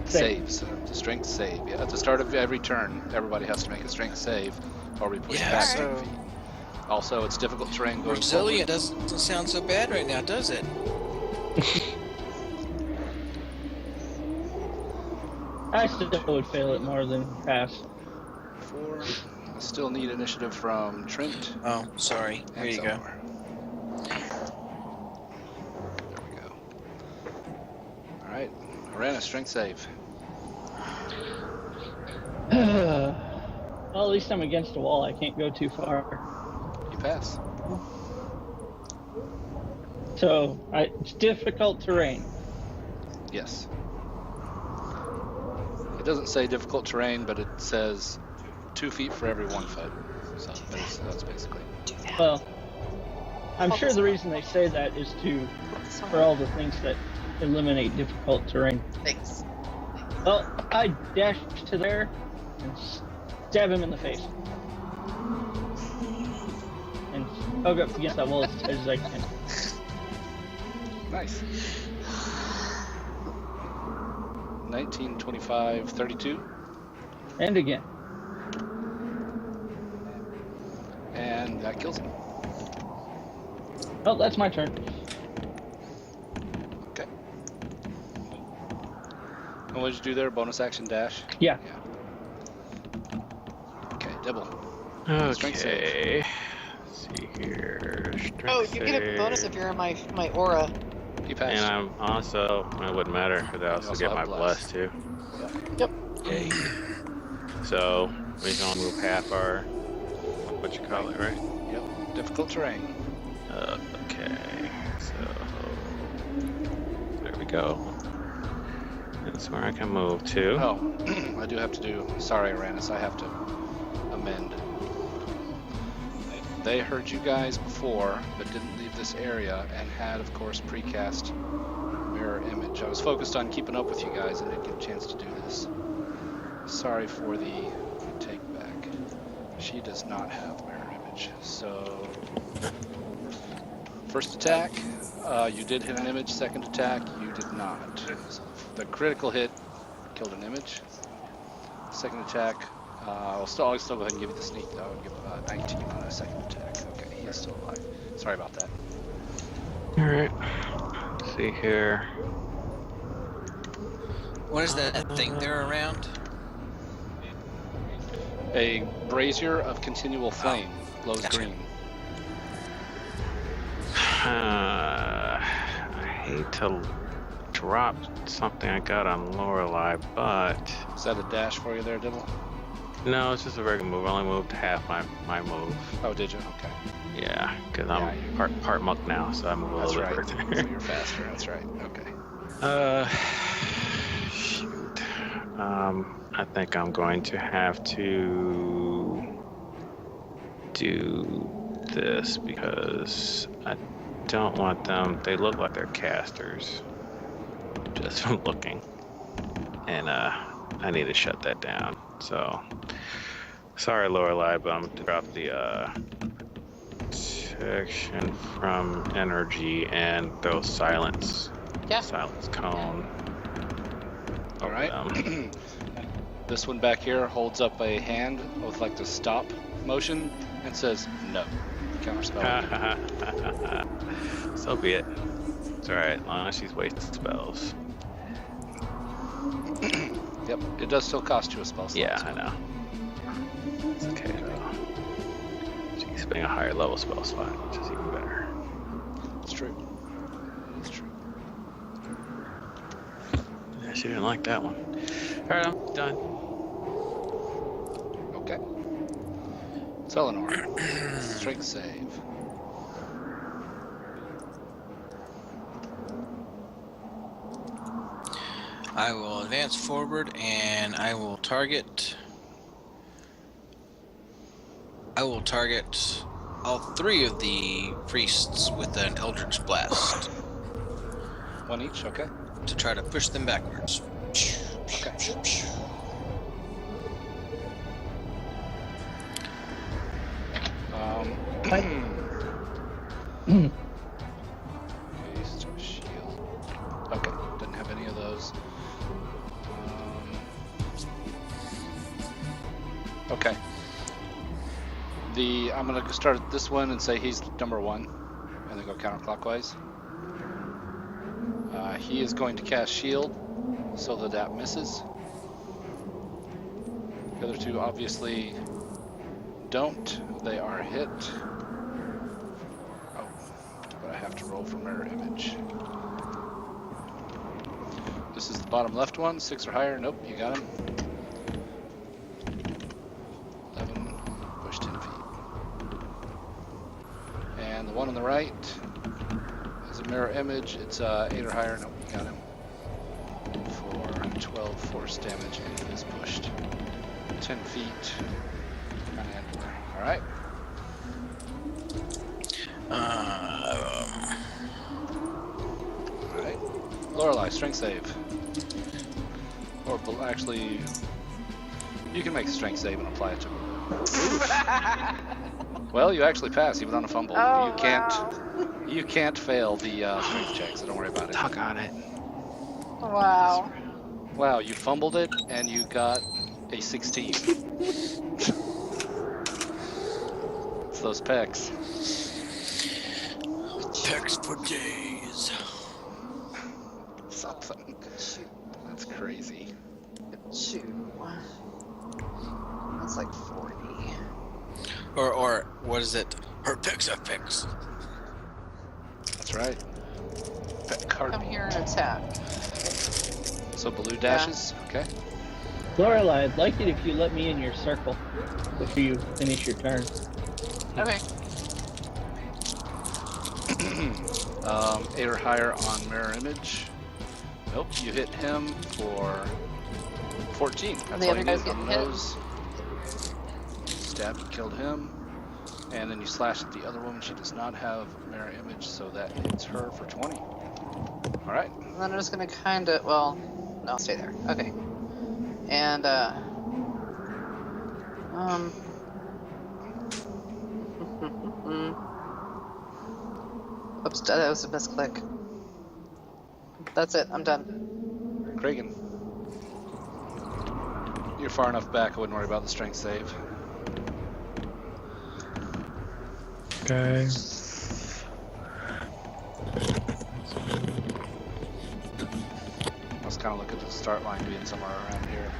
Saves. The strength save. Yeah, at the start of every turn, everybody has to make a strength save or be pushed Yeah, back so- 10 feet. Also, it's difficult terrain going Resilient forward. doesn't sound so bad right now, does it? I still would fail it more than pass. 4. I still need initiative from Trent. Oh, sorry. Here and you go. Zelmar. There we go. Alright, Arana, strength save. Well, at least I'm against a wall. I can't go too far. You pass. So it's difficult terrain. Yes. It doesn't say difficult terrain, but it says 2 feet for every 1 foot. So that's basically. Well, I'm sure the reason they say that is for all the things that eliminate difficult terrain. Thanks. Well, I dash to there and stab him in the face. And hug up against that wall as tight as I can. Nice. 19, 25, 32. And again. And that kills him. Oh, that's my turn. And what did you do there? Bonus action dash? Yeah. Okay, Dibble. Strength save. Okay. Let's see here. Strength Oh, you get a bonus save. if you're in my aura. You passed. And I'm also, it wouldn't matter because I also get my have bless too. Yep. Yay. So we can only move half our, what you call it, right? Yep. Difficult terrain. Okay. So there we go. That's where I can move to. Oh, I do have to do. Sorry, Aranis, I have to amend. They heard you guys before, but didn't leave this area, and had, of course, precast mirror image. I was focused on keeping up with you guys and didn't get a chance to do this. Sorry for the take back. She does not have mirror image, so first attack, you did hit an image. Second attack, you did not. So the critical hit killed an image. Second attack, I'll still go ahead and give you the sneak though and give 19 on a second attack. Okay, he is still alive. Sorry about that. Alright. Let's see here. What is that thing there around? A brazier of continual flame glows Gotcha. green. I hate to drop something I got on Lorelei, but Is that a dash for you there, Dibble? no, it's just a regular move. I only moved half my move. Oh, did you? Okay. Yeah, because I'm Yeah, part monk now, so I move a That's little right. bit So further. you're faster. That's right. Okay. Shoot. I think I'm going to have to do this because I don't want them. They look like they're casters, just from looking, and I need to shut that down. So sorry, Lorelei, but I'm gonna drop the protection from energy and throw silence. Yeah. Silence cone. All over right. them. This one back here holds up a hand with like the stop motion and says no. Counterspell. So be it. It's alright, as long as she's wasting spells. Yep. It does still cost you a spell slot. Yeah, so- I know. It's okay though. She's spending a higher level spell slot, which is even better. It's true. It's true. Yeah, she didn't like that one. Alright, I'm done. Okay. Selenor. Strength save. I will advance forward and I will target all three of the priests with an Eldritch Blast One each. Okay. to try to push them backwards. Okay. Haste, shield. Okay, didn't have any of those. Okay. I'm gonna start at this one and say he's number one, and then go counterclockwise. He is going to cast shield, so that misses. The other two obviously don't. They are hit. Oh, but I have to roll for mirror image. This is the bottom left one, 6 or higher. Nope, you got him. 11, push 10 feet. And the one on the right is a mirror image. It's 8 or higher. Nope, you got him. For 12 force damage, and he is pushed 10 feet. Kind of end there. All right. All right. Lorelei, strength save. Or actually, you can make a strength save and apply it to her. Well, you actually pass even on a fumble. Oh, You can't fail the strength check, so don't worry about it. Talk on it. Wow. Wow, you fumbled it and you got a 16. It's those pecs. Pecs for days. Something. That's crazy. 2. That's like 40. Or what is it? Her picks are picks. That's right. Come here and attack. So Baloo dashes. Okay. Lorelai, I'd like it if you let me in your circle before you finish your turn. Okay. 8 or higher on mirror image. Nope, you hit him for 14. That's And the all other you guy's need on the getting hit. nose. Stab, you killed him. And then you slash at the other woman. She does not have mirror image, so that hits her for 20. Alright. And then I'm just gonna kinda, well, no, I'll stay there. Okay. And, oops, that was a misclick. That's it, I'm done. Kragan. You're far enough back, I wouldn't worry about the strength save. Okay. I was kind of looking at the start line being somewhere around here.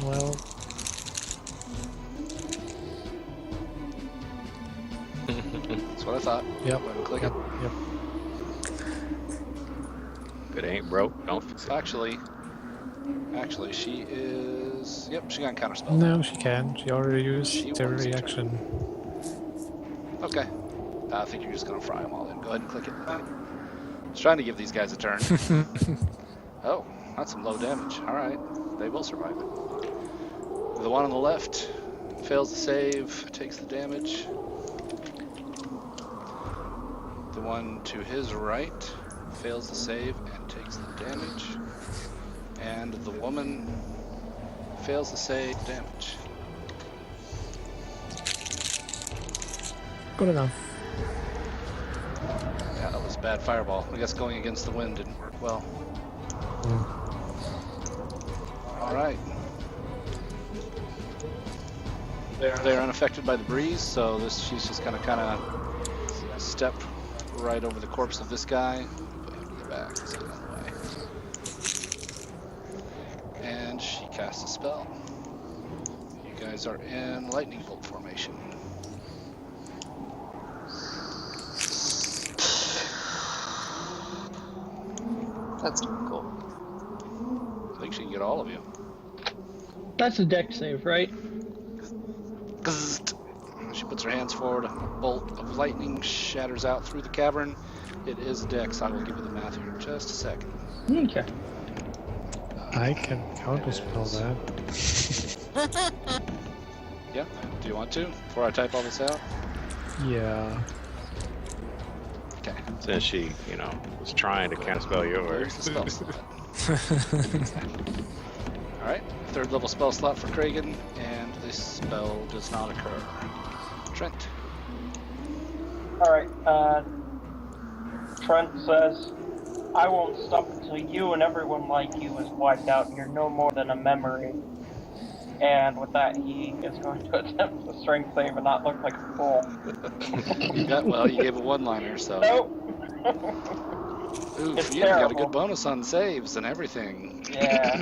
Well, That's what I thought. yep. Go ahead and click Yep. it. Yep. If it ain't broke, don't fix it. Actually, she is. Yep, she got counterspell. No, she can. She already used She her wants a turn. reaction. Okay. I think you're just gonna fry them all in. Go ahead and click it. I was trying to give these guys a turn. Oh, that's some low damage. All right, they will survive it. The one on the left fails the save, takes the damage. The one to his right fails the save and takes the damage. And the woman fails the save, damage. Good enough. Yeah, that was a bad fireball. I guess going against the wind didn't work well. All right. They're unaffected by the breeze, so she's just gonna kind of step right over the corpse of this guy. Put him to the back. Let's get out of the way. And she casts a spell. You guys are in lightning bolt formation. That's cool. I think she can get all of you. That's a deck save, right? She puts her hands forward. A bolt of lightning shatters out through the cavern. It is a dex. I will give you the math here in just a second. Okay. I can counterspell that. Yeah. Do you want to? Before I type all this out? Yeah. Okay. Since she, was trying to counterspell There's yours. the spell slot. Alright. 3rd level spell slot for Kragan, and this spell does not occur. Trent. Alright, Trent says, I won't stop until you and everyone like you is wiped out and you're no more than a memory. And with that, he is going to attempt a strength save and not look like a fool. You gave a one-liner, so. Nope. Oof, It's you got a terrible. good bonus on saves and everything. Yeah.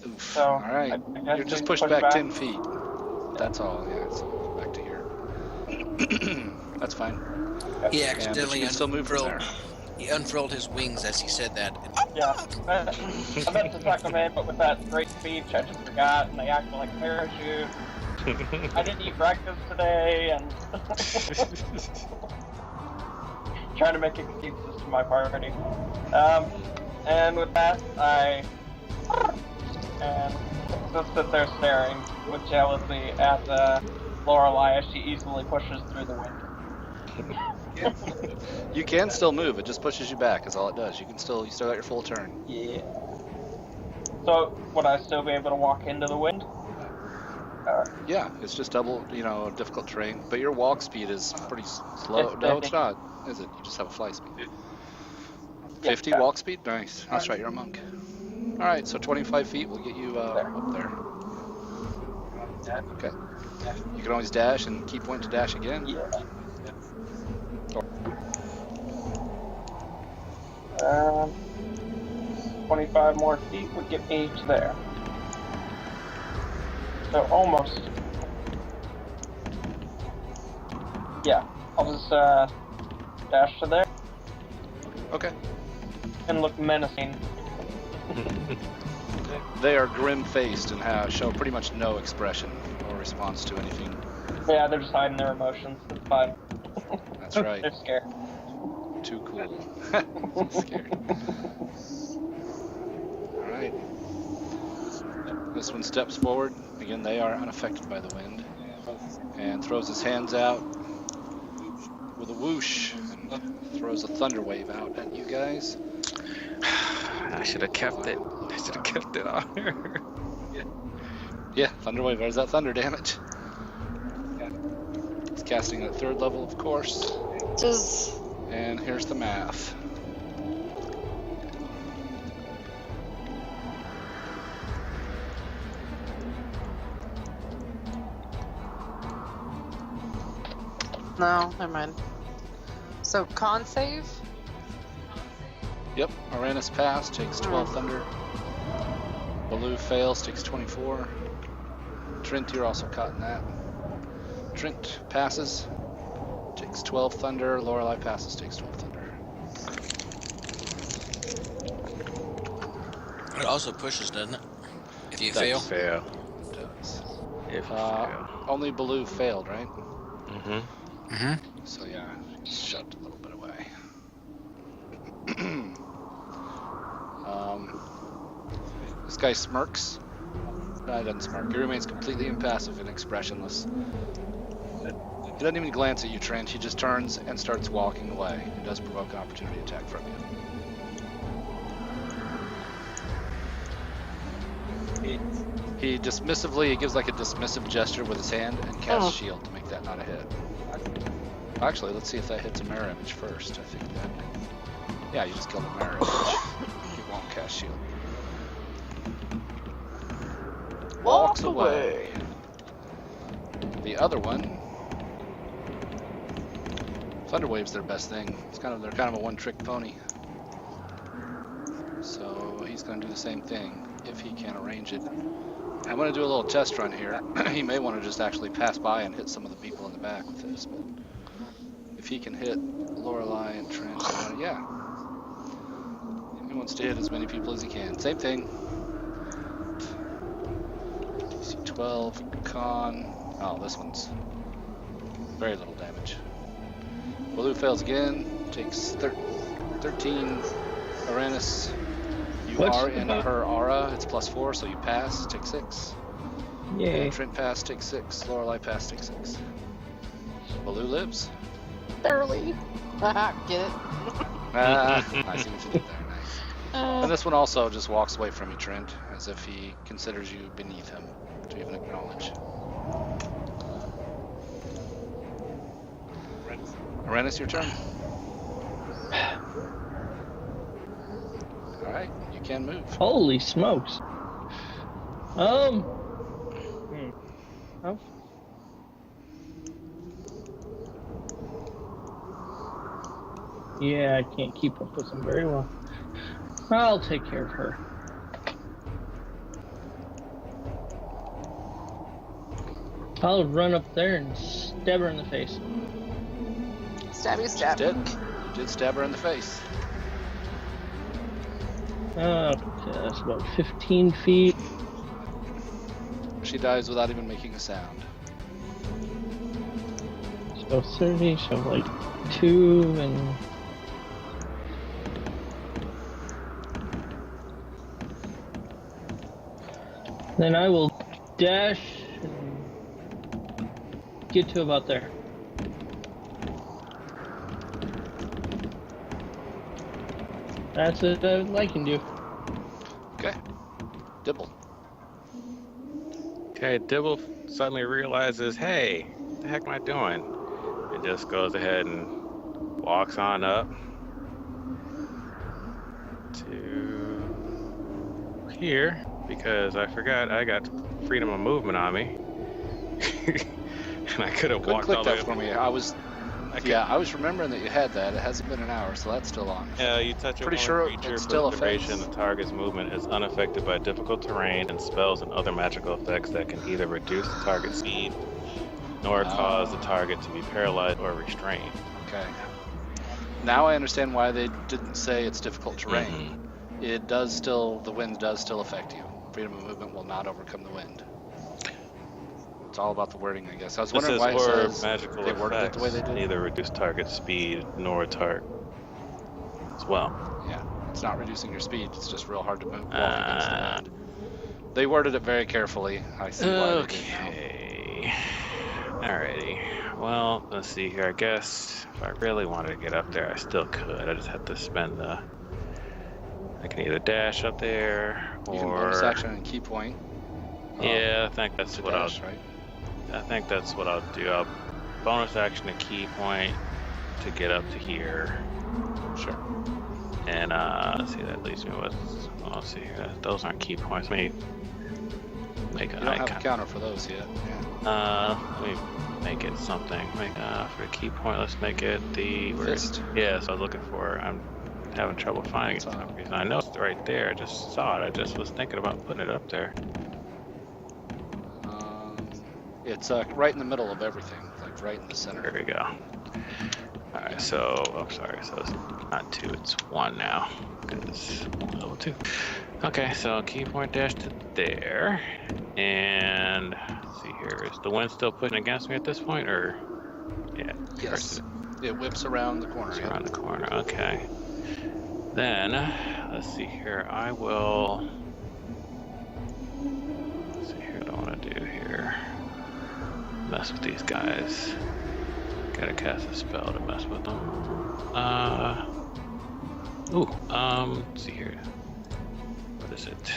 Oof. So, Alright. I guess You're just we pushed push back back. 10 feet. That's all, yeah, so back to here. That's fine. He Yeah, but accidentally you can still move from unfurled. there. He unfurled his wings as he said that. Yeah. I meant to tuck them in, but with that great speech, I just forgot, and they acted like a parachute. I didn't eat breakfast today, and trying to make excuses to my party. And with that, I just sit there staring with jealousy at Lorelai as she easily pushes through the wind. You can still move, it just pushes you back, is all it does. You still got your full turn. Yeah. So, would I still be able to walk into the wind? Yeah, it's just double, difficult terrain. But your walk speed is pretty slow. It's No, it's 50. not, is it? You just have a fly speed. Yeah. 50 walk speed? Nice. That's right, you're a monk. Alright, so 25 feet will get you up there. Okay. You can always dash and keep point to dash again. Yeah. 25 more feet would get me to there. So almost. Yeah, I'll just dash to there Okay. and look menacing. They are grim-faced and show pretty much no expression or response to anything. Yeah, they're just hiding their emotions. It's fine. That's right. They're scared. Too cool. Scared. All right. This one steps forward. Again, they are unaffected by the wind. And throws his hands out with a whoosh and throws a thunder wave out at you guys. I should have kept it. I should have kept it on her. Yeah, thunder wave. There's that thunder damage. It's casting at 3rd level, of course. Just And here's the math. no, never mind. So con save? Yep, Uranus pass takes 12 thunder. Baloo fails, takes 24. Trent, you're also caught in that. Trent passes, takes 12 thunder. Lorelei passes, takes 12 thunder. It also pushes, doesn't it? If you Does. fail. Fail. It does. If you fail. Only Baloo failed, right? Mm-hmm. Mm-hmm. So yeah, shoved a little bit away. This guy smirks. No, he doesn't smirk. He remains completely impassive and expressionless. He doesn't even glance at you, Trent. He just turns and starts walking away. He does provoke an opportunity attack from you. He dismissively, he gives like a dismissive gesture with his hand and casts shield to make that not a hit. Actually, let's see if that hits a mirror image first. I think that. Yeah, you just killed a mirror image. He won't cast shield. Walks away. The other one, Thunderwave's their best thing. They're kind of a one-trick pony. So he's going to do the same thing if he can arrange it. I'm going to do a little test run here. He may want to just actually pass by and hit some of the people in the back with this, but if he can hit Lorelei and Trent, yeah. He wants to hit as many people as he can. Same thing. DC 12, con. Oh, this one's very little damage. Baloo fails again, takes 13. Uranus, you are in her aura. It's +4, so you pass, take 6. Yay. And Trent pass, take 6. Lorelei pass, take 6. Baloo lives. Barely. Get it? I see what you did there, nice. And this one also just walks away from you, Trent, as if he considers you beneath him to even acknowledge. Uranus, your turn. Alright, you can move. Holy smokes. Oh. Yeah, I can't keep up with them very well. I'll take care of her. I'll run up there and stab her in the face. Stabby stab. Did. You did stab her in the face. That's about 15 feet. She dies without even making a sound. So 30, so like 2 and... Then I will dash and get to about there. That's what I can do. Okay. Dibble. Okay, Dibble suddenly realizes, hey, what the heck am I doing? And just goes ahead and walks on up to here, because I forgot I got freedom of movement on me. And I could have walked Click all the way that up. for me. I was Yeah, I was remembering that you had that. It hasn't been an hour, so that's still on. Yeah, you touch a Pretty woman sure creature it for still the duration affects. the target's movement is unaffected by difficult terrain and spells and other magical effects that can either reduce the target's speed nor cause the target to be paralyzed or restrained. Okay. Now I understand why they didn't say it's difficult terrain. Mm-hmm. It does still, the wind does still affect you. Freedom of movement will not overcome the wind. It's all about the wording, I guess. I was wondering why it says magical they worded it the way they did. Neither reduce target speed nor target as well. Yeah, it's not reducing your speed. It's just real hard to move walk against the wind. They worded it very carefully. I see why they did now. Okay. Alrighty. Well, let's see here. I guess if I really wanted to get up there, I still could. I just have to spend the... I can either dash up there, or... You can bonus action and key point. Yeah, I think that's what dash, right? I think that's what I'll do. I'll bonus action a key point to get up to here. Sure. And let's see, that leaves me with... Well, let's see here. Those aren't key points. Let me make an icon. You don't have a counter for those yet. Yeah. Let me make it something. Make for the key point. Let's make it the fist. Yeah, so I was looking for. I'm having trouble finding it for some reason. I know it's right there. I just saw it. I just was thinking about putting it up there. It's right in the middle of everything, like right in the center. There we go. All right, so I'm sorry. So it's not 2, it's 1 now. It's level 2. Okay, so key point dash to there, and let's see here. Is the wind still pushing against me at this point, or yeah? Yes. It whips around the corner. It's around the corner. Okay. Then let's see here. I will. Let's see here. What I want to do here. Mess with these guys. Gotta cast a spell to mess with them. Let's see here. What is it?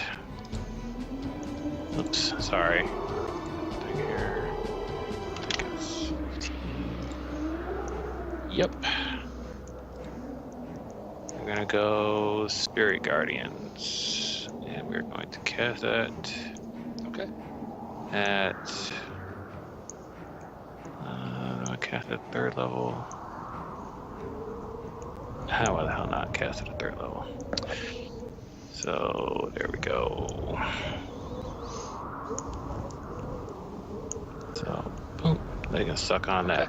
Oops, sorry. Thing here. I think it's 15. Yep. We're gonna go Spirit Guardians. And we're going to cast that. Okay. At I cast at 3rd level. How the hell not cast at a 3rd level? So there we go. So boom, they can suck on that.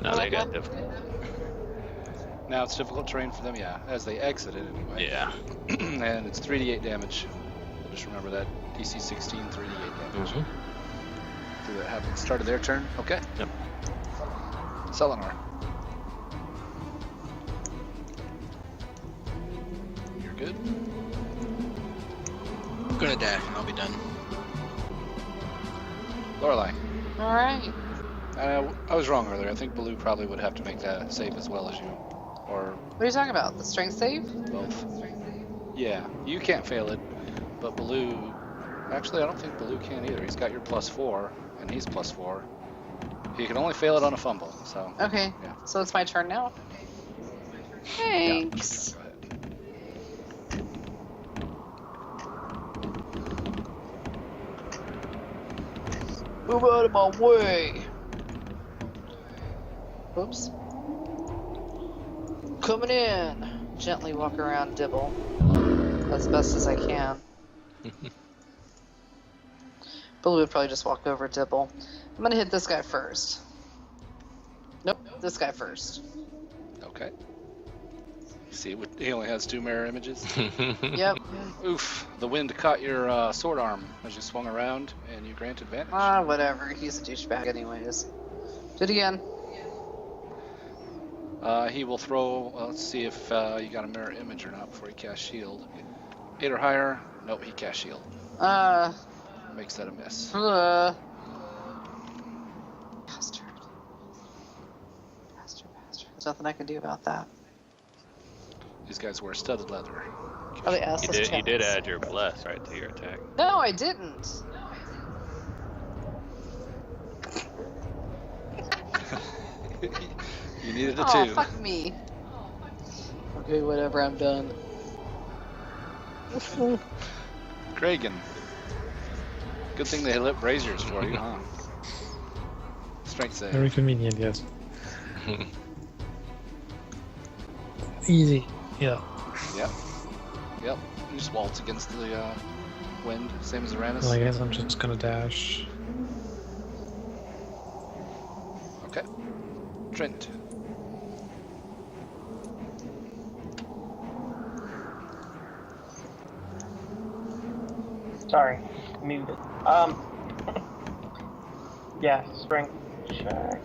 Now they got difficult. Now it's difficult terrain for them, yeah, as they exit it anyway. Yeah. And it's 3d8 damage. Just remember that DC 16, 3d8 damage. Mm-hmm. Did that happen? Started their turn? Okay. Yep. Selenar. You're good? I'm gonna dash and I'll be done. Lorelei. Alright. I was wrong earlier. I think Baloo probably would have to make that save as well as you. Or What are you talking about? The strength save? both. Yeah, you can't fail it, but Baloo... Actually, I don't think Baloo can either. He's got your +4, and he's +4. He can only fail it on a fumble, so... Okay, Yeah. so it's my turn now? Thanks. Go ahead. Move out of my way! Oops. Coming in! Gently walk around Dibble. As best as I can. Baloo would probably just walk over Dibble. I'm gonna hit this guy first. Nope, this guy first. Okay. See, he only has 2 mirror images. Yep. Oof, the wind caught your sword arm as you swung around, and you grant advantage. Whatever. He's a douchebag anyways. Do it again. He will throw, let's see if you got a mirror image or not before he casts shield. 8 or higher, nope, he casts shield. Makes that a miss. Bastard. There's nothing I can do about that. These guys wear studded leather. Oh, the ass You did add your bless right to your attack. No, I didn't. You needed a 2. Oh, fuck me. Okay, whatever, I'm done. Kragan. Good thing they lit braziers for you, huh? Strength save. Very convenient, yes. Easy. Yeah. Yep. Yep. You just waltz against the wind, same as Uranus. Well, I guess I'm just gonna dash. Okay. Trent. Sorry, muted. Yeah, strength check.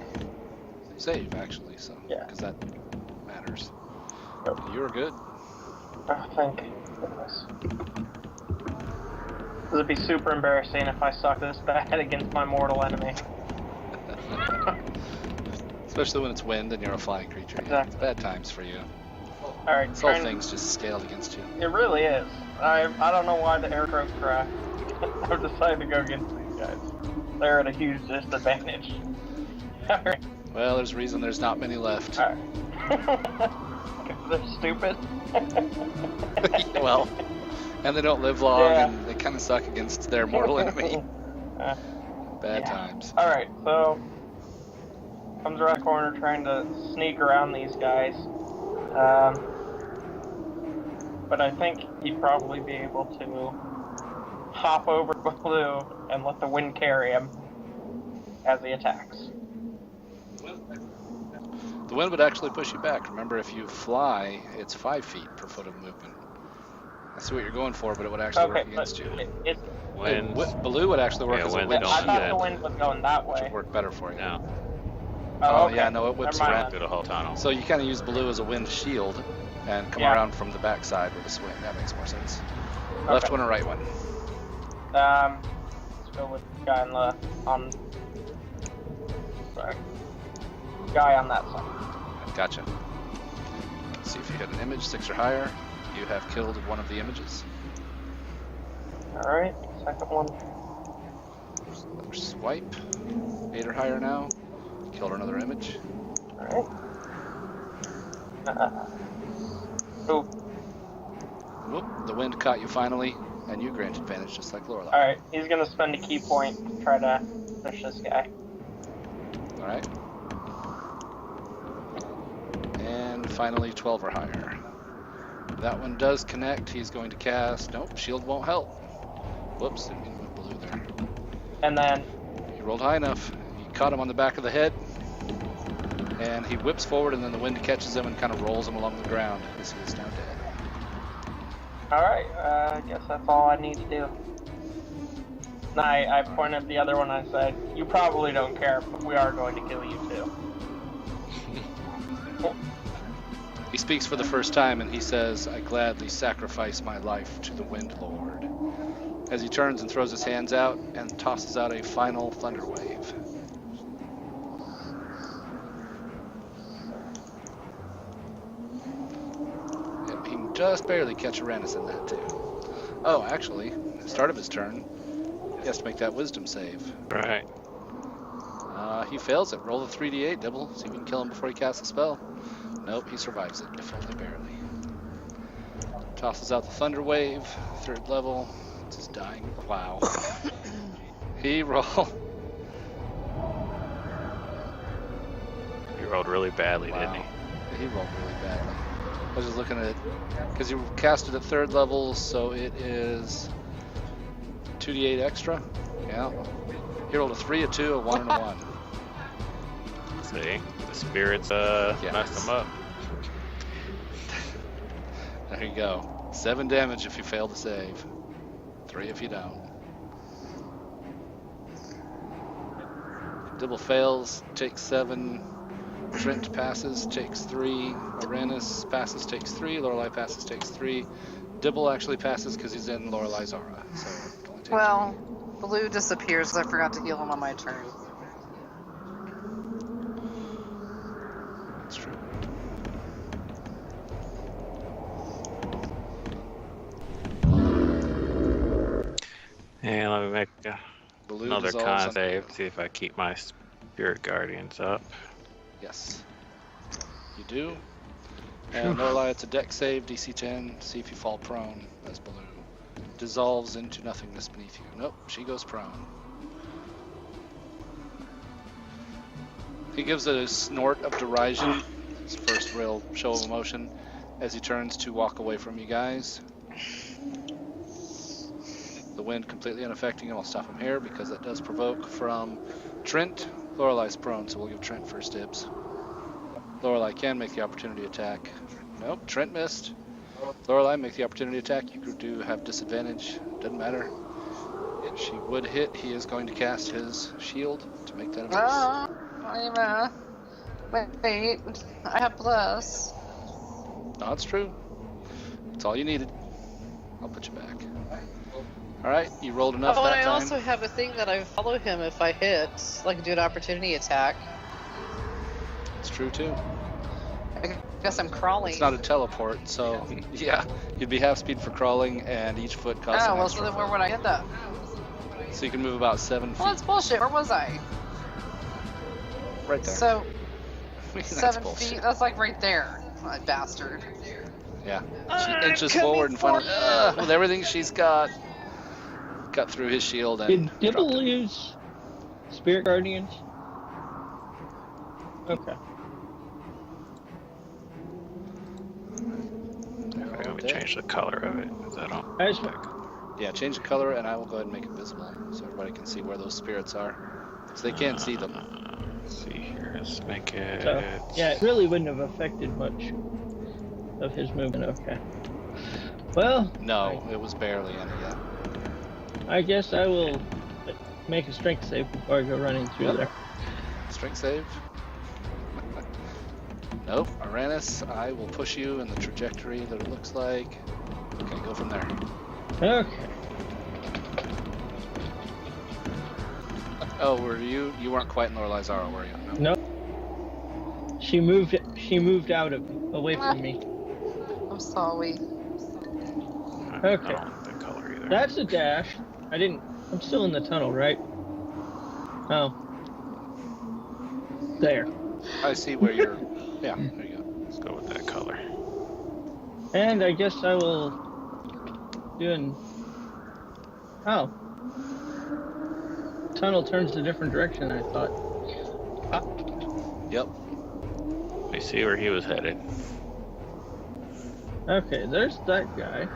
Save, actually, so. Yeah. Because that matters. Yep. You're good. Oh, thank goodness. This would be super embarrassing if I suck this bad against my mortal enemy. Especially when it's wind and you're a flying creature. Exactly. It's bad times for you. Alright, This whole thing's just scaled against you. It really is. I don't know why the aircraft crashed. I've decided to go against these guys. They're at a huge disadvantage. Alright. Well, there's a reason there's not many left. Alright. They're stupid. Well, and they don't live long, Yeah. and they kind of suck against their mortal enemy. Bad yeah. times. Alright, so comes around the corner trying to sneak around these guys. But I think he'd probably be able to hop over Blue and let the wind carry him as he attacks. The wind would actually push you back. Remember, if you fly, it's 5 feet per foot of movement. I see what you're going for, but it would actually work against you. Wind. Blue would actually work as a wind wind don't I shield, thought Yeah. the wind was going that which way. would work better for you. No. Oh, Oh, yeah, no, it whips Never mind around. Through the whole tunnel. So you kind of use blue as a wind shield and come Yeah. around from the backside with a swing. That makes more sense. Left Okay. one or right one? Let's go with the guy sorry. Guy on that side. Gotcha. See if you hit an image, 6 or higher. You have killed one of the images. Alright, second one. Another swipe. 8 or higher now. Killed another image. Alright. Ooh. Whoop, the wind caught you finally, and you grant advantage just like Lorelei. Alright, he's gonna spend a key point to try to finish this guy. Alright. And finally 12 or higher. That one does connect. He's going to cast. Nope, shield won't help. Whoops, didn't mean to move blue there. And then, He rolled high enough. He caught him on the back of the head. And he whips forward, and then the wind catches him and kind of rolls him along the ground as he is now dead. alright, I guess that's all I need to do. And I pointed at the other one and I said, you probably don't care, but we are going to kill you too. He speaks for the first time, and he says, I gladly sacrifice my life to the Wind Lord. As he turns and throws his hands out and tosses out a final thunder wave. Yep, he can just barely catch Uranus in that too. Oh, actually, at the start of his turn, he has to make that wisdom save. Right. He fails it. Roll the 3d8, Dibble. See if we can kill him before he casts a spell. Nope, he survives it, if only barely. Tosses out the thunder wave, 3rd level. It's his dying. Wow. He rolled. He rolled really badly, Wow. didn't he? He rolled really badly. I was just looking at it because you cast it at 3rd level, so it is 2d8 extra. Yeah. He rolled a 3, a 2, a 1, and a 1. See? The spirits Yes. messed him up. There you go. 7 damage if you fail to save. 3 if you don't. Dibble fails, takes 7. Trent passes, takes 3. Uranus passes, takes 3. Lorelei passes, takes 3. Dibble actually passes because he's in Lorelei's aura. So it only takes Well, Blue disappears because I forgot to heal him on my turn. 3. That's true. And let me make Blue another dissolves con on- save, see if I keep my spirit guardians up. Yes. You do. And Lorelei, it's a deck save, DC 10. See if you fall prone as Blue dissolves into nothingness beneath you. Nope, she goes prone. He gives a snort of derision, his first real show of emotion, as he turns to walk away from you guys. The wind completely unaffecting him. I'll stop him here because that does provoke from Trent. Lorelei's prone, so we'll give Trent first dibs. Lorelei can make the opportunity attack. Nope, Trent missed. Lorelei, make the opportunity attack. You do have disadvantage. Doesn't matter. She would hit. He is going to cast his shield to make that a miss. Wait, I have Bless. No, it's true. That's all you needed. I'll put you back. Alright, you rolled enough that time. I also have a thing that I follow him if I hit, like do an opportunity attack. It's true too. I guess I'm crawling. It's not a teleport, so yeah, you'd be half speed for crawling, and each foot costs an extra so then where foot. would I hit that? So you can move about 7 feet. Well, that's bullshit. Where was I? Right there. So, That's 7 bullshit. feet? That's like right there, that bastard. Yeah. She inches forward and finally, with everything she's got, cut through his shield and Did Dibble dropped it. use Spirit Guardians? Okay. Let me change the color of it. Is that on? I just, Yeah, change the color, and I will go ahead and make it visible so everybody can see where those spirits are. So they can see them. Let's see here. Let's make it. so, yeah, it really wouldn't have affected much of his movement. Okay. Well, No, it was barely any yet. I guess I will make a strength save before I go running through there. Strength save. Nope. Uranus, I will push you in the trajectory that it looks like. Okay, go from there. Okay. Oh, were you? You weren't quite in Lorelei's aura, were you? No. She moved out of away from me. I'm sorry. I Okay. don't like that color either. That's a dash. I'm still in the tunnel, right? Oh. There. I see where you're. Yeah, there you go. Let's go with that color. And I guess I will do an... Oh. Tunnel turns a different direction than I thought. Yep. Let me see where he was headed. Okay, there's that guy.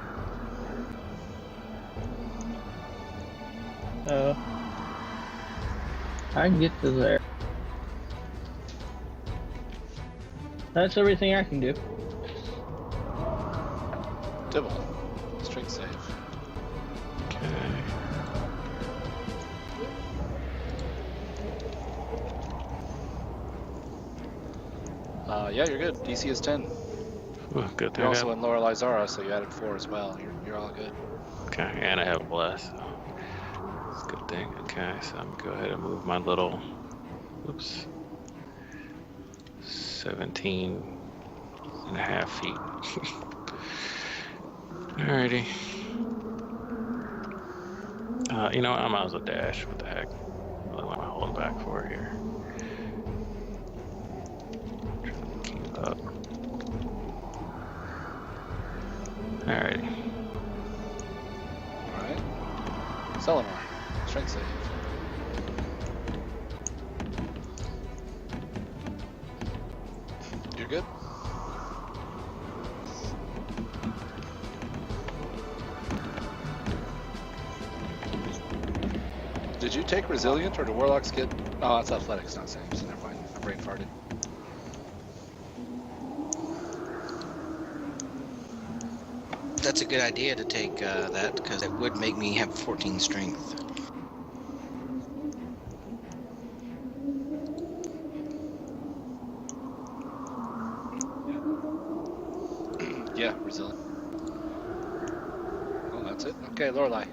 I can get to there. That's everything I can do. Dibble. Strength save. Okay. Yeah, you're good. DC is 10. Ooh, good thing You're I also got- in Lorelei's aura, so you added 4 as well. You're all good. Okay, and I have bless. So it's a good thing. Okay, so I'm gonna go ahead and move my little. Oops. 17.5 feet. Alrighty. You know what? I might as well dash. What the heck? What am I holding back for here? Trying to keep up. Alrighty. Alright. Selenor. Strength save. You're good? Did you take resilient or do warlocks get... Oh, that's athletics, not saves. Never mind. My brain farted. That's a good idea to take that, because it would make me have 14 strength. Yeah, resilient. Oh, that's it? Okay, Lorelei.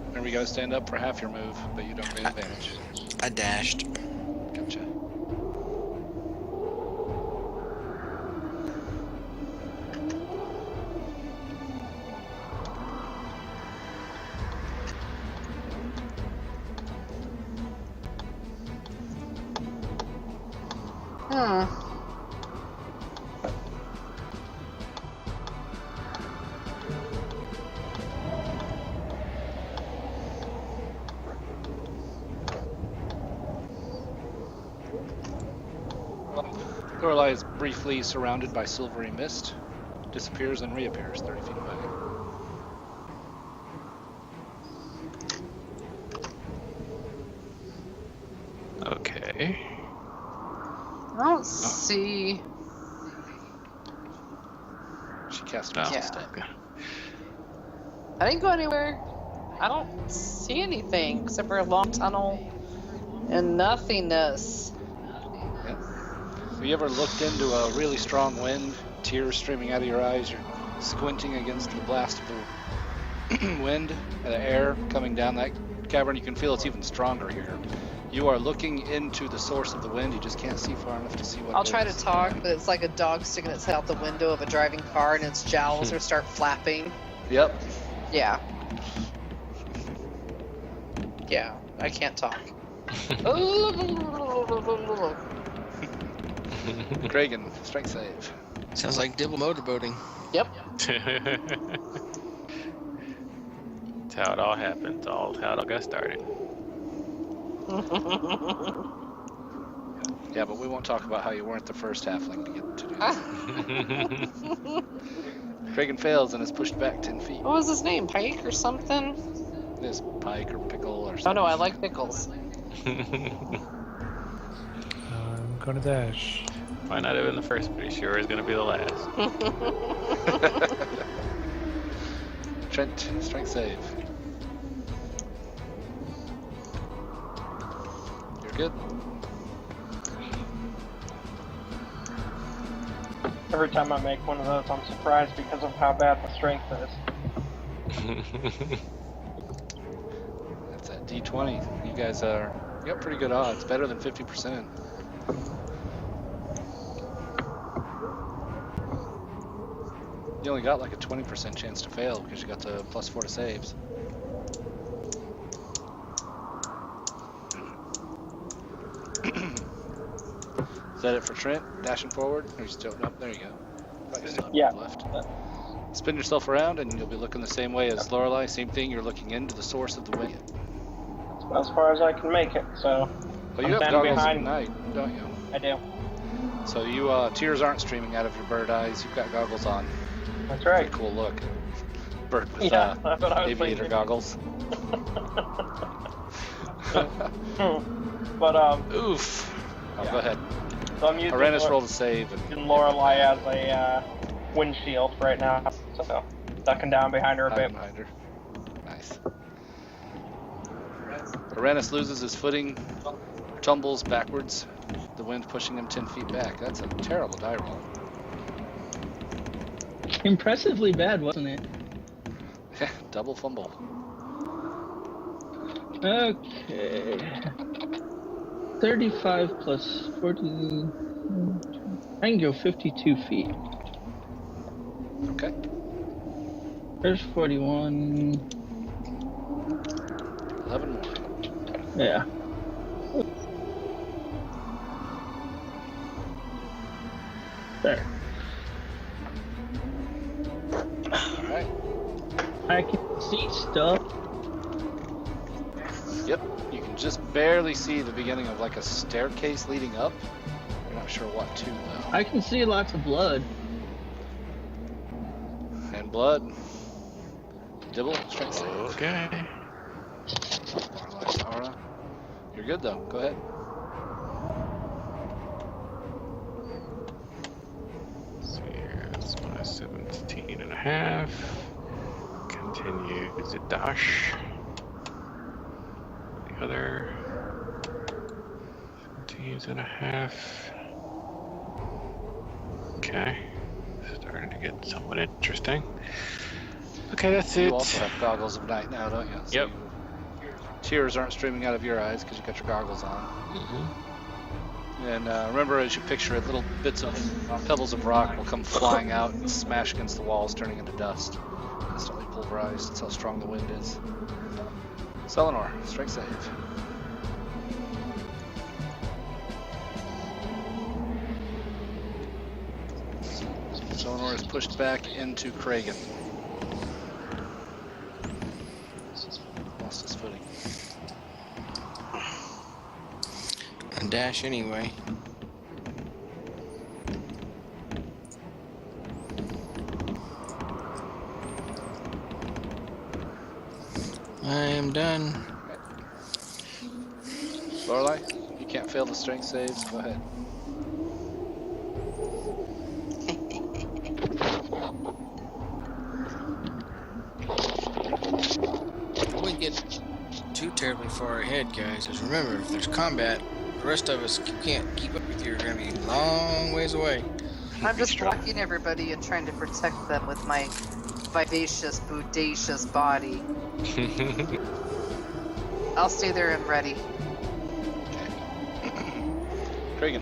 Remember, you gotta stand up for half your move, but you don't gain advantage. I dashed. Gotcha. Lorelei is briefly surrounded by silvery mist, disappears and reappears 30 feet away. Okay. I don't see. She cast No. a Yeah. step. Okay. I didn't go anywhere. I don't see anything except for a long tunnel and nothingness. Yeah. Have you ever looked into a really strong wind, tears streaming out of your eyes, you're squinting against the blast of the wind and the air coming down that cavern? You can feel it's even stronger here. You are looking into the source of the wind, you just can't see far enough to see what I'll it try to is. talk, but it's like a dog sticking its head out the window of a driving car and its jowls are start flapping. Yep. Yeah. Yeah, I can't talk. Kragan, strength save. Sounds like Dibble motorboating. Yep. That's how it all happened. It's all how it all got started. Yeah, but we won't talk about how you weren't the first halfling to get to do that. Kragan fails and is pushed back 10 feet. What was his name? Pike or something? This pike or pickle or Oh something. no, I like pickles. I'm gonna dash. Might not have been the first, but he sure is going to be the last. Trent, strength save. You're good. Every time I make one of those, I'm surprised because of how bad the strength is. That's at D20. You guys you got pretty good odds. Better than 50%. You only got like a 20% chance to fail because you got the +4 to saves. Is that it for Trent? Dashing forward? Or you still? Nope, there you go. Thought you still had Yeah. left. Spin yourself around and you'll be looking the same way as Lorelei. Same thing, you're looking into the source of the wind. As far as I can make it, so Well, I'm you have standing goggles at behind- night, don't you? I do. So you, tears aren't streaming out of your bird eyes. You've got goggles on. That's right. Pretty cool look. Bird with Yeah, that's what I was aviator thinking. goggles. But Oof. Oh, Yeah. go ahead. so I'm using Arenas rolled a save. And using Lorelei as a windshield right now, so ducking down behind her a hiding bit. behind her. Nice. Arenas loses his footing, tumbles backwards, the wind pushing him 10 feet back. That's a terrible die roll. Impressively bad, wasn't it? Double fumble. Okay. 35 plus 40. I can go 52 feet. Okay. There's 41. 11 more. Yeah. There. Alright. I can see stuff. Yep. You can just barely see the beginning of like a staircase leading up. You're not sure what to though. I can see lots of blood. And blood. Dibble, strength save. Okay. Aura. You're good though. Go ahead. So here, that's my 17 and a half. Continue to dash. The other 17 and a half. Okay. Starting to get somewhat interesting. Okay, that's it. You also have goggles of night now, don't you? So Yep. Tears aren't streaming out of your eyes because you got your goggles on. And remember, as you picture it, little bits of pebbles of rock will come flying out and smash against the walls, turning into dust. Instantly pulverized. That's how strong the wind is. Selenor, strength save. Selenor is pushed back into Kragan. Lost his footing. And dash anyway. I am done. Lorelei, you can't fail the strength saves. Go ahead. I wouldn't get too terribly far ahead, guys. Because remember, if there's combat, the rest of us can't keep up with you. You're going to be a long ways away. I'm just Strong. blocking everybody and trying to protect them with my vivacious, bodacious body. I'll stay there and ready. Kragan.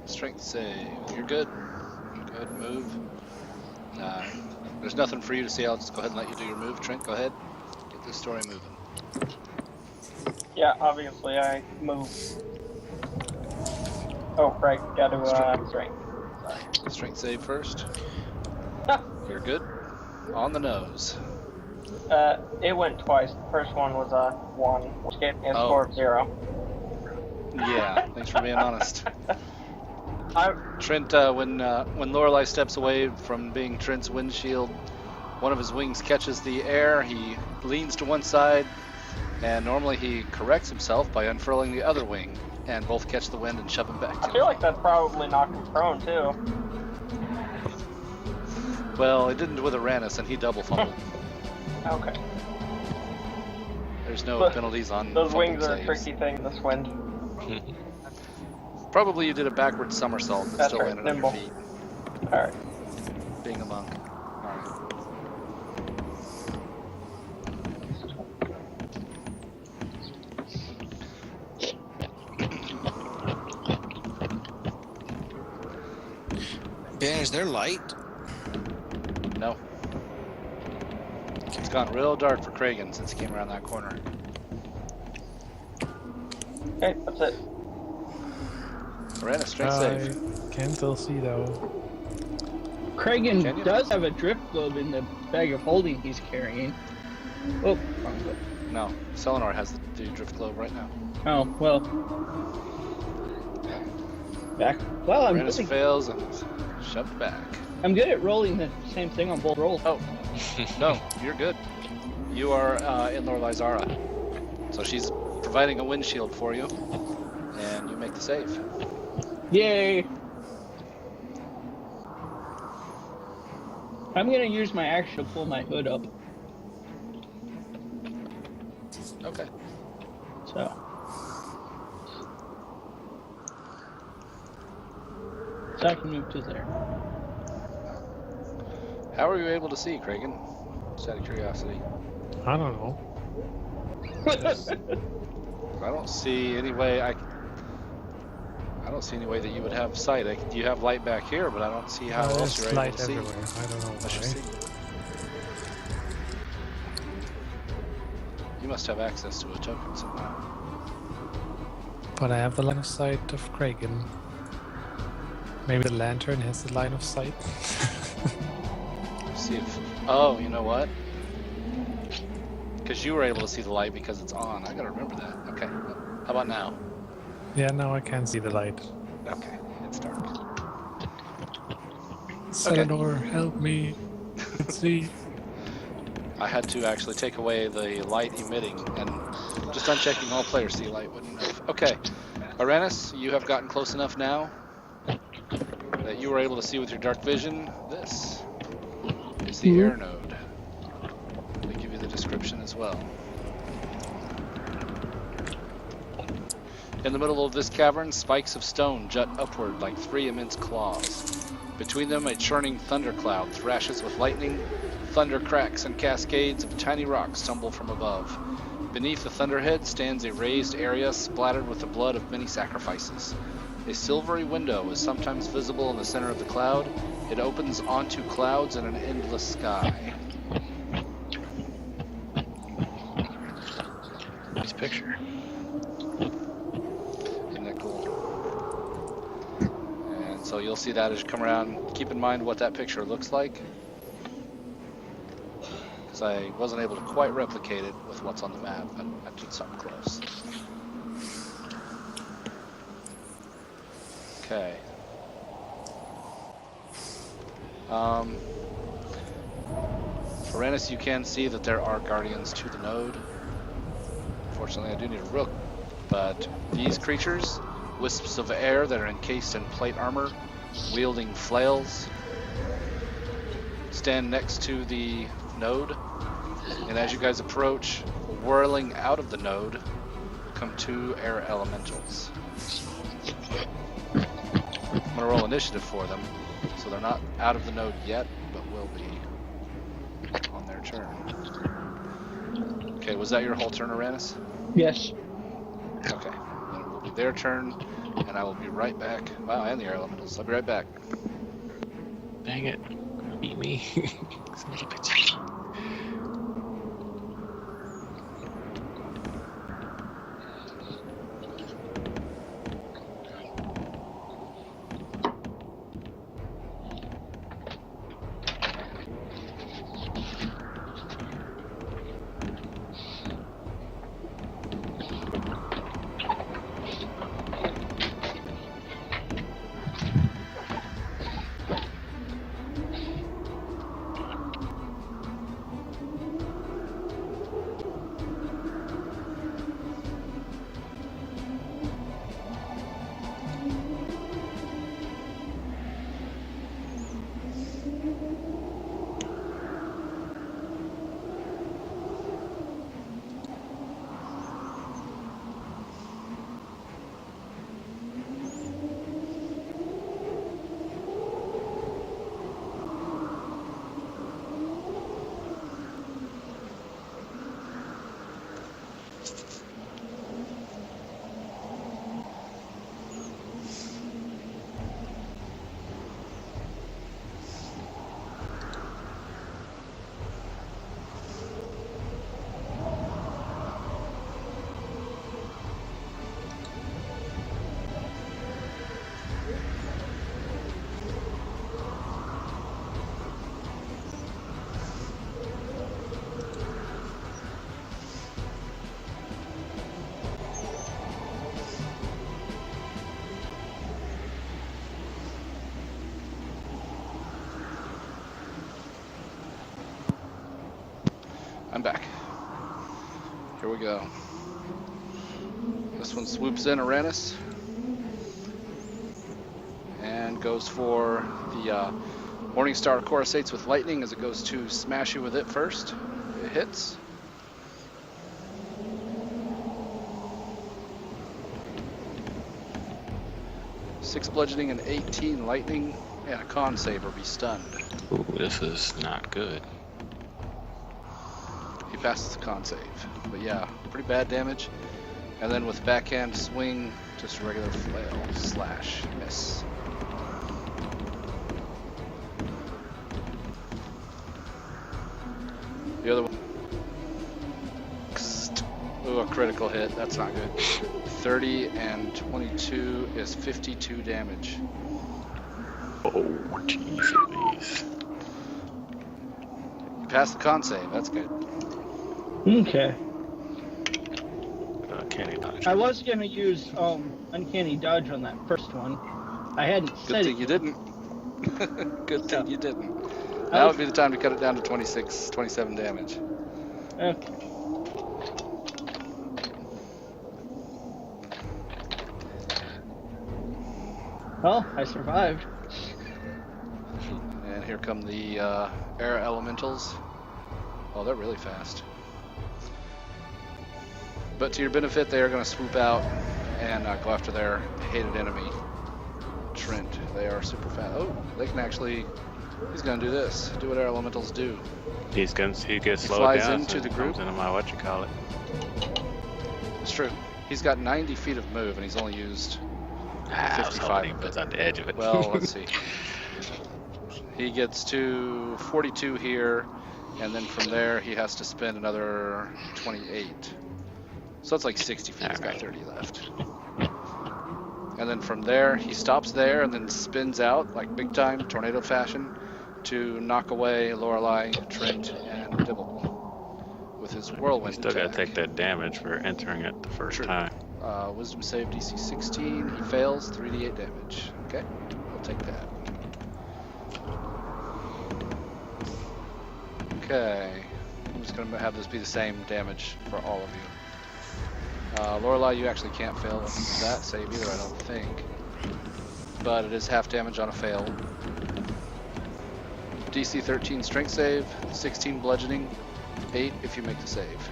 Strength save. You're good. Good move. There's nothing for you to see. I'll just go ahead and let you do your move. Trent, go ahead. Get this story moving. Yeah, obviously I move. Oh, right, gotta, strength. Sorry. Strength save first. You're good. On the nose. It went twice. The first one was a 1, which gave me a score of 0. Yeah, thanks for being honest. I, Trent, when Lorelei steps away from being Trent's windshield, one of his wings catches the air. He leans to one side, and normally he corrects himself by unfurling the other wing, and both catch the wind and shove him back to I feel him. like that's probably knocked him prone, too. Well, it didn't with Uranus, and he double fumbled. Okay. There's no penalties on Those fumbled wings are a saves. tricky thing in this wind. Probably you did a backward somersault but That's still right, landed on nimble. your feet, Alright. being a monk. Alright. Ben, is there light? No. It's gone real dark for Kragan since he came around that corner. Okay, that's it. Uranus, strength save. I can still see though. Can you? Kragan does have a drift globe in the bag of holding he's carrying. Oh, wrong globe. No, Selenar has the drift globe right now. Oh, well. Back. Well, Uranus fails and is shoved back. I'm good at rolling the same thing on both rolls. Oh, no, you're good. You are in Lorelei's aura. So she's providing a windshield for you, and you make the save. Yay! I'm gonna use my action to pull my hood up. Okay. So I can move to there. How are you able to see, Kragan? Just out of curiosity. I don't know. I don't see any way I don't see any way that you would have sight. You have light back here, but I don't see how else There's you're able light to see. everywhere. I don't know Unless you why. see. You must have access to a token somehow. But I have the line of sight of Kragan. Maybe the lantern has the line of sight. See if. Oh, you know what? Because you were able to see the light because it's on. I gotta remember that. Okay. How about now? Yeah, now I can see the light. Okay. It's dark. Selenor, help me. Let's see. I had to actually take away the light emitting, and just unchecking all players see light wouldn't have. Okay. Uranus, you have gotten close enough now that you were able to see with your dark vision. This is the air node. Let me give you the description as well. In the middle of this cavern, spikes of stone jut upward like 3 immense claws. Between them, a churning thundercloud thrashes with lightning, thunder cracks, and cascades of tiny rocks tumble from above. Beneath the thunderhead stands a raised area splattered with the blood of many sacrifices. A silvery window is sometimes visible in the center of the cloud. It opens onto clouds and an endless sky. Nice picture. Isn't that cool? And so you'll see that as you come around. Keep in mind what that picture looks like, because I wasn't able to quite replicate it with what's on the map, but I did something close. Okay. For Uranus, you can see that there are guardians to the node. Unfortunately, I do need a rook, but these creatures, wisps of air that are encased in plate armor, wielding flails, stand next to the node, and as you guys approach, whirling out of the node, come 2 air elementals. I'm gonna roll initiative for them, so they're not out of the node yet, but will be on their turn. Okay, was that your whole turn, Uranus? Yes. Okay, then it will be their turn, and I will be right back. Wow, and the air elementals. I'll be right back. Dang it. Beat me. Son of a bitch. I'm back. Here we go. This one swoops in Uranus and goes for the Morningstar Coruscates with lightning as it goes to smash you with it first. It hits. Six bludgeoning and 18 lightning, and a con save or be stunned. Ooh, this is not good. He passes the con save, but yeah, pretty bad damage. And then with backhand swing, just regular flail slash miss. The other one. Ooh, a critical hit. That's not good. 30 and 22 is 52 damage. Oh, jeez. You passed the con save. That's good. Okay. Uncanny dodge. I was gonna use uncanny dodge on that first one. I hadn't Good said thing it. you didn't. Good thing you didn't. I Now was- would be the time to cut it down to 26, 27 damage. Okay. Well, I survived. And here come the air elementals. Oh, they're really fast. But to your benefit, they are going to swoop out and go after their hated enemy, Trent. They are super fast. Oh, they can actually. He's going to do this. Do what air elementals do. He gets He slowed flies down. into so the he group. comes into my whatchamacallit. It's true. He's got 90 feet of move, and he's only used. I was 55 hoping he of was it. on the edge of it. Well, let's see. He gets to 42 here, and then from there he has to spend another 28. So that's like 60 feet. He's got Alright. 30 left. And then from there he stops there and then spins out like big time tornado fashion to knock away Lorelei, Trent, and Dibble with his whirlwind You still gotta attack. take that damage for entering it the first True. time. Wisdom save DC 16. He fails 3d8 damage. Okay, I'll take that. Okay. I'm just gonna have this be the same damage for all of you. Lorelei, you actually can't fail that save either, I don't think. But it is half damage on a fail. DC 13 strength save, 16 bludgeoning, 8 if you make the save.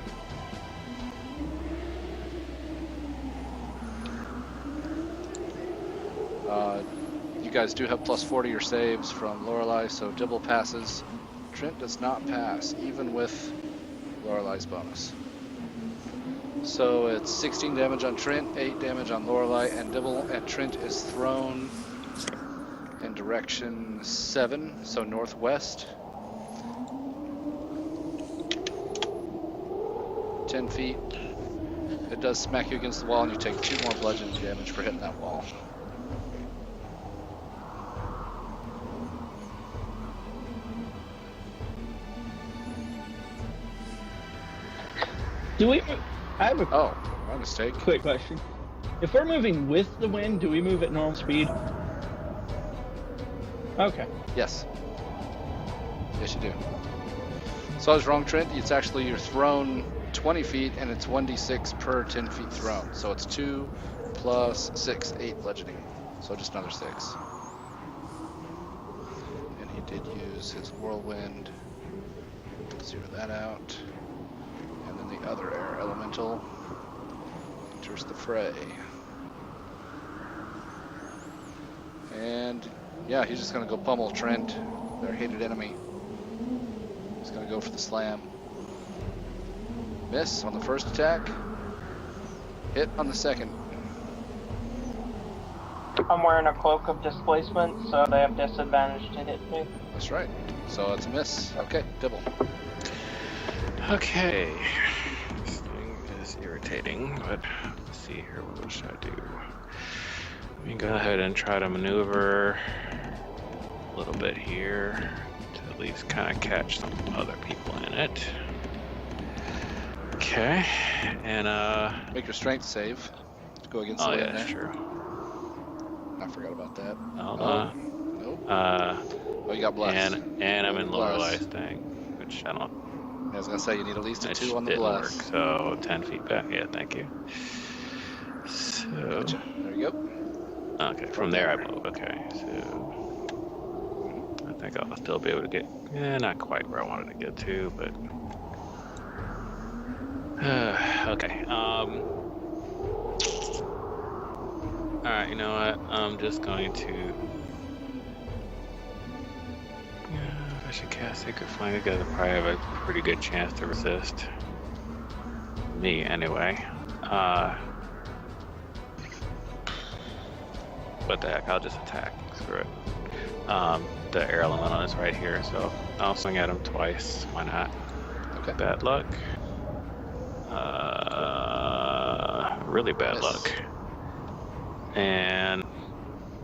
You guys do have plus 4 to your saves from Lorelei, so Dibble passes. Trent does not pass, even with Lorelei's bonus. So it's 16 damage on Trent, 8 damage on Lorelei and Dibble, and Trent is thrown in direction 7, so northwest. 10 feet. It does smack you against the wall, and you take 2 more bludgeoning damage for hitting that wall. Do we? I have a Oh, my mistake. quick question. If we're moving with the wind, do we move at normal speed? Okay. Yes. Yes, you do. So I was wrong, Trent. It's actually you're thrown 20 feet, and it's 1d6 per 10 feet thrown. So it's 2 plus 6, 8 bludgeoning. So just another 6. And he did use his whirlwind. Zero that out. And then the other air elemental enters the fray. And yeah, he's just gonna go pummel Trent, their hated enemy. He's gonna go for the slam. Miss on the first attack. Hit on the second. I'm wearing a cloak of displacement, so they have disadvantage to hit me. That's right. So it's a miss. Okay, Dibble. Okay. This thing is irritating, but let's see here. What should I do? Let me go ahead and try to maneuver a little bit here to at least kind of catch some other people in it. Okay. And Make your strength save to go against oh the yeah, wind that's there. true. I forgot about that. Hold on. Nope. Oh, you got bless. and I'm in Bless. Lorelei's thing, which I don't. I was gonna say you need at least a Which 2 on the didn't bless. work, so 10 feet back. Yeah, thank you. So, Gotcha. There you go. okay, from there I move. Okay, so I think I'll still be able to get, not quite where I wanted to get to, but okay. All right, you know what? I'm just going to. I should cast Sacred Flame together. Probably have a pretty good chance to resist. Me, anyway. What the heck? I'll just attack. Screw it. The air elemental is right here, so I'll swing at him twice. Why not? Okay. Bad luck. Really bad Miss. luck. And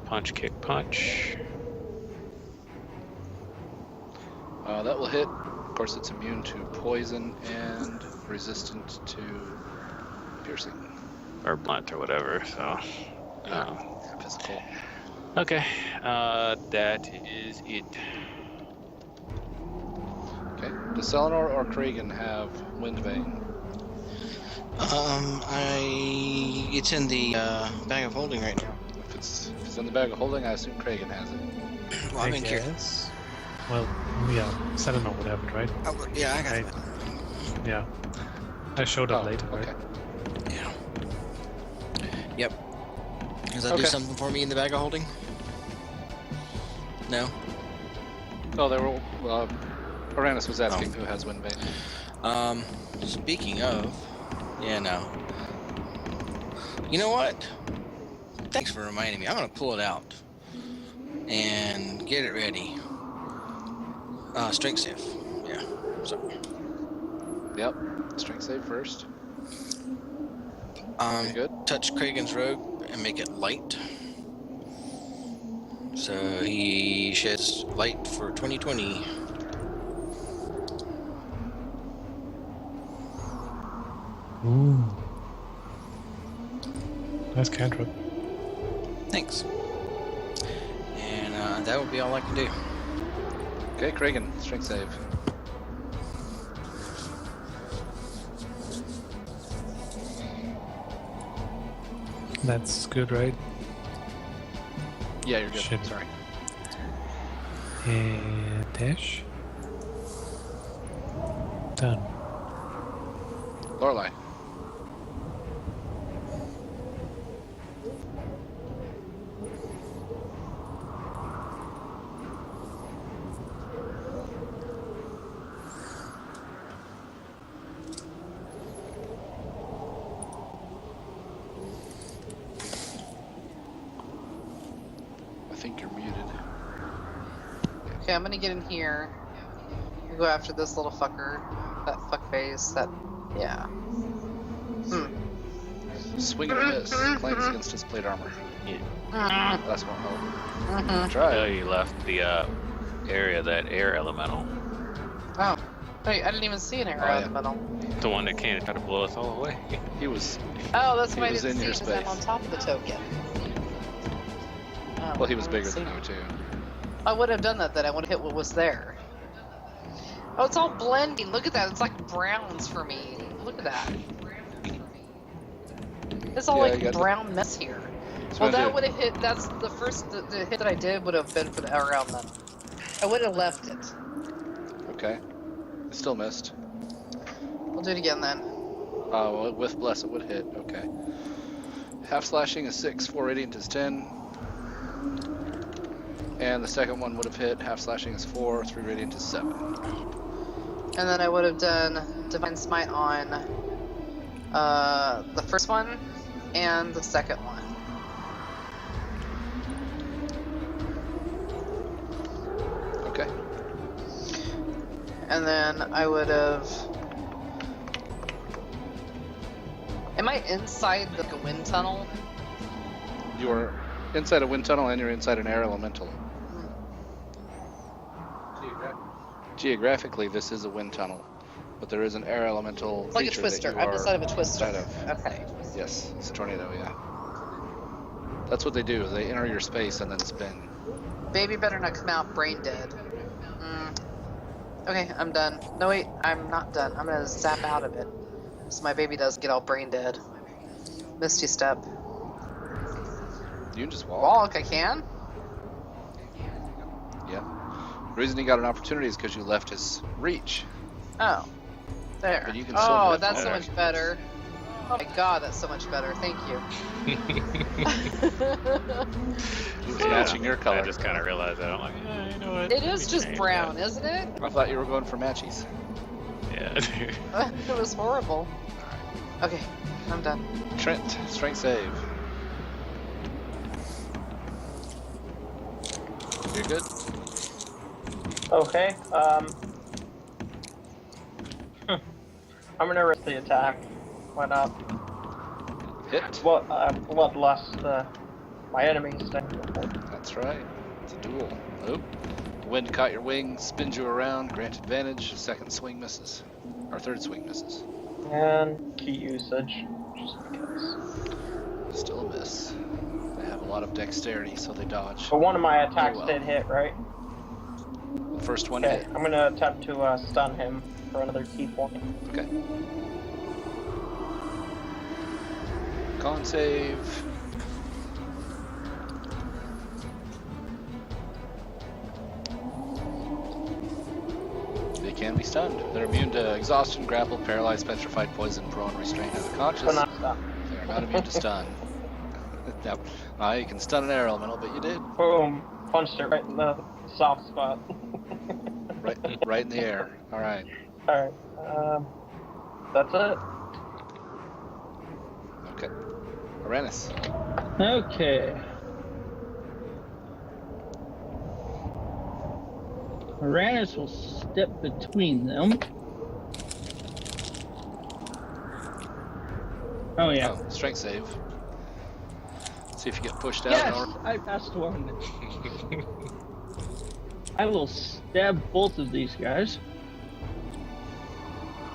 punch, kick, punch. That will hit. Of course, it's immune to poison and resistant to piercing. Or blunt or whatever, so. Physical. Okay, that is it. Okay. Does Selenor or Kragan have Wind Vein? It's in the bag of holding right now. If it's in the bag of holding, I assume Kragan has it. Well, I'm I in here. guess. Well, yeah, Selenor would have it, right? Oh, yeah, I got Right. it. Yeah. I showed up Oh, later, right? okay. Yeah. Yep. Does that do Okay. something for me in the bag of holding? No? Oh, they were. Uranus was asking who has Wind Vein. Speaking of, yeah, no. You know what? Thanks for reminding me. I'm gonna pull it out and get it ready. Strength save. Yeah. So. Yep. Strength save first. Very good. Touch Kragan's robe and make it light. So he sheds light for 2020. Ooh. Nice cantrip. Thanks. And that would be all I can do. Okay, Kragan, strength save. That's good, right? Yeah, you're good. Shit. Sorry. And dash. Done. Lorelei. I think you're muted. Okay, I'm gonna get in here and go after this little fucker. That fuckface. That. Yeah. Swing and a miss. Claims against his plate armor. That's won't help. Mm-hmm. Try Oh, it. you left the area, that air elemental. Oh. Wait, I didn't even see an arrow Oh, in yeah. the middle. The one that came to try to blow us all away. He was. Oh, that's He why I was didn't in see your because I'm space. on top of the token. Oh, Well, he was I bigger didn't than see you him. too. I would have done that then. I would have hit what was there. Oh, it's all blending. Look at that. It's like browns for me. Look at that. It's all Yeah, like you got brown mess here. That's Well, what I that did. would have hit. That's the first. The hit that I did would have been for the around then. I would have left it. Okay. It still missed. We'll do it again then. Well, with bless it would hit. Okay. Half slashing is 6, 4 radiant is 10. And the second one would have hit. Half slashing is 4, 3 radiant is 7. And then I would have done divine smite on the first one and the second one. Okay. And then I would have. Am I inside the wind tunnel? You are inside a wind tunnel and you're inside an air elemental. Geographically, this is a wind tunnel, but there is an air elemental It's like a feature twister. that you I'm are inside of a twister. inside of. Okay. Yes, it's a tornado, yeah. That's what they do, is they enter your space and then spin. Baby better not come out brain dead. Okay, I'm done. No wait, I'm not done. I'm gonna zap out of it. So my baby does get all brain dead. Misty step. You can just walk. Walk, I can? Yeah. The reason he got an opportunity is because you left his reach. Oh. There. But you can still Oh, move that's so there. much better. Oh my god, that's so much better. Thank you. It's matching your color. I just kind of realized that. I'm like, you know what? It Let is me just change brown, that. isn't it? I thought you were going for matchies. Yeah. It was horrible. Okay, I'm done. Trent, strength save. You're good? Okay. I'm gonna risk the attack. Why not? Hit. Well, bloodlust my enemies. That's right. It's a duel. Oh. The wind caught your wing, spins you around, grant advantage. Second swing misses. Or third swing misses. And key usage, just because. Still a miss. They have a lot of dexterity, so they dodge. But one of my attacks well. did hit, right? The first one Okay, hit. I'm gonna attempt to stun him for another key point. Okay. Con save. They can be stunned. They're immune to exhaustion, grapple, paralyzed, petrified, poison, prone, restrained, unconscious. But not stun. They are not immune to stun. Now you can stun an air elemental, but you did. Boom! Punched it right in the soft spot. Right in the air. All right. Alright, that's it. Okay. Aranis. Okay. Uranus will step between them. Oh yeah. Oh, strength save. See if you get pushed out. Yes, Or... I passed one. I will stab both of these guys.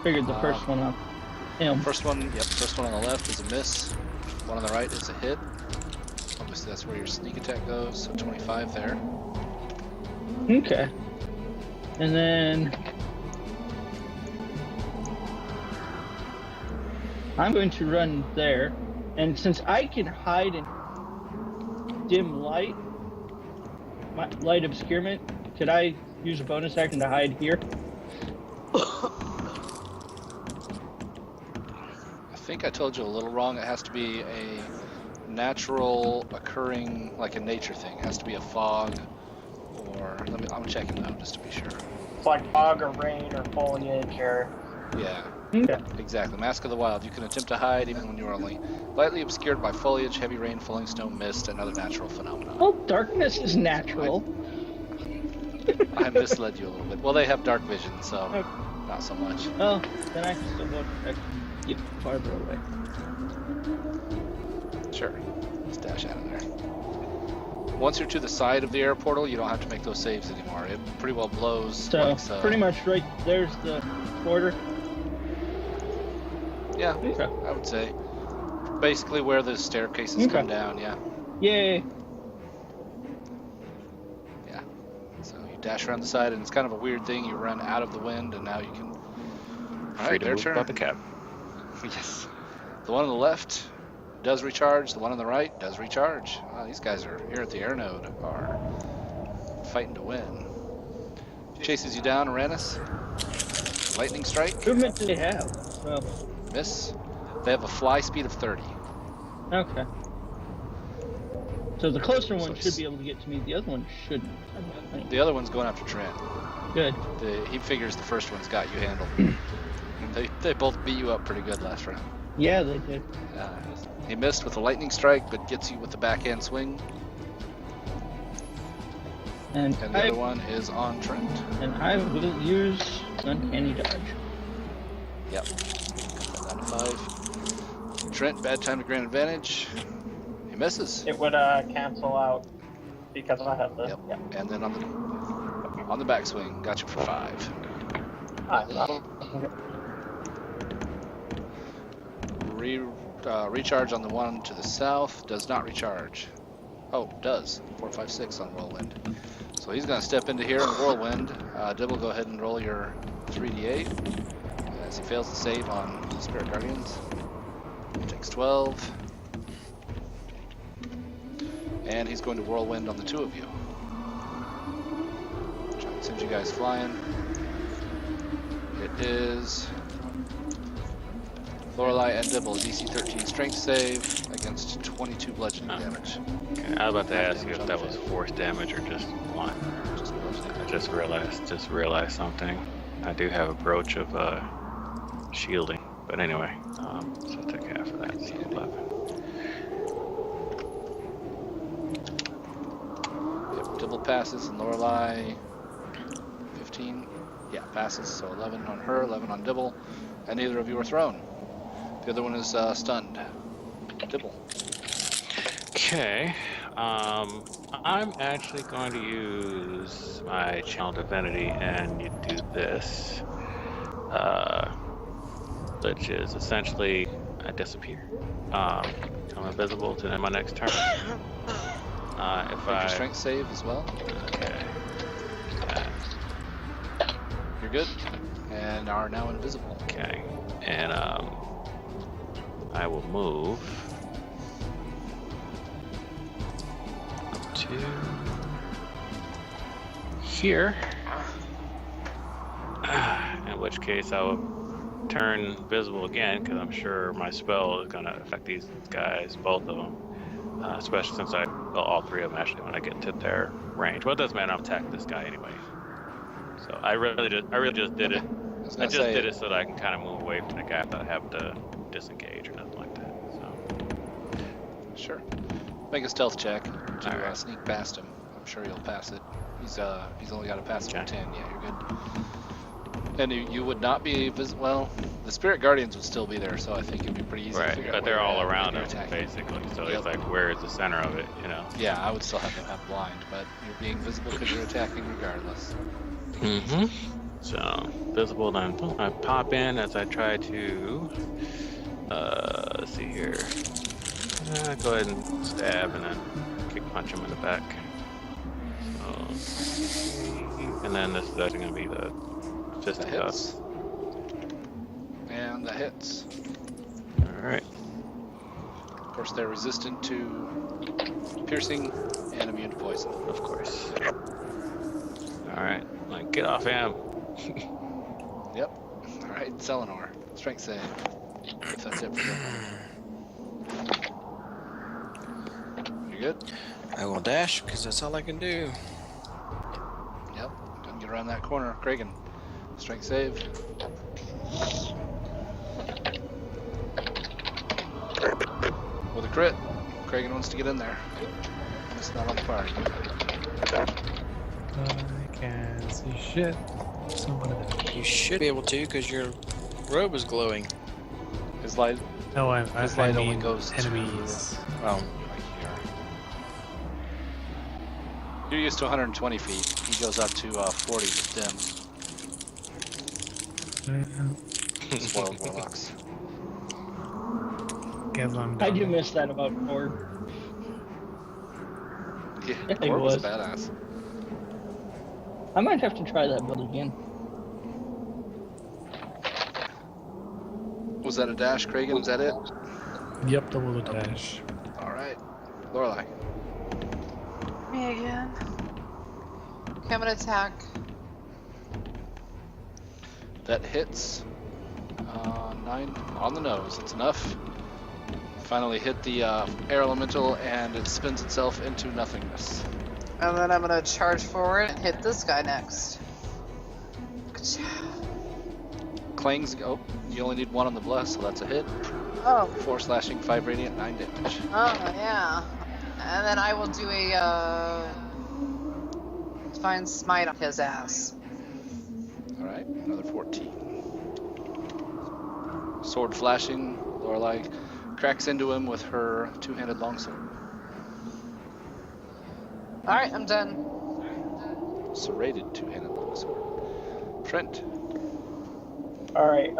Figured the first one up. Him. First one on the left is a miss. One on the right is a hit. Obviously that's where your sneak attack goes, so 25 there. Okay. And then I'm going to run there And since I can hide in dim light, my light obscurement, could I use a bonus action to hide here? I think I told you a little wrong. It has to be a natural occurring, like a nature thing. It has to be a fog, or I'm checking it out just to be sure. It's like fog or rain or foliage or. Yeah, Okay. exactly. Mask of the Wild. You can attempt to hide even when you are only lightly obscured by foliage, heavy rain, falling snow, mist, and other natural phenomena. Well, darkness is natural. I misled you a little bit. Well, they have dark vision, so Okay. not so much. Oh, then I still want to get farther away. Sure. Let's dash out of there. Once you're to the side of the air portal, you don't have to make those saves anymore. It pretty well blows. So, pretty much right there's the border. Yeah, Okay. I would say. Basically where the staircases Okay. come down, yeah. Yay. Yeah. So you dash around the side, and it's kind of a weird thing. You run out of the wind, and now you can... Free to their move turn. about the cab. Yes. The one on the left does recharge. The one on the right does recharge. These guys are here at the air node are fighting to win. Chases you down, Uranus. Lightning strike. Movement do they have? Well, Miss. They have a fly speed of 30. okay. So the closer one So should be able to get to me. The other one shouldn't. I think. The other one's going after Trent. Good. He figures the first one's got you handled. And they both beat you up pretty good last round. Yeah, they did. He missed with a lightning strike, but gets you with the backhand swing. And And the other one is on Trent. And I will use Uncanny Dodge. Yep. Got that down to 5. Trent, bad time to grant advantage. He misses. It would cancel out because I have the. Yep. Yeah. And then on the backswing, got you for 5. I'm not. Recharge on the one to the south. Does not recharge. Oh, does. 4, 5, 6 on Whirlwind. So he's going to step into here in Whirlwind. Dibble, go ahead and roll your 3d8. As he fails to save on Spirit Guardians. Takes 12. And he's going to Whirlwind on the 2 of you. Try and send you guys flying. It is Lorelei and Dibble, DC 13 strength save against 22 bludgeoning damage. Okay, I was about to ask you if that was force damage or just one. Just bludgeoning. I just realized something. I do have a brooch of shielding, but anyway, so I'll take half of that. So 11. Yep, Dibble passes and Lorelei 15. Yeah, passes. So 11 on her, 11 on Dibble, and neither of you are thrown. The other one is stunned. Dibble. Okay. I'm actually going to use my Channel Divinity and you do this, which is essentially I disappear. I'm invisible to my next turn. If Make your strength save as well. Okay. You're good. And are now invisible. Okay. And I will move up to here. In which case I will turn visible again because I'm sure my spell is going to affect these guys, both of them. Especially since all 3 of them actually when I get to their range. Well, it doesn't matter. I'm attacking this guy anyway. So I really just did it. I just did it so that I can kind of move away from the guy without having to disengage or nothing like that. So Sure. Make a stealth check to Alright. sneak past him. I'm sure you'll pass it. He's only got to pass it for 10. Yeah, you're good. And you would not be visible. Well, the Spirit Guardians would still be there, so I think it'd be pretty easy to right, figure but out they're where all you're at around when him you're attacking. basically. So Yep. it's like, where is the center of it? You know. Yeah, I would still have them have blind, but you're being visible because you're attacking regardless. Mm-hmm. So visible, then I pop in as I try to. Let's see here. Go ahead and stab and then kick punch him in the back. So, and then this is actually going to be the That fisticuffs. hits. And that hits. All right. course, they're resistant to piercing and immune to poison. Of course. Alright, like, get off him. Yep. All right, Selenor, strength save. If that's it for you. You good? I will dash because that's all I can do. Yep. Couldn't get around that corner. Kragan, strength save. With a crit. Kragan wants to get in there. It's not on the party. I can't see shit. Somebody there. You should be able to because your robe is glowing. His light, No, I his light only mean goes enemies. Oh, right here. You're used to 120 feet. He goes up to 40 with dim. Spoiled warlocks. Guess I'm I done. do miss that about Ford. Yeah, It Cord was was. badass. I might have to try that build again. Was that a dash, Kragan? Is that it? Yep, the bullet dash. All right, Lorelei. Me again. Okay, I'm gonna attack. That hits. 9 on the nose. It's enough. Finally hit the air elemental, and it spins itself into nothingness. And then I'm gonna charge forward and hit this guy next. Clangs. Oh, you only need 1 on the bless, so that's a hit. Oh, 4 slashing, 5 radiant, 9 damage. oh yeah. And then I will do a divine smite on his ass. All right, another 14. Sword flashing. Lorelei cracks into him with her 2-handed longsword. Alright, I'm done. Serrated 2-handed longsword. Trent. Alright,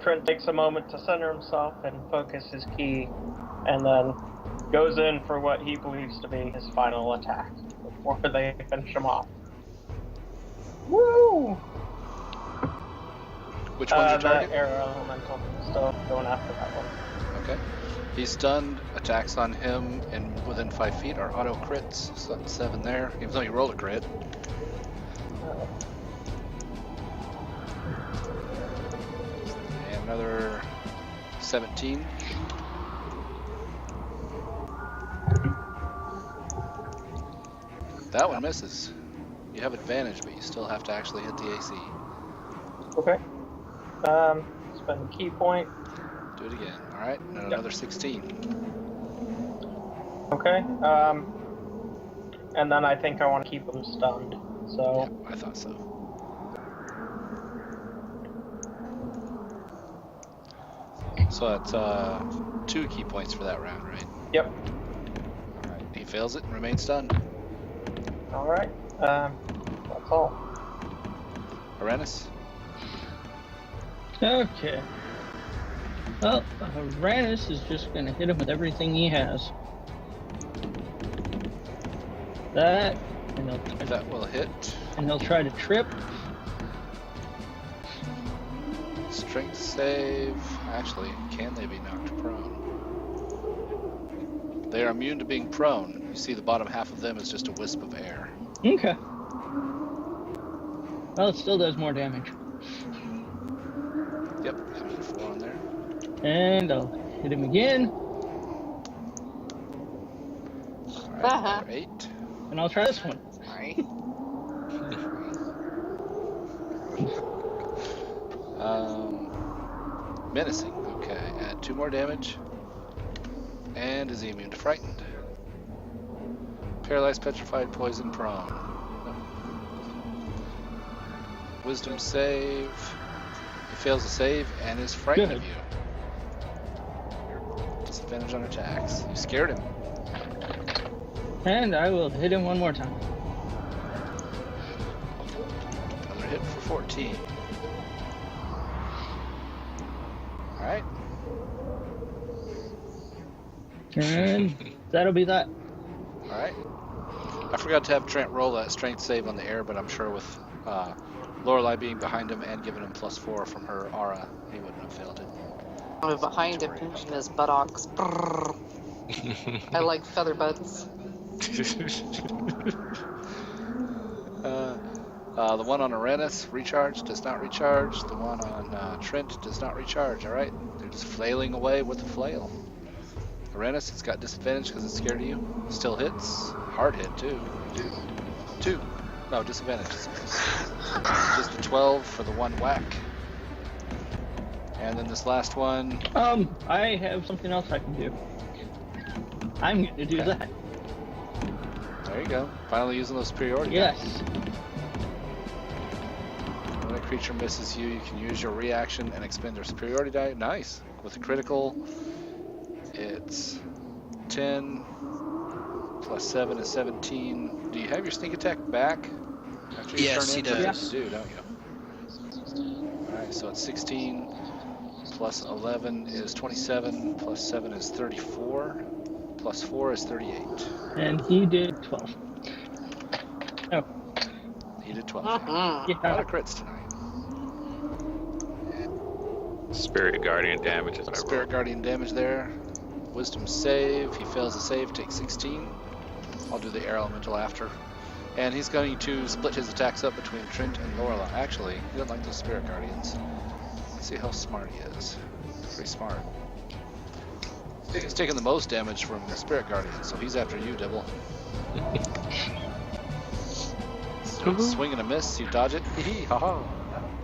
Trent takes a moment to center himself and focus his ki, and then goes in for what he believes to be his final attack before they finish him off. Woo! Which one's your target? The air elemental. Still going after that one. Okay. He's stunned. Attacks on him and within 5 feet are auto crits. So that's 7 there, even though you rolled a crit. And another 17. That one misses. You have advantage, but you still have to actually hit the AC. Okay. Spend key point. Do it again. All right. And another 16. Okay. And then I think I want to keep him stunned. So. Yep, I thought so. So that's 2 key points for that round, right? Yep. All right. He fails it and remains stunned. All right. That's all. Arenis? Okay. Well, Uranus is just gonna hit him with everything he has. That, and That will hit. he'll try to trip. Strength save. Actually, can they be knocked prone? They are immune to being prone. You see the bottom half of them is just a wisp of air. Okay. Well, it still does more damage. Yep, comes to 4 on there. And I'll hit him again, Alright, 8. and I'll try this one. Sorry. Menacing. Okay, add 2 more damage. And is he immune to frightened? Paralyzed, petrified, poison, prone. Nope. Wisdom save. He fails to save and is frightened Good. of you. Disadvantage on attacks. You scared him. And I will hit him one more time. Another hit for 14. Alright. And that'll be that. Alright. I forgot to have Trent roll that strength save on the air, but I'm sure with Lorelei being behind him and giving him +4 from her aura, he wouldn't have failed it. behind him, pinching his buttocks. Brrr. I like feather butts. The one on Arenas, recharge, does not recharge. The one on Trent does not recharge, alright? They're just flailing away with the flail. Arenas, it's got disadvantage because it's scared of you. Still hits. Hard hit, too. Two. No, disadvantage. Just a 12 for the one whack. And then this last one. I have something else I can do. I'm going to do that. There you go. Finally using those superiority. Yes. When a creature misses you, you can use your reaction and expend their superiority die. Nice. With a critical, it's 10 plus 7 is 17. Do you have your sneak attack back? After you Yes, turn he in? does. You do, don't you? Alright, so it's 16 plus 11 is 27, plus 7 is 34, plus 4 is 38. And he did 12. Oh. He did 12. Uh-huh. A lot Yeah. of crits tonight. Spirit Guardian damage is what I Spirit rolled. Guardian damage there. Wisdom save. He fails the save, takes 16. I'll do the air elemental after. And he's going to split his attacks up between Trent and Lorelei. Actually, he doesn't like those Spirit Guardians. Let's see how smart he is. Pretty smart. He's taking the most damage from the Spirit Guardian, so he's after you, Dibble. Swing and a miss, you dodge it. Hee haha.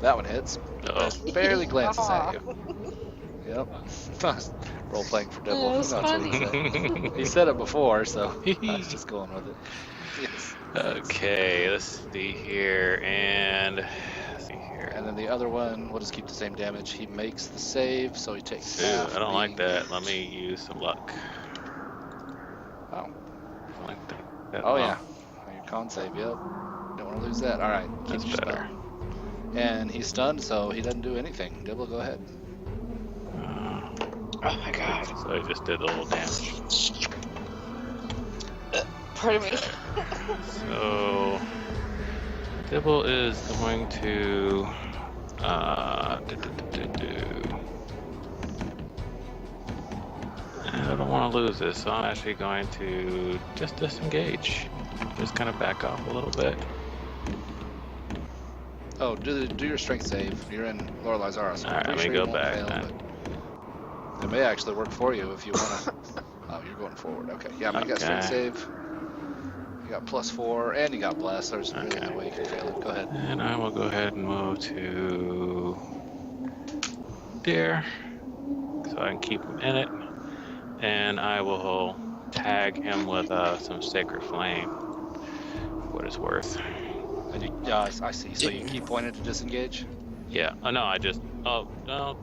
That one hits. Uh-oh. Barely glances at you. Yep. Role playing for Dibble. That was That's what he said. He said it before, so I was just going with it. Yes. Okay, let's see here, and And then the other one, we'll just keep the same damage. He makes the save, so he takes Ooh, half. I don't like that. Let me use some luck. Oh, I don't like that. oh yeah. Your con save, yep. Don't want to lose that. All right, keep That's your better. spell. And he's stunned, so he doesn't do anything. Dibble, go ahead. Oh my god. So I just did a little damage. Pardon me. So Dibble is going to I don't want to lose this, so I'm actually going to just disengage. Just kind of back off a little bit. Oh, do your strength save. You're in Lorelei's aura, so I'm Alright, pretty let me sure go you won't back fail, then. but it may actually work for you if you want to. Oh, you're going forward. Okay. Yeah, make that strength Okay. save. You got +4, and you got bless. There's really Okay. no way you can fail it. Go ahead. And I will go ahead and move to there, so I can keep him in it. And I will tag him with some Sacred Flame, for what it's worth. And you, yeah, I see. So you keep pointing to disengage? Yeah. Oh no, I just. Oh no.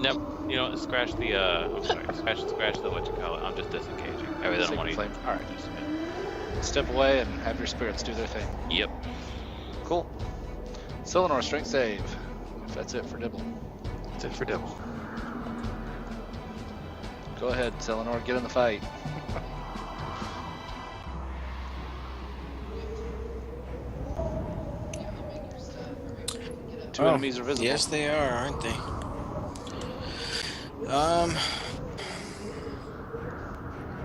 Nope. You know, what, scratch the. I'm sorry. Scratch the what you call it. I'm just disengaging. I really don't Sacred want to. Flame. All right. Step away and have your spirits do their thing. Yep. Cool. Selenor, strength save. If that's it for Dibble. That's it for Dibble. Go ahead, Selenor, get in the fight. Two enemies are visible. Yes, they are, aren't they?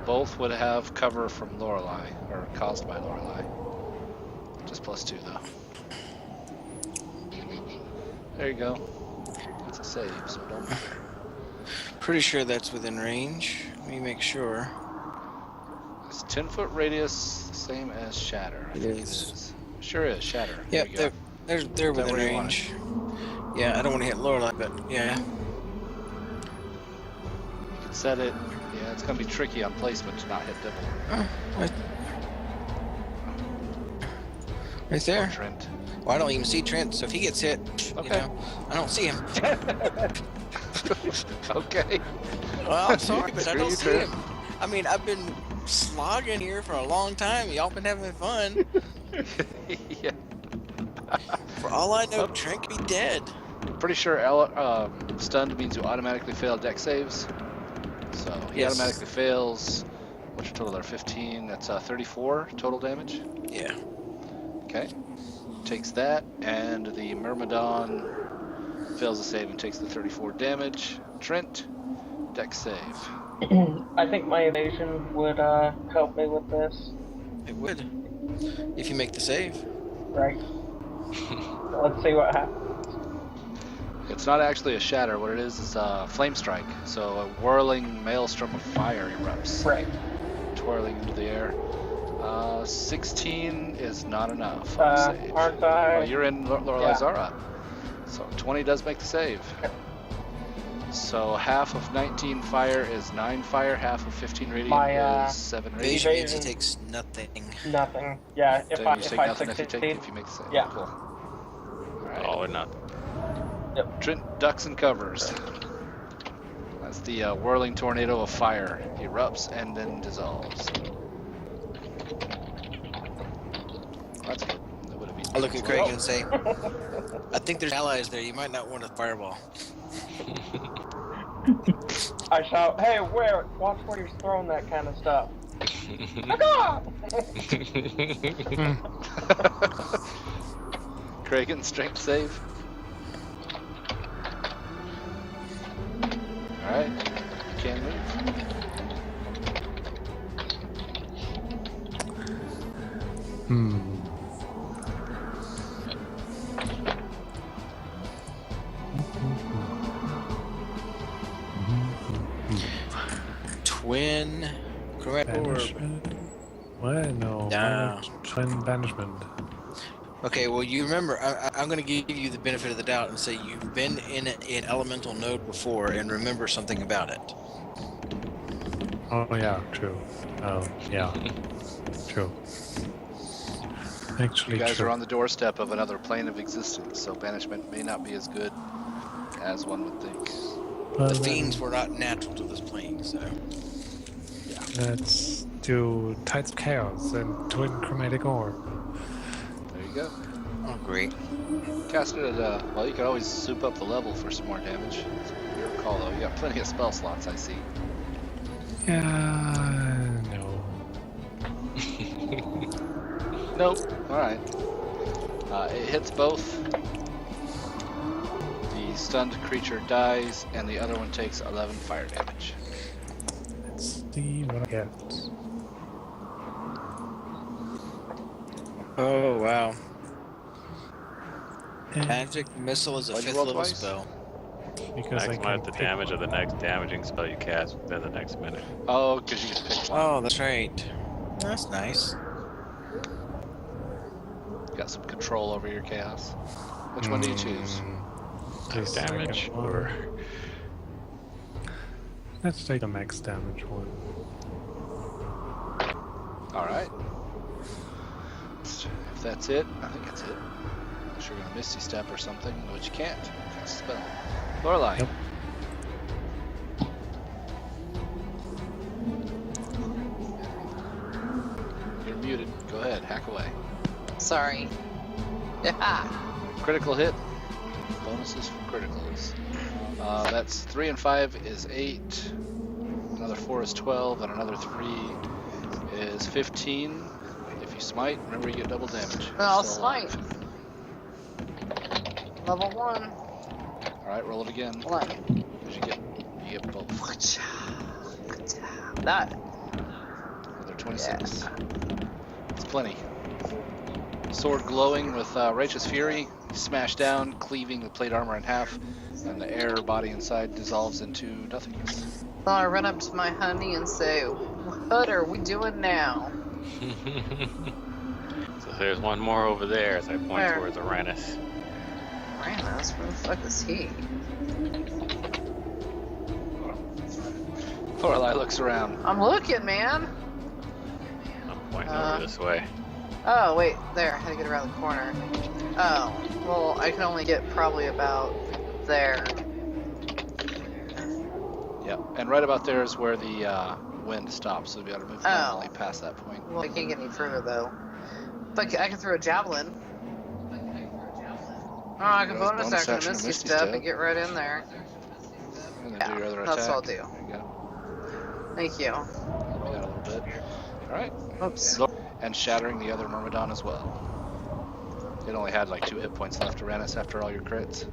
Both would have cover from Lorelei, or caused by Lorelei. Just +2 though. There you go. That's a save, so don't. Pretty sure that's within range. Let me make sure. It's 10-foot radius, same as Shatter. I It think is. It is. Sure is, Shatter. Yep, There you go. they're Is that within where you want range. Yeah, I don't want to hit Lorelei, but yeah. You can set it. Yeah, it's gonna be tricky on placement to not hit Dibble. Right there. Trent. Well, I don't even see Trent, so if he gets hit, you Okay. know, I don't see him. Okay. Well, I'm sorry, but I Screw don't you, see Trent. him. I mean, I've been slogging here for a long time. Y'all been having fun. Yeah. For all I know, Trent could be dead. Pretty sure stunned means you automatically fail deck saves. So he Yes. automatically fails. What's your total there? 15. That's 34 total damage. Yeah. Okay. Takes that, and the Myrmidon fails the save and takes the 34 damage. Trent, dex save. I think my evasion would help me with this. It would. If you make the save. Right. Let's see what happens. It's not actually a shatter. What it is a flame strike. So a whirling maelstrom of fire erupts, Right. twirling into the air. 16 is not enough. On the save. Aren't I? Well, you're in Lorelei Yeah. Zara. So 20 does make the save. Okay. So half of 19 fire is 9 fire, half of 15 radiant My, is 7 radiant. Evasion means he Evasion. takes nothing. Nothing. Yeah, So if I you take if I nothing if you succeed. make the save. Yeah. Cool. Alright. All or nothing. Trent ducks and covers. As the whirling tornado of fire erupts and then dissolves. That's good. That would have been I look at Craig and say, I think there's allies there. You might not want a fireball. I shout, hey, watch where he's throwing that kind of stuff. Kraken, strength save. Alright, you can move. Twin chromatic orb. Banishment? What? No. Nah. Twin banishment. Okay, well, you remember, I'm going to give you the benefit of the doubt and say you've been in an elemental node before and remember something about it. Oh yeah, true. Oh yeah, true. Actually, You guys true. are on the doorstep of another plane of existence, so banishment may not be as good as one would think. Well, The then fiends were not natural to this plane, so... Let's do Tides of Chaos and Twin Chromatic Orb. There you go. Oh, great. Cast it at, well, you could always soup up the level for some more damage. It's your call, though. You got plenty of spell slots, I see. Yeah, no. Nope. Alright. It hits both. The stunned creature dies, and the other one takes 11 fire damage. Let's see what I get. Oh, wow. And Magic Missile is a Why'd you 5th roll level twice? spell. because I can Maximize the pick- damage of the next damaging spell you cast within the next minute. Oh, because you can pick one. Oh, that's right. That's nice. Got some control over your chaos. Which one do you choose? The second Damage one. or Let's take the max damage one. Alright. If that's it, I think that's it. Unless you're gonna Misty Step or something, which you can't. Cast a spell. Lorelei. Yep. You're muted. Go ahead, hack away. Sorry. Yeah. Critical hit. Bonuses for criticals. That's 3 and 5 is 8. Another 4 is 12, and another 3 is 15. If you smite, remember you get double damage. I'll Still alive. smite. Level 1. Alright, roll it again. 11. You get both. That. Another 26. It's plenty. Sword glowing with Righteous Fury. Smash down, cleaving the plate armor in half, and the air body inside dissolves into nothingness. So I run up to my honey and say, what are we doing now? So there's one more over there as I point Where? towards Uranus. Ramos, where the fuck is he? Lorelei looks around. I'm looking, man. I'm pointing over this way. Oh, wait, there. I had to get around the corner. Oh, well, I can only get probably about there. Yep, and right about there is where the wind stops, so you'll be able to move normally past that point. Well, I can't get any further, though. But I can throw a javelin. Oh, I can Bonus bonus action action a to Misty Misty Step Step. and get right in there. And then Yeah, do your other that's attack. what I'll do. There you go. Thank you. Help me out a little bit. Alright. Oops. And shattering the other Myrmidon as well. It only had like 2 hit points left, Uranus, after all your crits.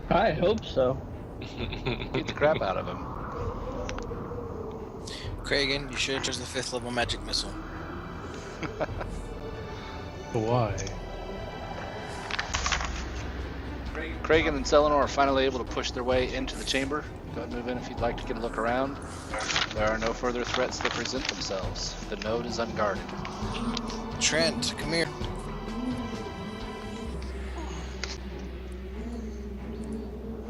I hope so. Beat the crap out of him. Kragan, you should have chosen the 5th level magic missile. Why? Kragan and Selenor are finally able to push their way into the chamber. Go ahead and move in if you'd like to get a look around. There are no further threats that present themselves. The node is unguarded. Trent, come here.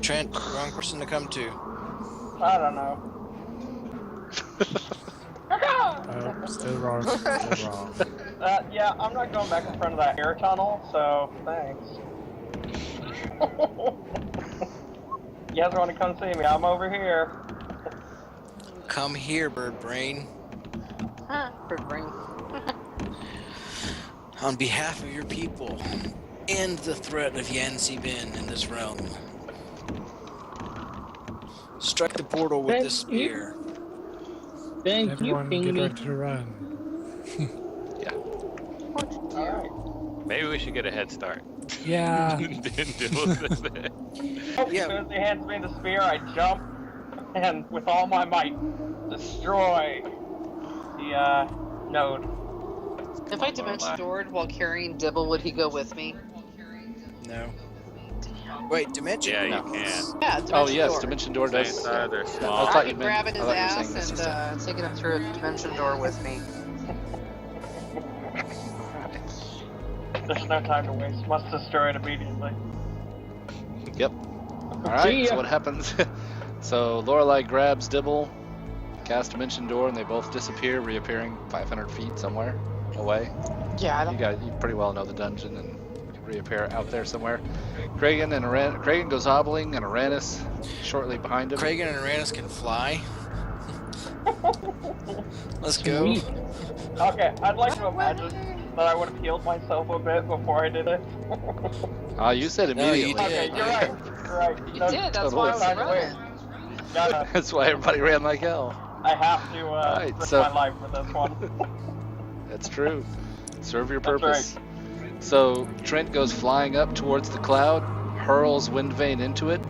Trent, wrong person to come to. I don't know. Still wrong. Still wrong. Yeah, I'm not going back in front of that air tunnel, so thanks. You guys want to come see me? I'm over here. Come here, bird brain. Bird brain. On behalf of your people, end the threat of Yancy Bin in this realm. Strike the portal with Thank this spear. Then can you Everyone ping get me? ready to run. Alright. Maybe we should get a head start. Yeah. Oh, Yeah. as soon as he hands me the spear, I jump and with all my might destroy the node. If I dimension doored while carrying Dibble, would he go with me? No. Wait, Dimension? Yeah, No. you can. Yeah, dimension Oh yes, door. Dimension Door Same does. side, they're I small. thought I you could meant- grab at I his thought you were ass saying the system. and take him through a dimension door with me. There's no time to waste. Must destroy it immediately. Yep. See Alright, ya. so what happens? So Lorelei grabs Dibble, cast Dimension Door, and they both disappear, reappearing 500 feet somewhere away. Yeah, I You pretty well know the dungeon and reappear out there somewhere. Kragan goes hobbling, and Uranus shortly behind him. Kragan and Uranus can fly. Let's go. Sweet. Okay, I'd like to imagine that I would have healed myself a bit before I did it. You said No, you immediately. Okay, you're right. You're right. You No, did, that's totally. why I was running. Gotta, That's why everybody ran like hell. I have to Right, risk so- my life for this one. That's true. Serve your That's purpose. So Trent goes flying up towards the cloud, hurls Wind Vane into it,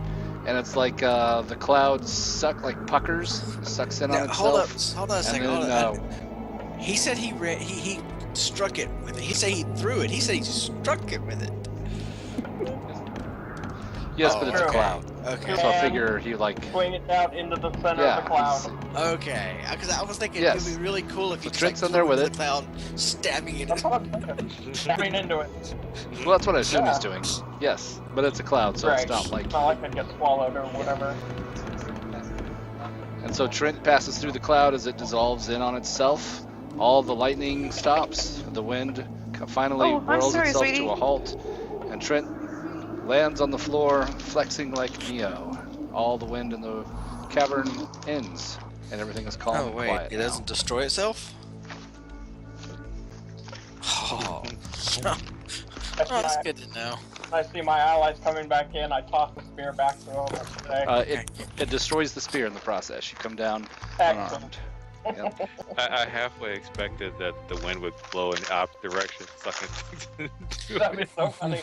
and it's like the cloud sucks in on Now, hold up, itself. hold on a And second. then, Hold on. He said he struck it with it. He said he threw it. He said he struck it with it. yes, Oh, but it's a okay. cloud. Okay. So I figure he like. Swing it down into the center Yeah. of the cloud. Okay. Because I was thinking Yes. it would be really cool if So you just Trent's like in there flew with into it. the cloud, stabbing it. That's what I'm thinking. Stepping into it. Well, that's what I assume he's Yeah. doing. Yes, but it's a cloud, so Right. it's not like. It's not like it gets swallowed or whatever. And so Trent passes through the cloud as it dissolves in on itself. All the lightning stops. The wind finally Oh, I'm whirls sorry, itself sweetie. to a halt, and Trent lands on the floor, flexing like Neo. All the wind in the cavern ends, and everything is calm Oh and wait, quiet. it now. doesn't destroy itself? Oh, that's good to know. I see my allies coming back in. I toss the spear back to them. and say, It destroys the spear in the process. You come down Excellent. unarmed. Yep. I halfway expected that the wind would blow in the opposite direction, sucking. That'd be so funny.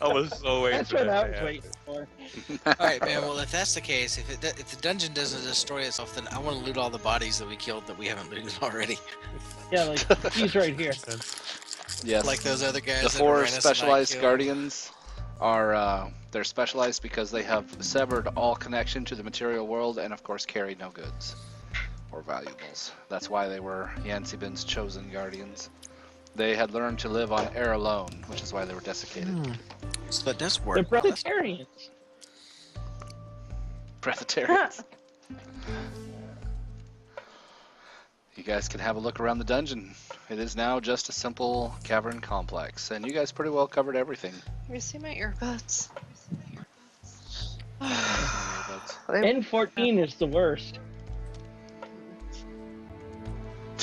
I was so waiting That's for what that I to was happen. waiting for. All right, man. Well, if that's the case, if the dungeon doesn't destroy itself, then I want to loot all the bodies that we killed that we haven't looted already. Yeah, like he's right here. Yes. Like those other guys. The that four Uranus and I specialized killed. guardians are they're specialized because they have severed all connection to the material world and of course carry no goods or valuables. That's why they were Yancy Bin's chosen guardians. They had learned to live on air alone, which is why they were desiccated. So that does work. They're Well, that's- breatharians. Breatharians. You guys can have a look around the dungeon. It is now just a simple cavern complex, and you guys pretty well covered everything. Let me see my earbuds. N14 is the worst.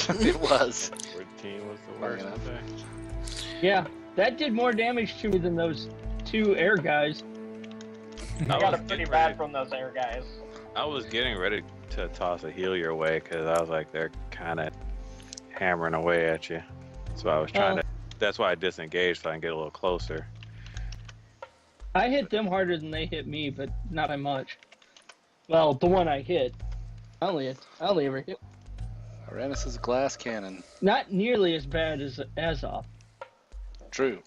It was. 14 was the Funny worst. enough. Yeah, that did more damage to me than those two air guys. I got it pretty bad from those air guys. I was getting ready to toss a heal your way because I was like, they're kind of hammering away at you. So I was trying to. That's why I disengaged so I can get a little closer. I hit them harder than they hit me, but not by much. Well, the one I hit, I only ever hit. Uranus' glass cannon. Not nearly as bad as Azoth. True.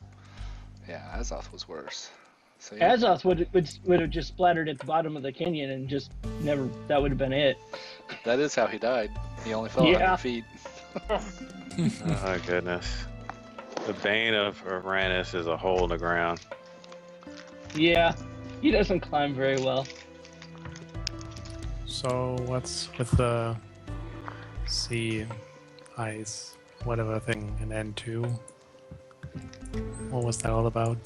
Yeah, Azoth was worse. So, yeah. Azoth would have just splattered at the bottom of the canyon and just never. That would have been it. That is how he died. He only fell 100 feet. Oh goodness. The bane of Uranus is a hole in the ground. Yeah, he doesn't climb very well. So what's with the sea, ice, whatever thing in N2? What was that all about?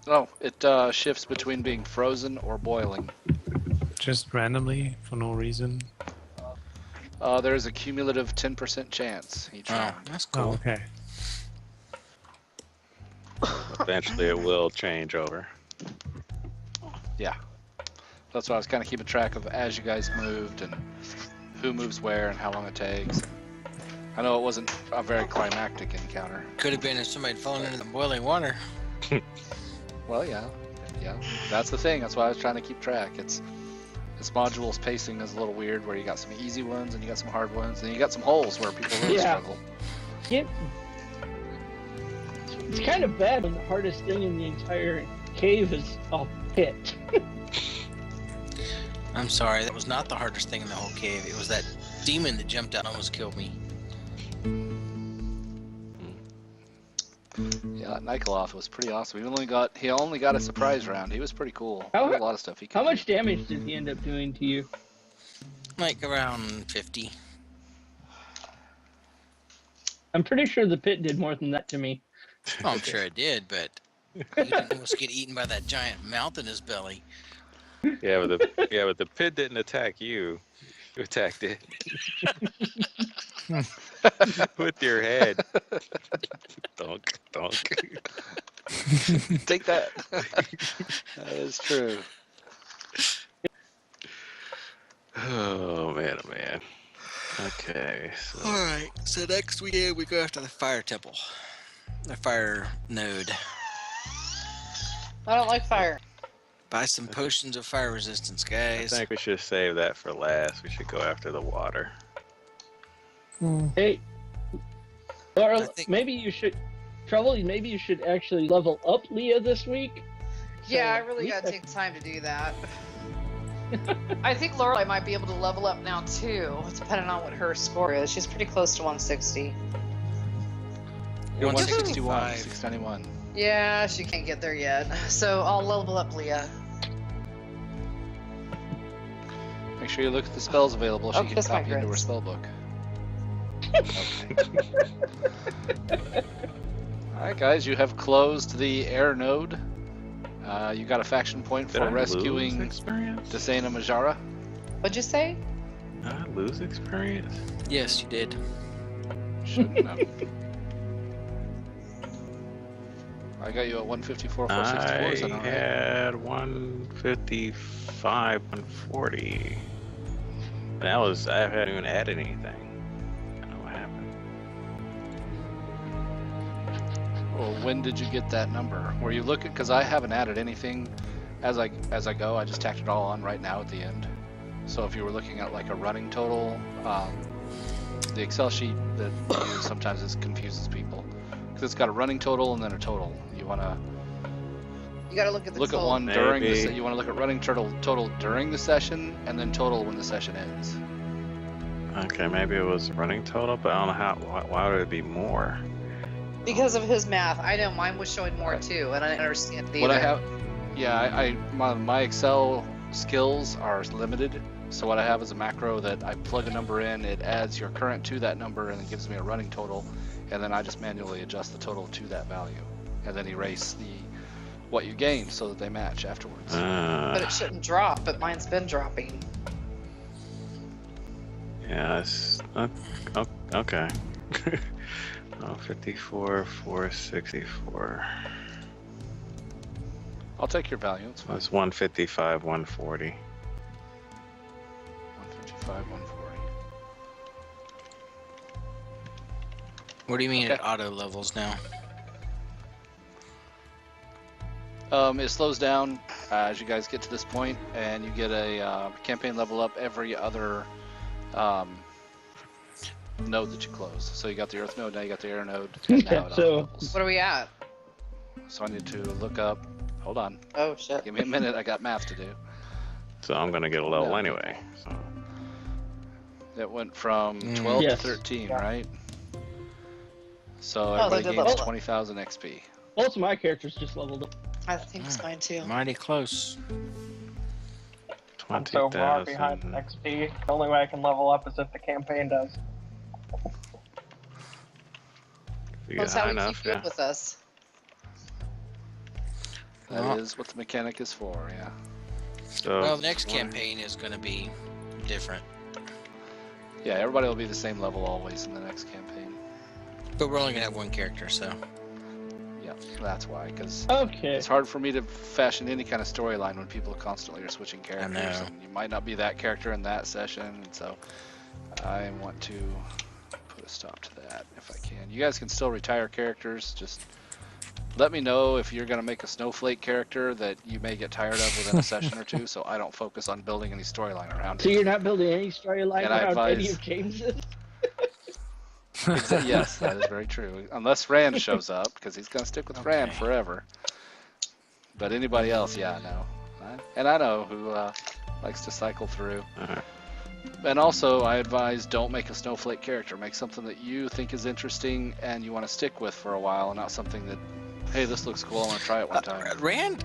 Oh, it shifts between being frozen or boiling. Just randomly, for no reason? There is a cumulative 10% chance each round. That's Oh, cool. okay. Eventually it will change over. Yeah. That's why I was kind of keeping track of as you guys moved and who moves where and how long it takes. I know it wasn't a very climactic encounter. Could have been if somebody had fallen into the boiling water. Well, yeah. That's the thing. That's why I was trying to keep track. This module's pacing is a little weird, where you got some easy ones and you got some hard ones, and you got some holes where people really struggle. It's kind of bad when the hardest thing in the entire cave is a pit. I'm sorry, that was not the hardest thing in the whole cave. It was that demon that jumped out and almost killed me. Yeah, Nikoloff was pretty awesome. He only got a surprise round. He was pretty cool. How- There was a lot of stuff he could How do. much damage did he end up doing to you? Like around 50. I'm pretty sure the pit did more than that to me. Oh, I'm sure it did, but he didn't almost get eaten by that giant mouth in his belly. Yeah, but the pit didn't attack you. You attacked it. With your head. Donk, donk. Take that. That is true. Oh man, oh man. Okay, so Alright, so next weekend we go after the fire temple. The fire node. I don't like fire. Buy some potions of fire resistance, I guys. think we should save that for last. We should go after the water. Hey, Laura, I think- maybe you should. Trouble, maybe you should actually level up Leah this week. Yeah, I So really we- gotta take time to do that. I think Lorelei might be able to level up now too, depending on what her score is. She's pretty close to 160. You're 165. 161, 691. Yeah, she can't get there yet. So I'll level up Leah. Make sure you look at the spells available. She Oh, can kiss my copy into her grits. spell book. Okay. Alright guys, you have closed the air node. You got a faction point Did for I lose rescuing experience? Desena Majara. What'd you say? Did I lose experience? Yes, you did. Shouldn't have. I got you at 154, 464. Is that I all right? had 155, 140. I haven't even added anything. I don't know what happened. Well, when did you get that number? Were you looking? Because I haven't added anything as I go. I just tacked it all on right now at the end. So if you were looking at like a running total, the Excel sheet that you use sometimes confuses people because it's got a running total and then a total. You want to You gotta look at the look at total. one during the. Maybe. You want to look at running total during the session and then total when the session ends. Okay, maybe it was running total, but I don't know why would it be more? Because of his math. I know mine was showing more too, and I didn't understand it What I either. have, yeah, my Excel skills are limited. So what I have is a macro that I plug a number in, it adds your current to that number, and it gives me a running total, and then I just manually adjust the total to that value, and then erase what you gained so that they match afterwards. But it shouldn't drop, but mine's been dropping. Yeah, it's okay. 54, 464. I'll take your value. It's fine. That's 155, 140. 155, 140. What do you mean Okay. it auto levels now? It slows down as you guys get to this point, and you get a campaign level up every other node that you close. So you got the Earth node, now you got the Air node, and now it So- auto-levels. What are we at? So I need to look up. Hold on. Oh shit. Give me a minute. I got math to do. So I'm gonna get a level No. anyway. So. It went from 12 Yes. to 13, Yeah. right? So Oh, they everybody did gains level up. 20,000 XP. Most of my characters just leveled up. I think it's mine too. Mighty close. I'm so far behind 20,000. XP. The only way I can level up is if the campaign does. You That's get how high we enough, keep you yeah. up with us. That is what the mechanic is for, yeah. So, Well, the next campaign is going to be different, Yeah, everybody will be the same level always in the next campaign. but we're only going to have one character, so. Yeah, that's why, because Okay. it's hard for me to fashion any kind of storyline when people constantly are switching characters, know. and you might not be that character in that session, and so I want to put a stop to that if I can. You guys can still retire characters, just let me know if you're going to make a snowflake character that you may get tired of within a session or two, so I don't focus on building any storyline around So it. you're not building any storyline And I around any advise- of James's? Yes, that is very true. Unless Rand shows up, because he's going to stick with Rand Okay. forever. But anybody else, yeah, no. And I know who likes to cycle through. Alright. And also, I advise don't make a snowflake character. Make something that you think is interesting and you want to stick with for a while, and not something that, hey, this looks cool, I want to try it one time. Rand,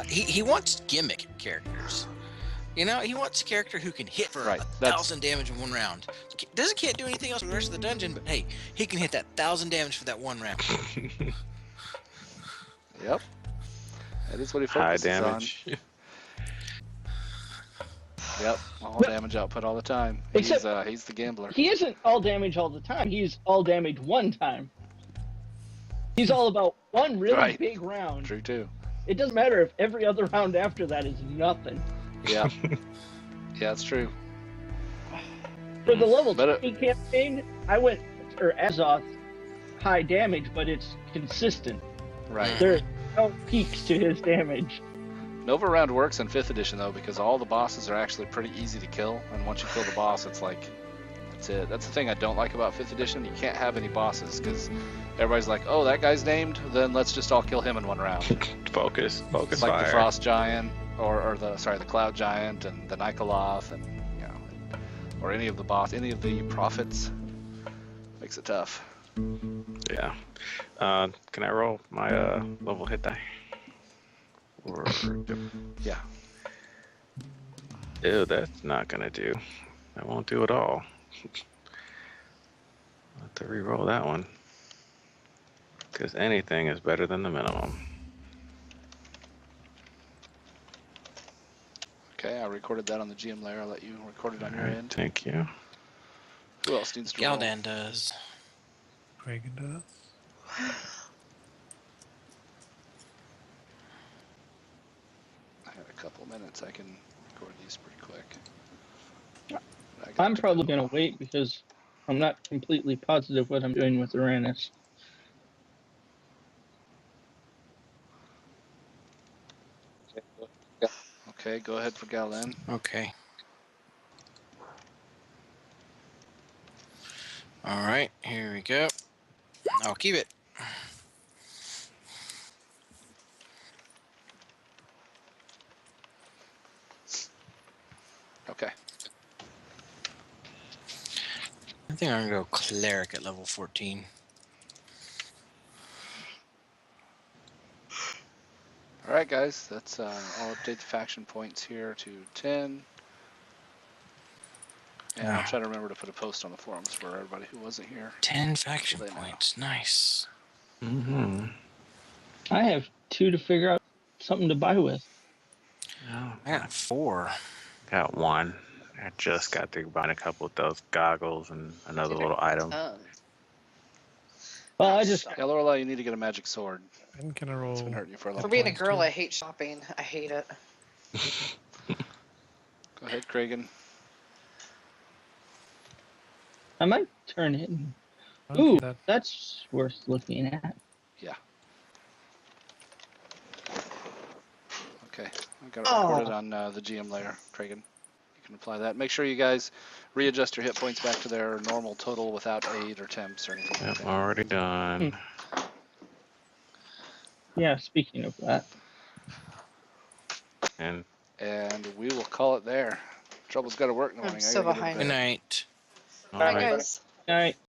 he wants gimmick characters. You know, he wants a character who can hit for Right, 1,000 damage in one round. Can't do anything else in the rest of the dungeon, but hey, he can hit that 1,000 damage for that one round. Yep. That is what he High focuses damage. on. Yep, all damage output all the time. Except- He's the gambler. He isn't all damage all the time. He's all damage one time. He's all about one really Right. big round. True, too. It doesn't matter if every other round after that is nothing. Yeah. Yeah, it's true. For the level But 20 campaign, I went for Azoth high damage, but it's consistent. Right. There are no peaks to his damage. Nova round works in 5th edition though, because all the bosses are actually pretty easy to kill, and once you kill the boss, it's like, that's it. That's the thing I don't like about 5th edition. You can't have any bosses, because everybody's like, oh, that guy's named, then let's just all kill him in one round. Focus It's like fire. the Frost Giant, or the Cloud Giant, and the Nikoloth, and you know, or any of the prophets. Makes it tough. Yeah. Can I roll my level hit die? Or Yeah. ew, that's not gonna do. That won't do at all. I'll have to re-roll that one. Because anything is better than the minimum. Okay, I recorded that on the GM layer. I'll let you record it on your Alright, end. thank you. Who else needs to roll? Galdan does. Reagan does. I got a couple minutes. I can record these pretty quick. I'm probably going to wait because I'm not completely positive what I'm doing with Uranus. Okay, go ahead for Galen. Okay. All right, here we go. I'll keep it. Okay. I think I'm gonna go cleric at level 14. All right, guys. That's I'll update the faction points here to 10. And I'll try to remember to put a post on the forums for everybody who wasn't here. 10 faction They know. points. Nice. Mm-hmm. I have 2 to figure out something to buy with. Oh, I got 4. got one. I just got through buying a couple of those goggles and another little item. Well, I just Yeah, Lorelai, you need to get a magic sword. And can I roll? It's been hurting you for a For long being a time. girl, I hate shopping. I hate it. Go ahead, Kragan. I might turn it. Okay, Ooh, that that's worth looking at. Yeah. Okay, I've got it recorded on the GM layer, Kragan. You can apply that. Make sure you guys readjust your hit points back to their normal total without aid or temps or anything like Yep, that. already done. Yeah, speaking of that. And And we will call it there. Trouble's got to work in the I'm morning. I so gotta get behind. to Good bed. night. all Bye, right. guys. All right.